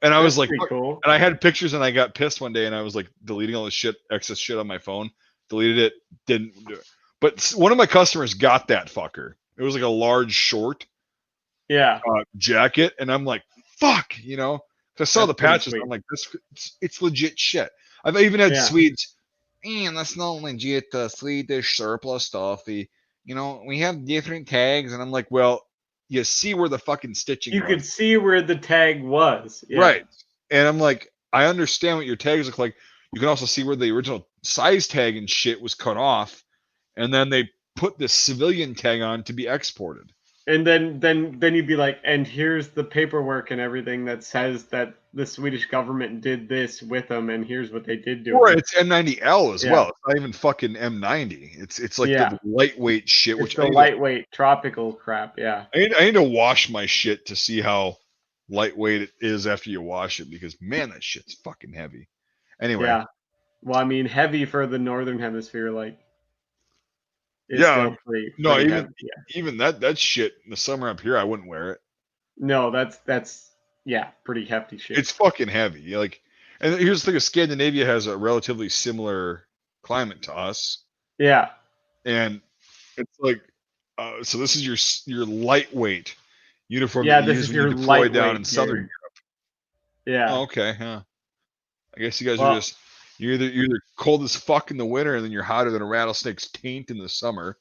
And I was That's like, pretty cool. and I had pictures, and I got pissed one day, and I was like deleting all the shit, excess shit on my phone. Deleted it, didn't do it. But one of my customers got that fucker. It was like a large short Yeah. jacket, and I'm like, fuck, you know. 'Cause I saw That's the pretty patches, sweet. I'm like, it's legit shit. I've even had Yeah. Swedes, man, that's not legit Swedish surplus stuff. You know, we have different tags, and I'm like, well, you see where the fucking stitching You was. could see where the tag was. Yeah. Right. And I'm like, I understand what your tags look like. You can also see where the original size tag and shit was cut off, and then they put this civilian tag on to be exported. And then you'd be like, and here's the paperwork and everything that says that the Swedish government did this with them, and here's what they did do. Or it's M90L as Yeah. well. It's not even fucking M90. It's like Yeah. the lightweight shit, It's which the lightweight tropical crap. Yeah. I need to wash my shit to see how lightweight it is after you wash it, because man, that shit's fucking heavy. Anyway. Yeah. Well, I mean, heavy for the northern hemisphere, like, is Yeah. still pretty No, heavy. Yeah. even that shit in the summer up here, I wouldn't wear it. No, that's yeah, pretty hefty shit. It's fucking heavy. Like, and here's the thing: Scandinavia has a relatively similar climate to us, Yeah. and it's like, so this is your lightweight uniform Yeah, that you this use is when you your deploy down lightweight in southern gear. Europe. Yeah. Oh, okay, yeah. I guess you guys are Well, just you're either cold as fuck in the winter, and then you're hotter than a rattlesnake's taint in the summer.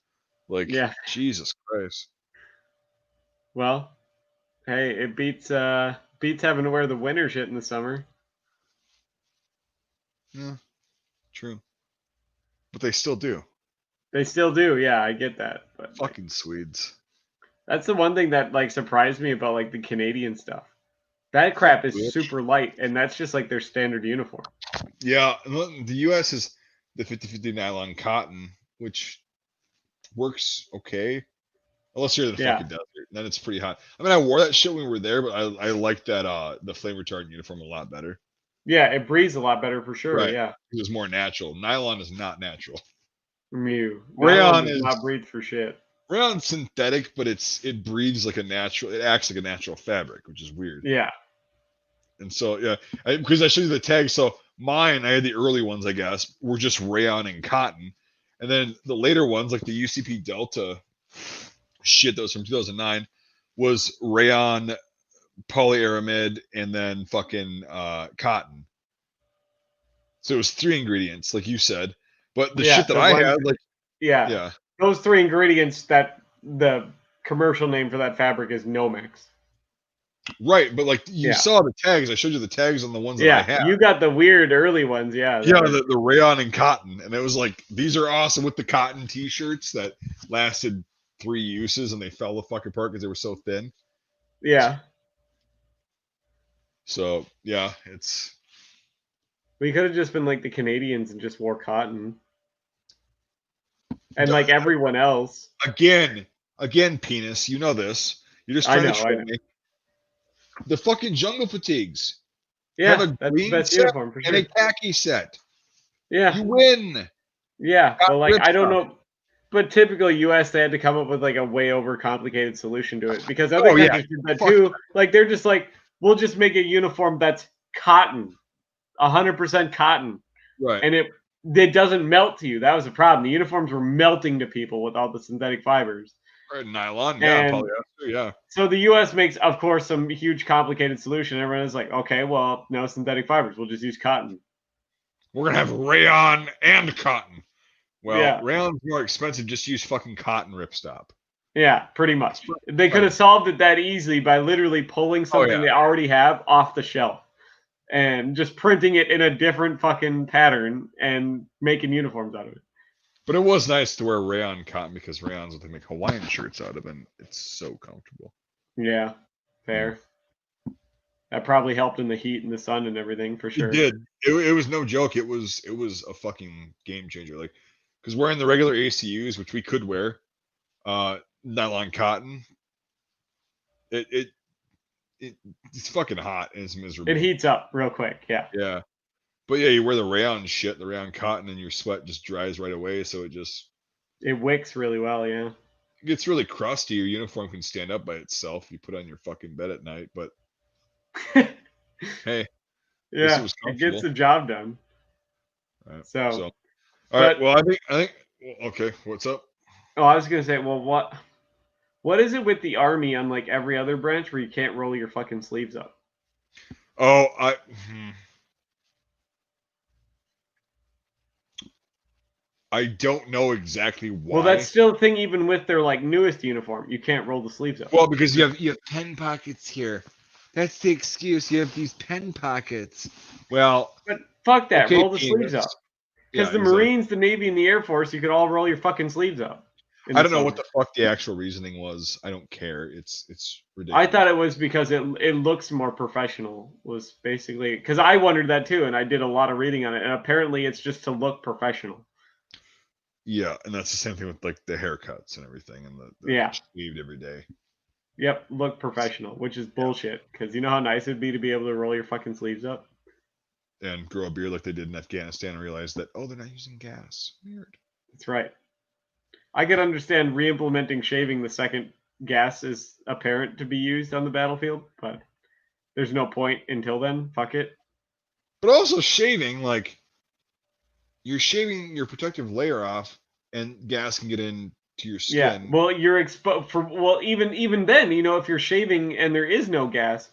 Like, yeah. Jesus Christ. Well, hey, it beats having to wear the winter shit in the summer. Yeah, true. But they still do. They still do. Yeah, I get that. But like, Fucking Swedes. that's the one thing that like surprised me about like the Canadian stuff. That crap is super light, and that's just like their standard uniform. Yeah, the U.S. is the 50/50 nylon cotton, which works okay, unless you're in the fucking desert. Then it's pretty hot. I mean, I wore that shit when we were there, but I liked that the flame retardant uniform a lot better. Yeah, it breathes a lot better for sure. Right. Yeah, it was more natural. Nylon is not natural. Mew. Rayon does is not breathe for shit. Rayon's synthetic, but it breathes like a natural. It acts like a natural fabric, which is weird. Yeah. And so yeah, because I showed you the tag. So mine, I had the early ones, I guess, were just rayon and cotton, and then the later ones, like the UCP Delta shit that was from 2009, was rayon, polyaramid, and then fucking cotton. So it was 3 ingredients, like you said. But the shit that I had, like, yeah, those 3 ingredients, that the commercial name for that fabric is Nomex. Right, but like you saw the tags. I showed you the tags on the ones that I had. You got the weird early ones, Yeah, the rayon and cotton, and it was like these are awesome with the cotton T-shirts that lasted 3 uses and they fell the fuck apart because they were so thin. Yeah. So yeah, it's. We could have just been like the Canadians and just wore cotton. And like everyone else. Again, penis. You know this. You're just trying to show me. The fucking jungle fatigues. Yeah, have a that's green the best set uniform for sure. and a khaki set. Yeah. You win. Yeah, but like I don't know. But typical US, they had to come up with like a way over complicated solution to it because other countries did that too. Like they're just like, we'll just make a uniform that's cotton, 100% cotton, right? And it doesn't melt to you. That was the problem. The uniforms were melting to people with all the synthetic fibers. Right, nylon, yeah, polyester, yeah. So the US makes, of course, some huge complicated solution. Everyone is like, okay, well, no synthetic fibers. We'll just use cotton. We're gonna have rayon and cotton. Well, rayon's more expensive. Just use fucking cotton ripstop. Yeah, pretty much. They could have solved it that easily by literally pulling something they already have off the shelf and just printing it in a different fucking pattern and making uniforms out of it. But it was nice to wear rayon cotton because rayon's what they make Hawaiian shirts out of, and it's so comfortable. Yeah, fair. That probably helped in the heat and the sun and everything for sure. It did. It was no joke. It was a fucking game changer. Like, because wearing the regular ACUs, which we could wear, nylon cotton, it's fucking hot and it's miserable. It heats up real quick. Yeah. Yeah. But yeah, you wear the rayon shit, the rayon cotton, and your sweat just dries right away. So it wicks really well. Yeah. It gets really crusty. Your uniform can stand up by itself. You put it on your fucking bed at night, but hey, yeah, it gets the job done. Right. So all right. Well, I think. Okay, what's up? Oh, I was gonna say, well, what is it with the Army, unlike every other branch, where you can't roll your fucking sleeves up? Oh, I don't know exactly why. Well, that's still a thing, even with their like newest uniform. You can't roll the sleeves up. Well, because you have pen pockets here. That's the excuse. You have these pen pockets. Well, but fuck that. Roll the sleeves up. Because the Marines, the Navy, and the Air Force, you could all roll your fucking sleeves up. I don't know what the fuck the actual reasoning was. I don't care. It's ridiculous. I thought it was because it looks more professional. Was basically because I wondered that too, and I did a lot of reading on it, and apparently it's just to look professional. Yeah, and that's the same thing with like the haircuts and everything, and the shaved every day. Yep, look professional, which is bullshit. Because you know how nice it'd be to be able to roll your fucking sleeves up and grow a beard like they did in Afghanistan, and realize that they're not using gas. Weird. That's right. I could understand re-implementing shaving the second gas is apparent to be used on the battlefield, but there's no point until then. Fuck it. But also shaving, like, you're shaving your protective layer off, and gas can get into your skin. Yeah, well, you're exposed for. Well, even then, if you're shaving and there is no gas,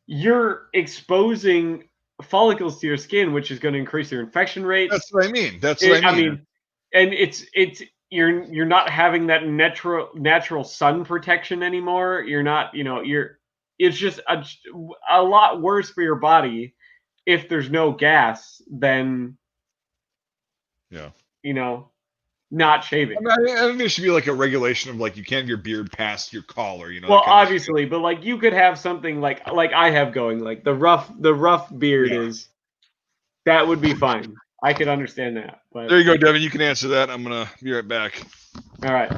you're exposing follicles to your skin, which is going to increase your infection rate. That's what I mean. I mean, and it's you're not having that natural sun protection anymore. You're not, it's just a lot worse for your body if there's no gas than not shaving. I think there should be like a regulation of like you can't have your beard past your collar, Well, obviously, but like you could have something like I have going, like the rough beard is that would be fine. I could understand that. But there you go, Devin. You can answer that. I'm gonna be right back. All right.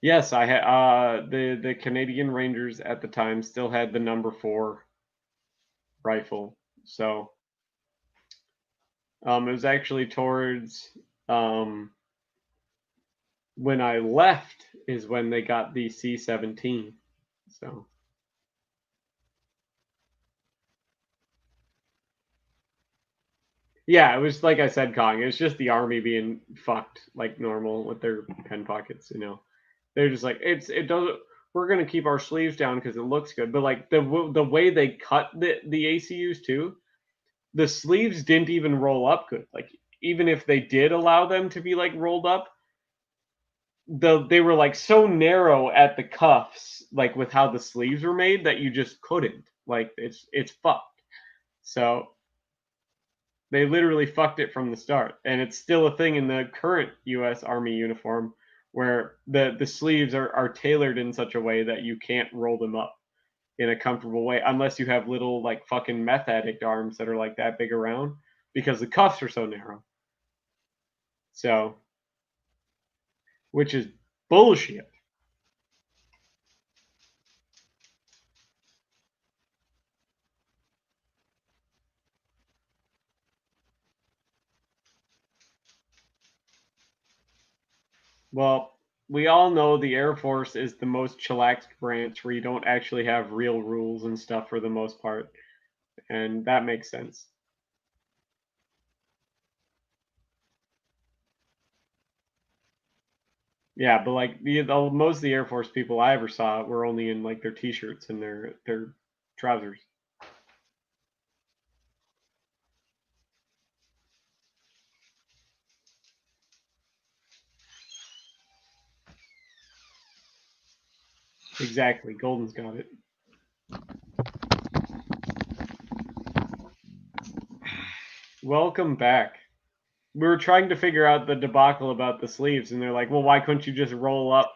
Yes, I had the Canadian Rangers at the time still had the number 4 rifle. So it was actually towards when I left is when they got the C-17. So yeah, it was like I said, Kong. It's just the Army being fucked like normal with their pen pockets. They're just like it doesn't. We're gonna keep our sleeves down because it looks good, but like the way they cut the ACUs too, the sleeves didn't even roll up good. Like even if they did allow them to be like rolled up, they were like so narrow at the cuffs, like with how the sleeves were made, that you just couldn't. Like it's fucked. So they literally fucked it from the start, and it's still a thing in the current U.S. Army uniform, where the sleeves are tailored in such a way that you can't roll them up in a comfortable way unless you have little like fucking meth addict arms that are like that big around, because the cuffs are so narrow. So, which is bullshit. Well, we all know the Air Force is the most chillaxed branch where you don't actually have real rules and stuff for the most part, and that makes sense. Yeah, but like most of the Air Force people I ever saw were only in like their t-shirts and their trousers. Exactly. Golden's got it. Welcome back. We were trying to figure out the debacle about the sleeves, and they're like, "Well, why couldn't you just roll up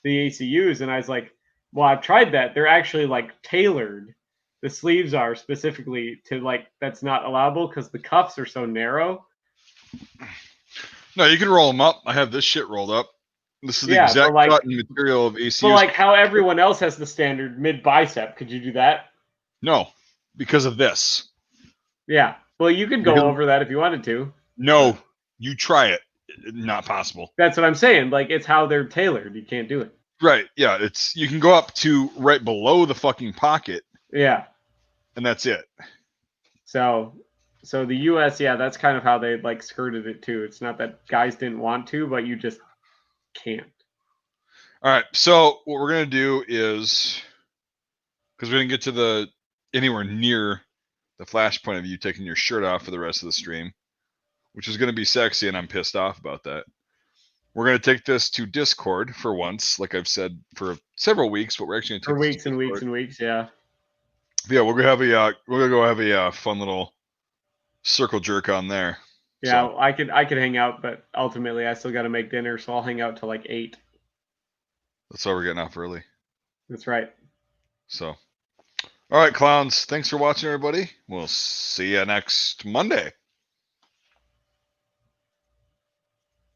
the ACUs?" And I was like, "Well, I've tried that. They're actually like tailored. The sleeves are specifically to like that's not allowable because the cuffs are so narrow." No, you can roll them up. I have this shit rolled up. This is the Yeah, exact but like, cut and material of ACUs. but like how everyone else has the standard mid bicep. Could you do that? No, because of this. Yeah. Well, you could go over that if you wanted to. No, you try it. Not possible. That's what I'm saying. Like it's how they're tailored. You can't do it. Right. Yeah. It's you can go up to right below the fucking pocket. Yeah. And that's it. So the US, yeah, that's kind of how they like skirted it too. It's not that guys didn't want to, but you just can't. All right. So what we're gonna do is because we didn't get to the anywhere near the flashpoint of you taking your shirt off for the rest of the stream, which is gonna be sexy, and I'm pissed off about that. We're gonna take this to Discord for once, like I've said for several weeks, but we're actually gonna take For this weeks to and weeks Discord. and weeks, yeah. Yeah, we're gonna have a fun little circle jerk on there. Yeah, So I could hang out, but ultimately I still got to make dinner, so I'll hang out till like 8. that's why we're getting off early. That's right. So, all right, clowns. Thanks for watching, everybody. We'll see you next Monday.